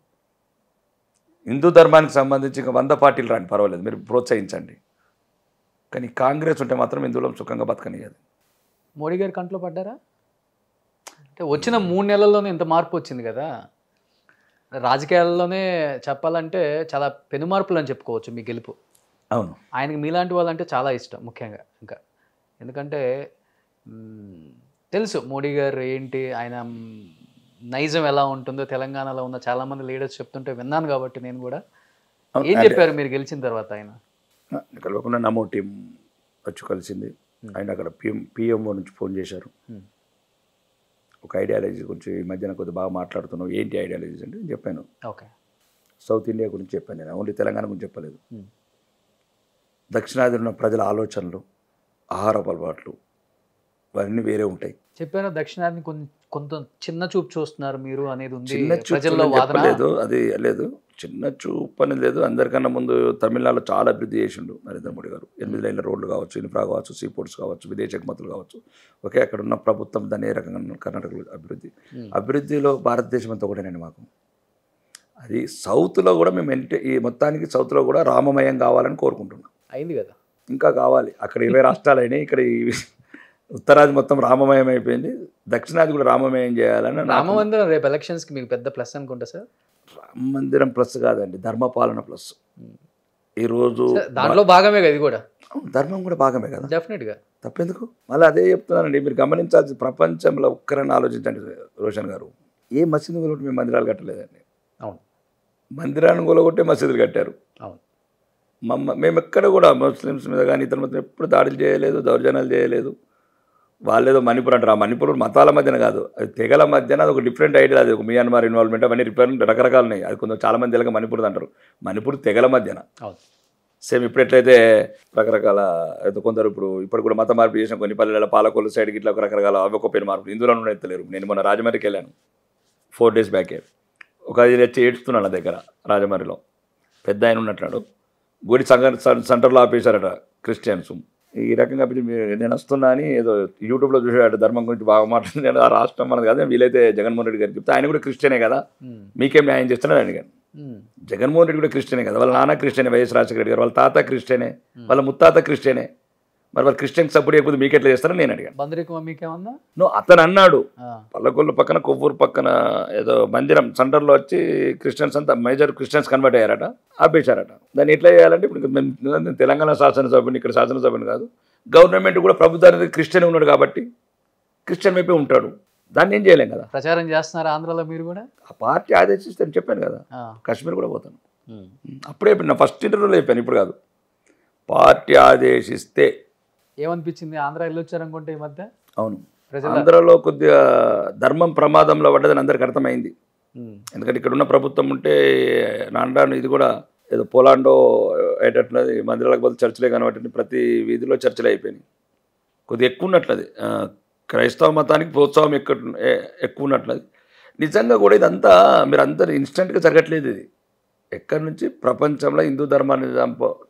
[SPEAKER 3] హిందూ ధర్మానికి సంబంధించి ఇంకా 100 పార్టీలు రాని పర్వాలేదు, మీరు ప్రోత్సహించండి. కానీ కాంగ్రెస్ ఉంటే మాత్రం హిందువులను సుఖంగా బతకనియదు.
[SPEAKER 2] మోడీ గారి కంట్లో పడ్డారా? అంటే వచ్చిన 3 నెలల్లోనే ఇంత మార్పు వచ్చింది కదా. రాజకీయాల్లోనే చెప్పాలంటే చాలా పెనుమార్పులు అని చెప్పుకోవచ్చు మీ గెలుపు.
[SPEAKER 3] అవును,
[SPEAKER 2] ఆయనకి మీలాంటి వాళ్ళంటే చాలా ఇష్టం ముఖ్యంగా. ఇంకా ఎందుకంటే తెలుసు మోడీ గారు ఏంటి, ఆయన నైజం ఎలా ఉంటుందో తెలంగాణలో ఉన్న చాలామంది లీడర్స్ చెప్తుంటే విన్నాను కాబట్టి నేను కూడా. ఏం చెప్పారు మీరు గెలిచిన తర్వాత? ఆయన
[SPEAKER 3] కలవకుండా నమో టీం వచ్చి కలిసింది. ఆయన అక్కడ పిఎంఓ నుంచి ఫోన్ చేశారు. ఒక ఐడియాలజీ గురించి ఈ మధ్యన కొద్దిగా బాగా మాట్లాడుతున్నావు, ఏంటి ఐడియాలజీస్ అంటే నేను చెప్పాను.
[SPEAKER 2] ఓకే,
[SPEAKER 3] సౌత్ ఇండియా గురించి చెప్పాను, నేను ఓన్లీ తెలంగాణ గురించి చెప్పలేదు. దక్షిణాది ఉన్న ప్రజల ఆలోచనలు, ఆహారపు అలవాట్లు ఇవన్నీ వేరే ఉంటాయి.
[SPEAKER 2] చెప్పాను దక్షిణాదిని కొంత చిన్న చూపు చూస్తున్నారు మీరు అనేది ఉంది.
[SPEAKER 3] చిన్న చూపు లేదు, అది లేదు, చిన్న చూపు అనేది లేదు. అందరికన్నా ముందు తమిళనాడులో చాలా అభివృద్ధి చేసిండు నరేంద్ర మోడీ గారు. 8 లైన్ల రోడ్లు కావచ్చు, ఇన్ఫ్రా కావచ్చు, సీ పోర్ట్స్ కావచ్చు, విదేశీ ఎగుమతులు కావచ్చు. ఓకే, అక్కడ ఉన్న ప్రభుత్వం దాన్ని ఏ రకంగా కర్ణాటకలో అభివృద్ధిలో భారతదేశం అంతా ఒకటేనండి మాకు. అది సౌత్లో కూడా మేము ఈ మొత్తానికి సౌత్లో కూడా రామమయం కావాలని కోరుకుంటున్నాం.
[SPEAKER 2] అయింది కదా,
[SPEAKER 3] ఇంకా కావాలి. అక్కడ 20 రాష్ట్రాలు అయినాయి, ఇక్కడ ఉత్తరాది మొత్తం రామమయం అయిపోయింది, దక్షిణాది కూడా రామమయం చేయాలని.
[SPEAKER 2] రామమందిరం రేపు ఎలక్షన్స్కి మీకు పెద్ద ప్లస్ అనుకుంటా సార్.
[SPEAKER 3] రామ మందిరం ప్లస్ కాదండి, ధర్మపాలన ప్లస్. ఈరోజు
[SPEAKER 2] దాంట్లో భాగమే కదా ఇది కూడా,
[SPEAKER 3] ధర్మం కూడా భాగమే కదా,
[SPEAKER 2] డెఫినెట్గా.
[SPEAKER 3] తప్పెందుకు? మళ్ళీ అదే చెప్తున్నానండి, మీరు గమనించాల్సిన ప్రపంచంలో ఒక్కరని ఆలోచించండి రోషన్ గారు, ఏ మసీదు కూడా మేము మందిరాలు కట్టలేదండి.
[SPEAKER 2] అవును,
[SPEAKER 3] మందిరాన్ని కూలగొట్టే మసీదులు కట్టారు.
[SPEAKER 2] అవును.
[SPEAKER 3] మేము ఎక్కడ కూడా ముస్లిమ్స్ మీద కానీ ఇతర మతం ఎప్పుడు దాడులు చేయలేదు, దౌర్జన్యాలు చేయలేదు. వాళ్ళేదో మణిపూర్ అంటారు, ఆ మణిపూర్ మతాల మధ్యన కాదు, అది తెగల మధ్యన, అది ఒక డిఫరెంట్ ఐడియా, అది ఒక మియాన్మార్ ఇన్వాల్వ్మెంట్, అవన్నీ రకరకాలు ఉన్నాయి. అది కొంచెం చాలా మంది తెలియక మణిపూర్ అంటారు, మణిపూర్ తెగల మధ్యన. సేమ్ ఇప్పుడు ఎట్లయితే రకరకాల కొందరు ఇప్పుడు కూడా మత మార్పు చేసిన కొన్ని పల్లెల పాలకొల్లు సైడ్కి ఇట్లా రకరకాల అవి ఒక పేరు మార్పు హిందువులను ఎత్తలేరు. నేను మొన్న రాజమండ్రికి వెళ్ళాను 4 days బ్యాకే, ఒక అది వచ్చి ఏడుస్తున్నాను నా దగ్గర రాజమండ్రిలో, పెద్ద ఆయన ఉన్నట్టున్నాడు, గుడి సెంటర్లో ఆపేశారట క్రిస్టియన్స్. ఈ రకంగా నేను వస్తున్నా అని ఏదో యూట్యూబ్లో చూసాడు, ధర్మం గురించి బాగా మాట్లాడి, ఆ రాష్ట్రం మనది కదా, వీలైతే జగన్మోహన్ రెడ్డి గారికి చెప్తే ఆయన కూడా క్రిస్టియనే కదా, మీకేం న్యాయం చేస్తున్నాడు అడిగాను. జగన్మోహన్ రెడ్డి కూడా క్రిస్టియనే కదా, వాళ్ళ నాన్న క్రిస్టియనే, వైఎస్ రాజశేఖర రెడ్డి గారు వాళ్ళ తాత క్రిస్టియనే, వాళ్ళ ముత్తాత క్రిస్టియనే, మరి వాళ్ళు క్రిస్టియన్ సపోర్ట్ చేయకపోతే మీకు ఎట్లా చేస్తారని నేను అడిగాను.
[SPEAKER 2] మీకేమన్నా
[SPEAKER 3] అతను అన్నాడు, పల్లకొల్లు పక్కన కొవ్వూరు పక్కన ఏదో మందిరం సెంటర్లో వచ్చి క్రిస్టియన్స్ అంతా మేజర్ క్రిస్టియన్స్ కన్వర్ట్ అయ్యారట, ఆపేశారట. దాన్ని ఎట్లా చేయాలంటే ఇప్పుడు మేము తెలంగాణ శాసనసభని, ఇక్కడ శాసనసభని కాదు, గవర్నమెంట్ కూడా ప్రభుత్వానికి క్రిస్టియన్ ఉన్నాడు కాబట్టి క్రిస్టియన్ వైపే ఉంటాడు, దాన్ని ఏం చేయలేం కదా.
[SPEAKER 2] ప్రచారం చేస్తున్నారు ఆంధ్రాలో మీరు కూడా.
[SPEAKER 3] ఆ పార్టీ ఆదేశిస్తే చెప్పాను కదా, కాశ్మీర్ కూడా పోతాను. అప్పుడే నా ఫస్ట్ ఇంటర్వ్యూలో చెప్పాను, ఇప్పుడు కాదు. పార్టీ ఆదేశిస్తే
[SPEAKER 2] ఏమనిపించింది? ఆంధ్ర వెళ్ళొచ్చారు అనుకుంటే ఈ మధ్య.
[SPEAKER 3] అవును, ఆంధ్రలో కొద్దిగా ధర్మం ప్రమాదంలో పడ్డదని అందరికి అర్థమైంది. ఎందుకంటే ఇక్కడ ఉన్న ప్రభుత్వం ఉంటే నాండాను ఇది కూడా ఏదో పోలాండో అయ్యేటట్లది, మందిరాలకు బదులు చర్చలే కనబట్టి ప్రతి వీధిలో చర్చలు అయిపోయినాయి. కొద్దిగా ఎక్కువ ఉన్నట్లది, క్రైస్తవ మతానికి ప్రోత్సాహం ఎక్కువ ఉన్నట్లది. నిజంగా కూడా ఇదంతా మీరు అందరు ఇన్స్టెంట్గా జరగట్లేదు. ఇది ఎక్కడి నుంచి ప్రపంచంలో హిందూ ధర్మాన్ని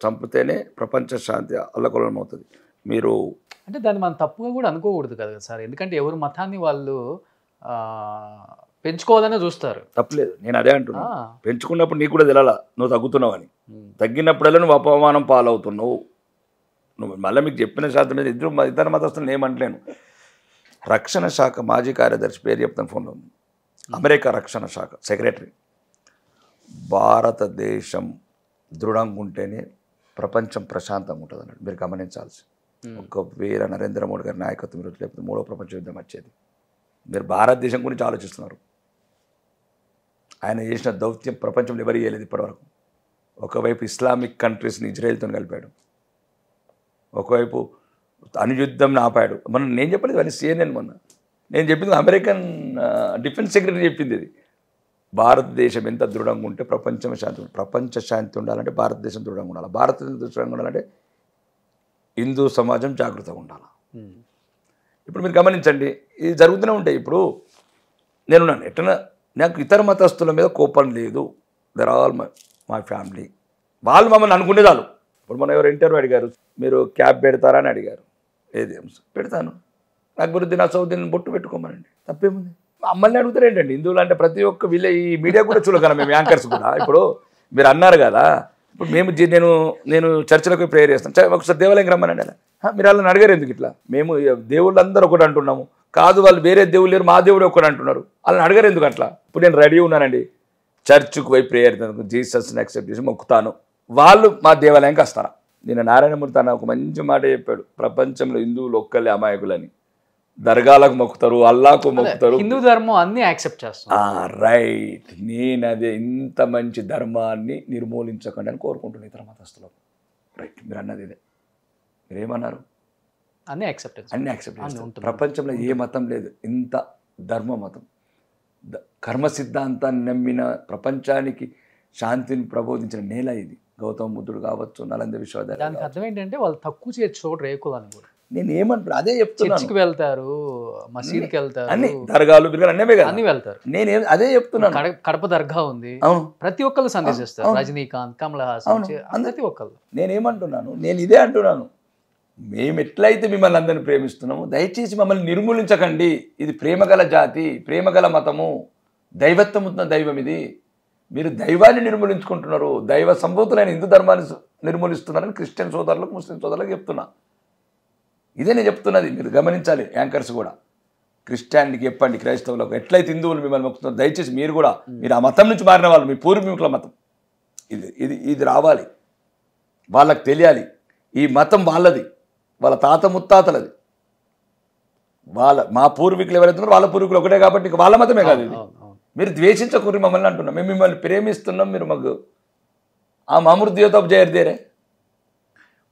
[SPEAKER 3] చంపితేనే ప్రపంచ శాంతి అల్లకొల్లం అవుతుంది. మీరు
[SPEAKER 2] అంటే దాన్ని మనం తప్పుగా కూడా అనుకోకూడదు కదా సార్, ఎందుకంటే ఎవరు మతాన్ని వాళ్ళు పెంచుకోవాలనే చూస్తారు.
[SPEAKER 3] తప్పలేదు, నేను అదే అంటున్నా. పెంచుకున్నప్పుడు నీకు కూడా తెలాల నువ్వు తగ్గుతున్నావు అని, తగ్గినప్పుడల్లా నువ్వు అపమానం పాలవుతున్నావు. నువ్వు మళ్ళీ మీకు చెప్పిన శాతం మీద ఇద్దరు మతస్థులను ఏమంటలేను. రక్షణ శాఖ మాజీ కార్యదర్శి పేరు చెప్తాను ఫోన్లో, అమెరికా రక్షణ శాఖ సెక్రటరీ, భారతదేశం దృఢంగా ఉంటేనే ప్రపంచం ప్రశాంతంగా ఉంటుంది అన్నాడు. మీరు గమనించాల్సి, ఒక వీర నరేంద్ర మోడీ గారి నాయకత్వం ఈరోజు లేకపోతే 3వ ప్రపంచ యుద్ధం వచ్చేది. మీరు భారతదేశం గురించి ఆలోచిస్తున్నారు. ఆయన చేసిన దౌత్యం ప్రపంచంలో ఎవరు చేయలేదు ఇప్పటివరకు. ఒకవైపు ఇస్లామిక్ కంట్రీస్ని ఇజ్రాయెల్తో కలిపాడు, ఒకవైపు అణుయుద్ధంని ఆపాడు. నేను చెప్పలేదు అని CNN మొన్న నేను చెప్పింది అమెరికన్ డిఫెన్స్ సెక్రటరీ చెప్పింది. ఇది భారతదేశం ఎంత దృఢంగా ఉంటే ప్రపంచ శాంతి ఉండాలంటే భారతదేశం దృఢంగా ఉండాలి. భారతదేశం దృఢంగా ఉండాలంటే హిందూ సమాజం జాగ్రత్తగా ఉండాలి. ఇప్పుడు మీరు గమనించండి, ఇది జరుగుతూనే ఉంటాయి. ఇప్పుడు నేనున్నాను, ఎట్లా నాకు ఇతర మతస్థుల మీద కోపం లేదు, దర్ ఆల్ మై ఫ్యామిలీ, వాళ్ళు మమ్మల్ని అనుకునే చాలు. ఇప్పుడు మనం ఎవరు ఇంటర్వ్యూ అడిగారు, మీరు క్యాబ్ పెడతారా అని అడిగారు. ఏది పెడతాను, అక్బరుద్దీన్ అసౌద్దీన్ బొట్టు పెట్టుకోమనండి, తప్పేముంది. మమ్మల్ని అడుగుతారు ఏంటండి హిందువులు అంటే, ప్రతి ఒక్క వీళ్ళ ఈ మీడియా కూడా చూడగల మేము యాంకర్స్ కూడా. ఇప్పుడు మీరు అన్నారు కదా, ఇప్పుడు నేను చర్చలకు ప్రేయర్ చేస్తాను, ఒకసారి దేవాలయం రమ్మనండి అలా. మీరు వాళ్ళని అడిగారు ఎందుకు ఇట్లా? మేము దేవుళ్ళందరూ ఒకటి అంటున్నాము, కాదు వాళ్ళు వేరే దేవుళ్ళు లేరు, మా దేవుడు ఒకటి అంటున్నారు, వాళ్ళని అడగారు ఎందుకు అట్లా? ఇప్పుడు నేను రెడీ ఉన్నానండి, చర్చ్కు పోయి ప్రేయర్ జీసస్ని యాక్సెప్ట్ చేసి మొక్కుతాను, వాళ్ళు మా దేవాలయంకి వస్తారా? నేను నారాయణమూర్తి అన్న ఒక మంచి మాట చెప్పాడు, ప్రపంచంలో హిందువులు ఒక్కలే అమాయకులని, దర్గాలకు మొక్కుతారు, అల్లాకు మొక్కుతారు,
[SPEAKER 2] హిందూ ధర్మం అన్ని యాక్సెప్ట్ చేస్తాను.
[SPEAKER 3] రైట్, నేను అదే ఇంత మంచి ధర్మాన్ని నిర్మూలించకండి అని కోరుకుంటున్నాను ఇతర మతస్థులకు. రైట్, మీరు అన్నది ఇదే. మీరేమన్నారు?
[SPEAKER 2] అన్ని యాక్సెప్ట్
[SPEAKER 3] చేస్తారు. ప్రపంచంలో ఏ మతం లేదు ఇంత ధర్మ మతం, కర్మ సిద్ధాంతాన్ని నమ్మిన, ప్రపంచానికి శాంతిని ప్రబోధించిన నేల ఇది. గౌతమ బుద్ధుడు కావచ్చు, నలంద విశ్వవిద్యాలయం.
[SPEAKER 2] దానికి అర్థం ఏంటంటే వాళ్ళు తక్కువ చేయొచ్చు చూడరు ఏకులని కూడా.
[SPEAKER 3] నేను ఏమంటున్నా అదే చెప్తున్నాను.
[SPEAKER 2] చర్చికి వెళ్తారు, మసీద్కి వెళ్తారు,
[SPEAKER 3] అన్ని దర్గాలు బిర్గాలు అన్నీ కదా,
[SPEAKER 2] అన్ని వెళ్తారు.
[SPEAKER 3] నేను అదే చెప్తున్నాను.
[SPEAKER 2] కడప దర్గా ఉంది,
[SPEAKER 3] అవును,
[SPEAKER 2] ప్రతి ఒక్కళ్ళు సందేశిస్తారు. రజనీకాంత్, కమల్ హాసన్, ప్రతి ఒక్కళ్ళు.
[SPEAKER 3] నేనేమంటున్నాను, నేను ఇదే అంటున్నాను, మేము ఎట్లయితే మిమ్మల్ని అందరిని ప్రేమిస్తున్నాము, దయచేసి మమ్మల్ని నిర్మూలించకండి. ఇది ప్రేమగల జాతి, ప్రేమగల మతము, దైవత్వం ఉన్న దైవం ఇది. మీరు దైవాన్ని నిర్మూలించుకుంటున్నారు, దైవ సంభూతులైన హిందూ ధర్మాన్ని నిర్మూలిస్తున్నారని క్రిస్టియన్ సోదరులకు, ముస్లిం సోదరులకు చెప్తున్నా. ఇదే నేను చెప్తున్నది, మీరు గమనించాలి. యాంకర్స్ కూడా క్రిస్టియానికి చెప్పండి, క్రైస్తవులకు ఎట్లయితే హిందువులు మిమ్మల్ని మొక్కుతున్నారు, దయచేసి మీరు కూడా, మీరు ఆ మతం నుంచి మారిన వాళ్ళు, మీ పూర్వీకుల మతం, ఇది రావాలి, వాళ్ళకి తెలియాలి. ఈ మతం వాళ్ళది, వాళ్ళ తాత ముత్తాతలది. మా పూర్వీకులు ఎవరైతున్నారో వాళ్ళ పూర్వీకులు ఒకటే కాబట్టి వాళ్ళ మతమే కాదు ఇది. మీరు ద్వేషించకూరి మమ్మల్ని అంటున్నాం, మేము మిమ్మల్ని ప్రేమిస్తున్నాం, మీరు మాకు ఆ మామృద్యోతో జయర్దేరే.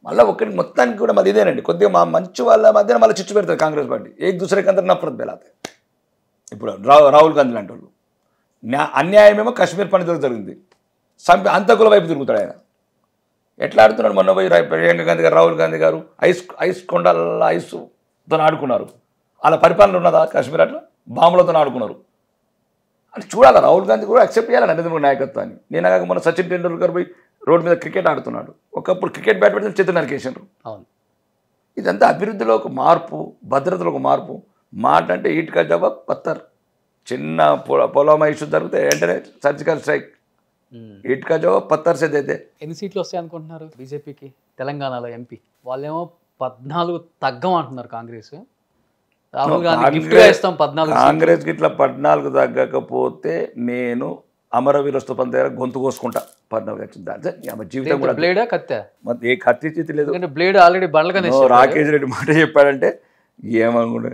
[SPEAKER 3] మళ్ళీ ఒకటి మొత్తానికి కూడా మళ్ళీ ఇదేనండి, కొద్దిగా మా మంచి వాళ్ళ మధ్యన మళ్ళీ చిచ్చు పెడతారు కాంగ్రెస్ పార్టీ. ఏక్ దూసరే కందరు నఫరత్ బెలాతే. ఇప్పుడు రాహుల్ గాంధీ లాంటి వాళ్ళు అన్యాయమేమో కాశ్మీర్ పండితులకు జరిగింది, అంతకుల వైపు తిరుగుతాడు ఆయన. ఎట్లా ఆడుతున్నాడు? మొన్న పోయి ప్రియాంక గాంధీ గారు, రాహుల్ గాంధీ గారు ఐస్ కొండల ఐస్తో ఆడుకున్నారు. అలా పరిపాలన ఉన్నదా కాశ్మీర్? అట్లా బాంబులతో ఆడుకున్నారు. అంటే చూడాలి, రాహుల్ గాంధీ కూడా యాక్సెప్ట్ చేయాలి నరేంద్ర మోడీ నాయకత్వాన్ని. నేను కాక మొన్న సచిన్ టెండూల్కర్ పోయి రోడ్డు మీద క్రికెట్ ఆడుతున్నాడు. ఒకప్పుడు క్రికెట్ బ్యాట్ పెడితే చేతులు నరికేసారు. ఇదంతా అభివృద్ధిలో ఒక మార్పు, భద్రతలో ఒక మార్పు. మాట అంటే ఈట్కా జవాబ్ పత్తర్. చిన్న పొలమా ఇష్యూ జరిగితే వెంటనే సర్జికల్ స్ట్రైక్. ఈట్కా జవాబ్ పత్తర్ సేదైతే.
[SPEAKER 2] ఎన్ని సీట్లు వస్తాయి అనుకుంటున్నారు బీజేపీకి తెలంగాణలో ఎంపీ? వాళ్ళేమో 14 తగ్గం అంటున్నారు కాంగ్రెస్. రాహుల్ గాంధీ గిఫ్ట్గా ఇస్తాం 14.
[SPEAKER 3] కాంగ్రెస్కి ఇట్లా 14 తగ్గకపోతే నేను అమరవీరస్తు పంత దగ్గర గొంతు కోసుకుంటా. 14 వచ్చింది జీవితం కూడా.
[SPEAKER 2] బ్లేడా కత్తా?
[SPEAKER 3] ఏ కత్తి చేతి లేదు.
[SPEAKER 2] బ్లేడ్ ఆల్రెడీ బండ్లుగానే.
[SPEAKER 3] రాకేష్ రెడ్డి మాట చెప్పాడంటే ఏమనుకుంటే,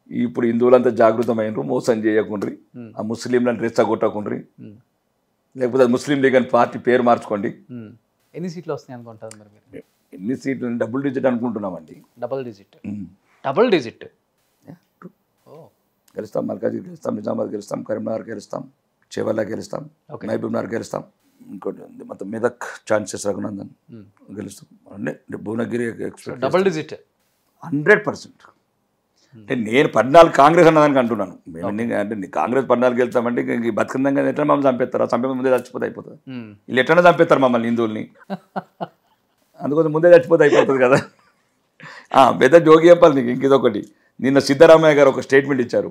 [SPEAKER 3] ఇప్పుడు హిందువులంతా జాగృతమైనరు, మోసం చేయకుండ్రి, ఆ ముస్లింలను రెచ్చగొట్టకుండ్రి, లేకపోతే ముస్లిం లీగ్ అని పార్టీ పేరు మార్చుకోండి.
[SPEAKER 2] ఎన్ని సీట్లు వస్తాయి అనుకుంటారు మరి మీరు?
[SPEAKER 3] ఎన్ని సీట్లు? డబుల్ డిజిట్ అనుకుంటున్నామండి.
[SPEAKER 2] డబుల్ డిజిట్
[SPEAKER 3] గెలుస్తాం. మల్కాజ్గిరి గెలుస్తాం, నిజామాబాద్ గెలుస్తాం, కరీంనగర్ గెలుస్తాం, చేవల్ల గెలుస్తాం, మహబూబ్ నగర్ గెలుస్తాం. ఇంకోటి ఉంది మొత్తం మెదక్ ఛాన్సెస్, రఘునందన్ గెలుస్తాం. Bhuvanagiri expect
[SPEAKER 2] double digit
[SPEAKER 3] 100%. అంటే నేను 14 కాంగ్రెస్ అన్నదానికి అంటున్నాను. అంటే కాంగ్రెస్ 14 గెలుస్తామంటే ఇంక బతుకుందంగా ఎట్లా మమ్మల్ని చంపేస్తారా? చంపే ముందే చచ్చిపోతే అయిపోతుంది. వీళ్ళు ఎట్లన్నా చంపేస్తారు మమ్మల్ని హిందువుల్ని, అందుకోసం ముందే చచ్చిపోతే అయిపోతుంది కదా. పెద్ద జోగి చెప్పాలి నీకు ఇంక ఇదొకటి. నిన్న సిద్ధరామయ్య గారు ఒక స్టేట్మెంట్ ఇచ్చారు.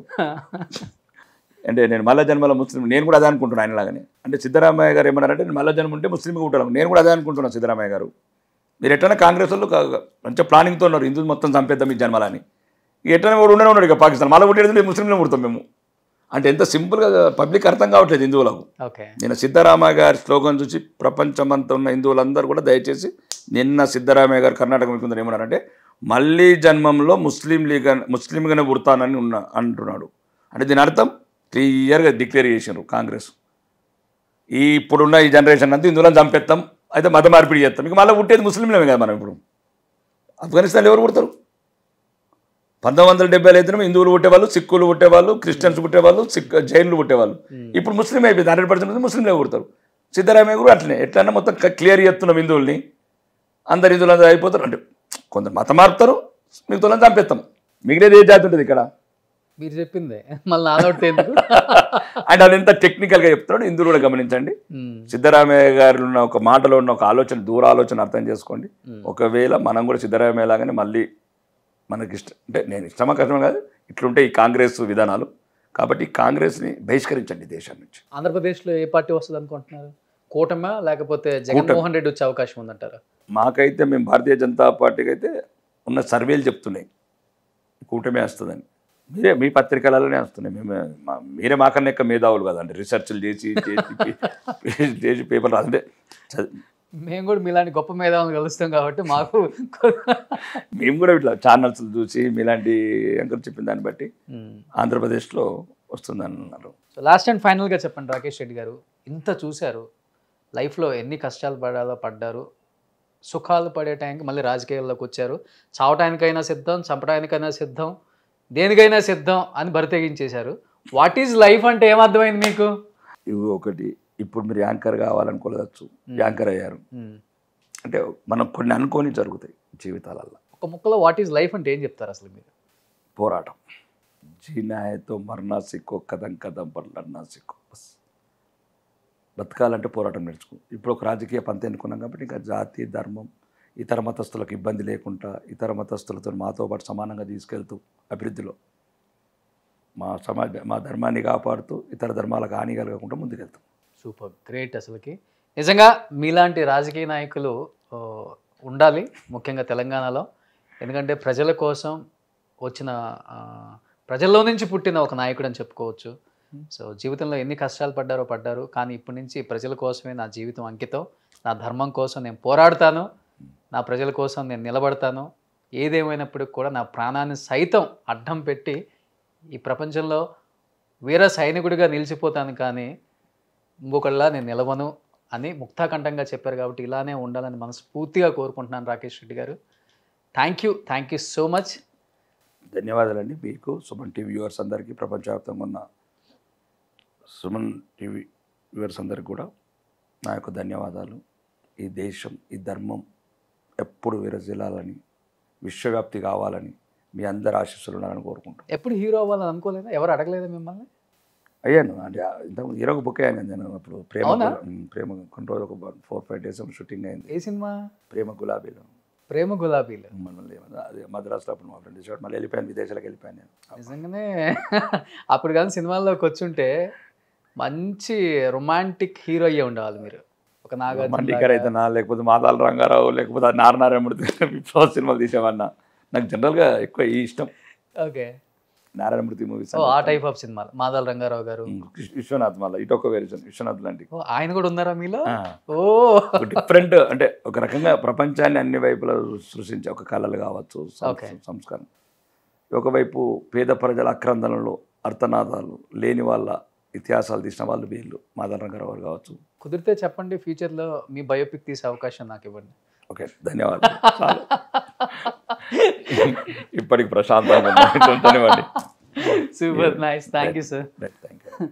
[SPEAKER 3] అంటే నేను మళ్ళా జన్మల ముస్లిం, నేను కూడా అదే అనుకుంటున్నాను ఆయనలాగానే. అంటే సిద్ధరామయ్య గారు ఏమన్నారంటే, నేను మళ్ళా జన్మ ఉంటే ముస్లింగా ఉంటాను. నేను కూడా అదే అనుకుంటున్నాను. సిద్ధరామయ్య గారు, మీరు ఎట్లన్నా కాంగ్రెస్ వాళ్ళు మంచిగా ప్లానింగ్తో ఉన్నారు, హిందువులు మొత్తం చంపేద్దాం ఈ జన్మలని. ఎట్లనే కూడా ఉండనే ఉన్నాడు ఇక పాకిస్తాన్. మళ్ళీ పుట్టేది ముస్లింలో పుడతాం మేము. అంటే ఎంత సింపుల్గా పబ్లిక్ అర్థం కావట్లేదు హిందువులకు. నేను సిద్ధరామయ్య గారి స్లోగన్ చూసి ప్రపంచమంతా ఉన్న హిందువులందరూ కూడా దయచేసి, నిన్న సిద్ధరామయ్య గారు కర్ణాటక ముఖ్యమంత్రి ఏమన్నారంటే, మళ్ళీ జన్మంలో ముస్లింగానే పుడతానని అంటున్నాడు. అంటే దీని అర్థం క్లియర్గా డిక్లేర్ చేసినారు కాంగ్రెస్. ఇప్పుడున్న ఈ జనరేషన్ అంతా హిందువులను చంపేస్తాం, అయితే మత మార్పిడి చేస్తాం. ఇక మళ్ళీ పుట్టేది ముస్లింలమే కదా. మనం ఇప్పుడు ఆఫ్ఘనిస్తాన్లో ఎవరు పుడతారు? 1970 అయితేనే హిందువులు పుట్టేవాళ్ళు, సిక్కులు పుట్టేవాళ్ళు, క్రిస్టియన్స్ పుట్టేవాళ్ళు, జైన్లు పుట్టేవాళ్ళు. ఇప్పుడు ముస్లిం అయిపోయింది. 100% ముస్లింలే పుడతారు. సిద్ధరామయ్య కూడా అట్లనే ఎట్లన్నా మొత్తం క్లియర్ చేస్తున్నాం హిందువుల్ని, అందరు హిందువులు అందరూ అయిపోతారు. అంటే కొందరు మతం మారుతారు, మిగతాలను చంపేస్తాం. మిగిలేదు ఏ జాతి ఉంటుంది ఇక్కడ?
[SPEAKER 2] మీరు చెప్పిందే మళ్ళీ ఆలోట్ ఎందుకు
[SPEAKER 3] అంటే అది ఎంత టెక్నికల్గా చెప్తున్నాడు హిందువులు కూడా గమనించండి. సిద్ధరామయ్య గారు ఉన్న ఒక మాటలో ఉన్న ఒక ఆలోచన, దూర ఆలోచన అర్థం చేసుకోండి. ఒకవేళ మనం కూడా సిద్ధరామయ్య లాగానే మళ్ళీ మనకి ఇష్టం అంటే, నేను ఇష్టమా కష్టమా కాదు, ఇట్లుంటే ఈ కాంగ్రెస్ విధానాలు. కాబట్టి కాంగ్రెస్ని బహిష్కరించండి దేశం నుంచి.
[SPEAKER 2] ఆంధ్రప్రదేశ్లో ఏ పార్టీ వస్తుంది అనుకుంటున్నారు? కూటమా లేకపోతే జగన్మోహన్ రెడ్డి వచ్చే అవకాశం ఉందంటారా?
[SPEAKER 3] మాకైతే మేము భారతీయ జనతా పార్టీకి అయితే ఉన్న సర్వేలు చెప్తున్నాయి కూటమే వస్తుందని. మీ పత్రికలలోనే వస్తున్నాయి. మీరే మాకన్నా ఎక్కువ మేధావులు కదండి, రీసెర్చ్లు చేసి పేపర్ రాదంటే.
[SPEAKER 2] మేము కూడా మీలాంటి గొప్ప మేధావులను కలుస్తాం కాబట్టి మాకు
[SPEAKER 3] మేము కూడా ఇట్లా ఛానల్స్ చూసి మీలాంటి యాంకర్ చెప్పిన దాన్ని బట్టి ఆంధ్రప్రదేశ్లో వస్తుందని అన్నారు.
[SPEAKER 2] సో లాస్ట్ అండ్ ఫైనల్గా చెప్పండి రాకేష్ రెడ్డి గారు, ఇంత చూశారు, లైఫ్లో ఎన్ని కష్టాలు పడ్డారు, సుఖాలు పడే టైంకి మళ్ళీ రాజకీయాల్లోకి వచ్చారు. చావటానికైనా సిద్ధం, చంపడానికైనా సిద్ధం, దేనికైనా సిద్ధం అని బరితెగించేశారు. వాట్ ఈజ్ లైఫ్ అంటే ఏమర్థమైంది మీకు?
[SPEAKER 3] ఇవి ఒకటి, ఇప్పుడు మీరు యాంకర్ కావాలనుకోవచ్చు, యాంకర్ అయ్యారు. అంటే మనం కొన్ని అనుకోని జరుగుతాయి జీవితాలలో.
[SPEAKER 2] ఒక ముక్కలో వాట్ ఈజ్ లైఫ్ అంటే ఏం చెప్తారు అసలు మీరు?
[SPEAKER 3] పోరాటం. జీనా హై తో మర్నా సిక్కో, కదం కదం పర్ లడ్నా సిక్కో. బతకాలంటే పోరాటం నేర్చుకో. ఇప్పుడు ఒక రాజకీయ పంత ఎన్నుకున్నాం కాబట్టి ఇంకా జాతి, ధర్మం, ఇతర మతస్థులకు ఇబ్బంది లేకుండా, ఇతర మతస్థులతో మాతో పాటు సమానంగా తీసుకెళ్తూ అభివృద్ధిలో మా ధర్మాన్ని కాపాడుతూ ఇతర ధర్మాలకు హాని కలగకుండా ముందుకెళ్తాం.
[SPEAKER 2] Super, great. అసలుకి నిజంగా మీలాంటి రాజకీయ నాయకులు ఉండాలి, ముఖ్యంగా తెలంగాణలో. ఎందుకంటే ప్రజల కోసం వచ్చిన, ప్రజల్లో నుంచి పుట్టిన ఒక నాయకుడు అని చెప్పుకోవచ్చు. సో జీవితంలో ఎన్ని కష్టాలు పడ్డారు, కానీ ఇప్పటి నుంచి ప్రజల కోసమే నా జీవితం అంకితం, నా ధర్మం కోసం నేను పోరాడతాను, నా ప్రజల కోసం నేను నిలబడతాను, ఏదేమైనప్పటికి కూడా నా ప్రాణాన్ని సైతం అడ్డం పెట్టి ఈ ప్రపంచంలో వీర సైనికుడిగా నిలిచిపోతాను, కానీ ఇంకొకళ్ళ నేను నిలవను అని ముక్తాకంఠంగా చెప్పారు. కాబట్టి ఇలానే ఉండాలని మనస్ఫూర్తిగా కోరుకుంటున్నాను రాకేష్ రెడ్డి గారు. Thank you so much.
[SPEAKER 3] ధన్యవాదాలండి మీకు, సుమన్ టీవీ వ్యూవర్స్ అందరికీ, ప్రపంచవ్యాప్తంగా ఉన్న సుమన్ టీవీ వ్యూవర్స్ అందరికీ కూడా నా యొక్క ధన్యవాదాలు. ఈ దేశం, ఈ ధర్మం ఎప్పుడు విరజిల్లాలని, విశ్వవ్యాప్తి కావాలని మీ అందరి ఆశీస్సులు ఉండాలని కోరుకుంటాం.
[SPEAKER 2] ఎప్పుడు హీరో అవ్వాలని అనుకోలేదా? ఎవరు అడగలేదా మిమ్మల్ని?
[SPEAKER 3] అయ్యాను, అంటే ఇంతకుముందు హీరోకి బుక్ అయ్యాను నేను. అప్పుడు ప్రేమ కొన్ని రోజులు ఒక 4-5 days షూటింగ్ అయింది.
[SPEAKER 2] ఏ సినిమా?
[SPEAKER 3] ప్రేమ గులాబీలో.
[SPEAKER 2] ప్రేమ గులాబీలు.
[SPEAKER 3] అదే మద్రాసులో అప్పుడు మా ఫ్రెండ్ మళ్ళీ వెళ్ళిపోయాను, విదేశాలకు వెళ్ళిపోయాను నేను.
[SPEAKER 2] నిజంగానే అప్పుడు కానీ సినిమాల్లోకి వచ్చుంటే మంచి రొమాంటిక్ హీరో అయ్యే ఉండేవాళ్ళు మీరు. ఒక
[SPEAKER 3] నాగార్జున అయితే నా, లేకపోతే మాదాల రంగారావు, లేకపోతే నారాయణమూర్తి విప్లవ సినిమాలు తీసేవన్నా. నాకు జనరల్గా ఎక్కువ ఈ ఇష్టం.
[SPEAKER 2] ఓకే,
[SPEAKER 3] నారాయణమూర్తి మూవీస్,
[SPEAKER 2] ఆ టైప్ ఆఫ్ సినిమాలు. మాదాల రంగారావు గారు,
[SPEAKER 3] విశ్వనాథ్, మళ్ళీ ఇటొక వేరియేషన్ విశ్వనాథ్ లాంటి.
[SPEAKER 2] ఆయన కూడా ఉన్నారా మీలో? ఓ,
[SPEAKER 3] డిఫరెంట్, అంటే ఒక రకంగా ప్రపంచాన్ని అన్ని వైపులా సృష్టించే ఒక కళలు కావచ్చు, సంస్కారం. ఒకవైపు పేద ప్రజల అక్రందనలో అర్థనాదాలు లేని వాళ్ళ ఇతిహాసాలు తీసిన వాళ్ళు వీళ్ళు, మాదాల రంగారావు గారు కావచ్చు.
[SPEAKER 2] కుదిరితే చెప్పండి, ఫ్యూచర్లో మీ బయోపిక్ తీసే అవకాశం నాకు ఇవ్వండి.
[SPEAKER 3] ఓకే, ధన్యవాదాలు. ఇప్పటికి ప్రశాంతంగా.
[SPEAKER 2] Super nice, thank you sir.
[SPEAKER 3] Thank you.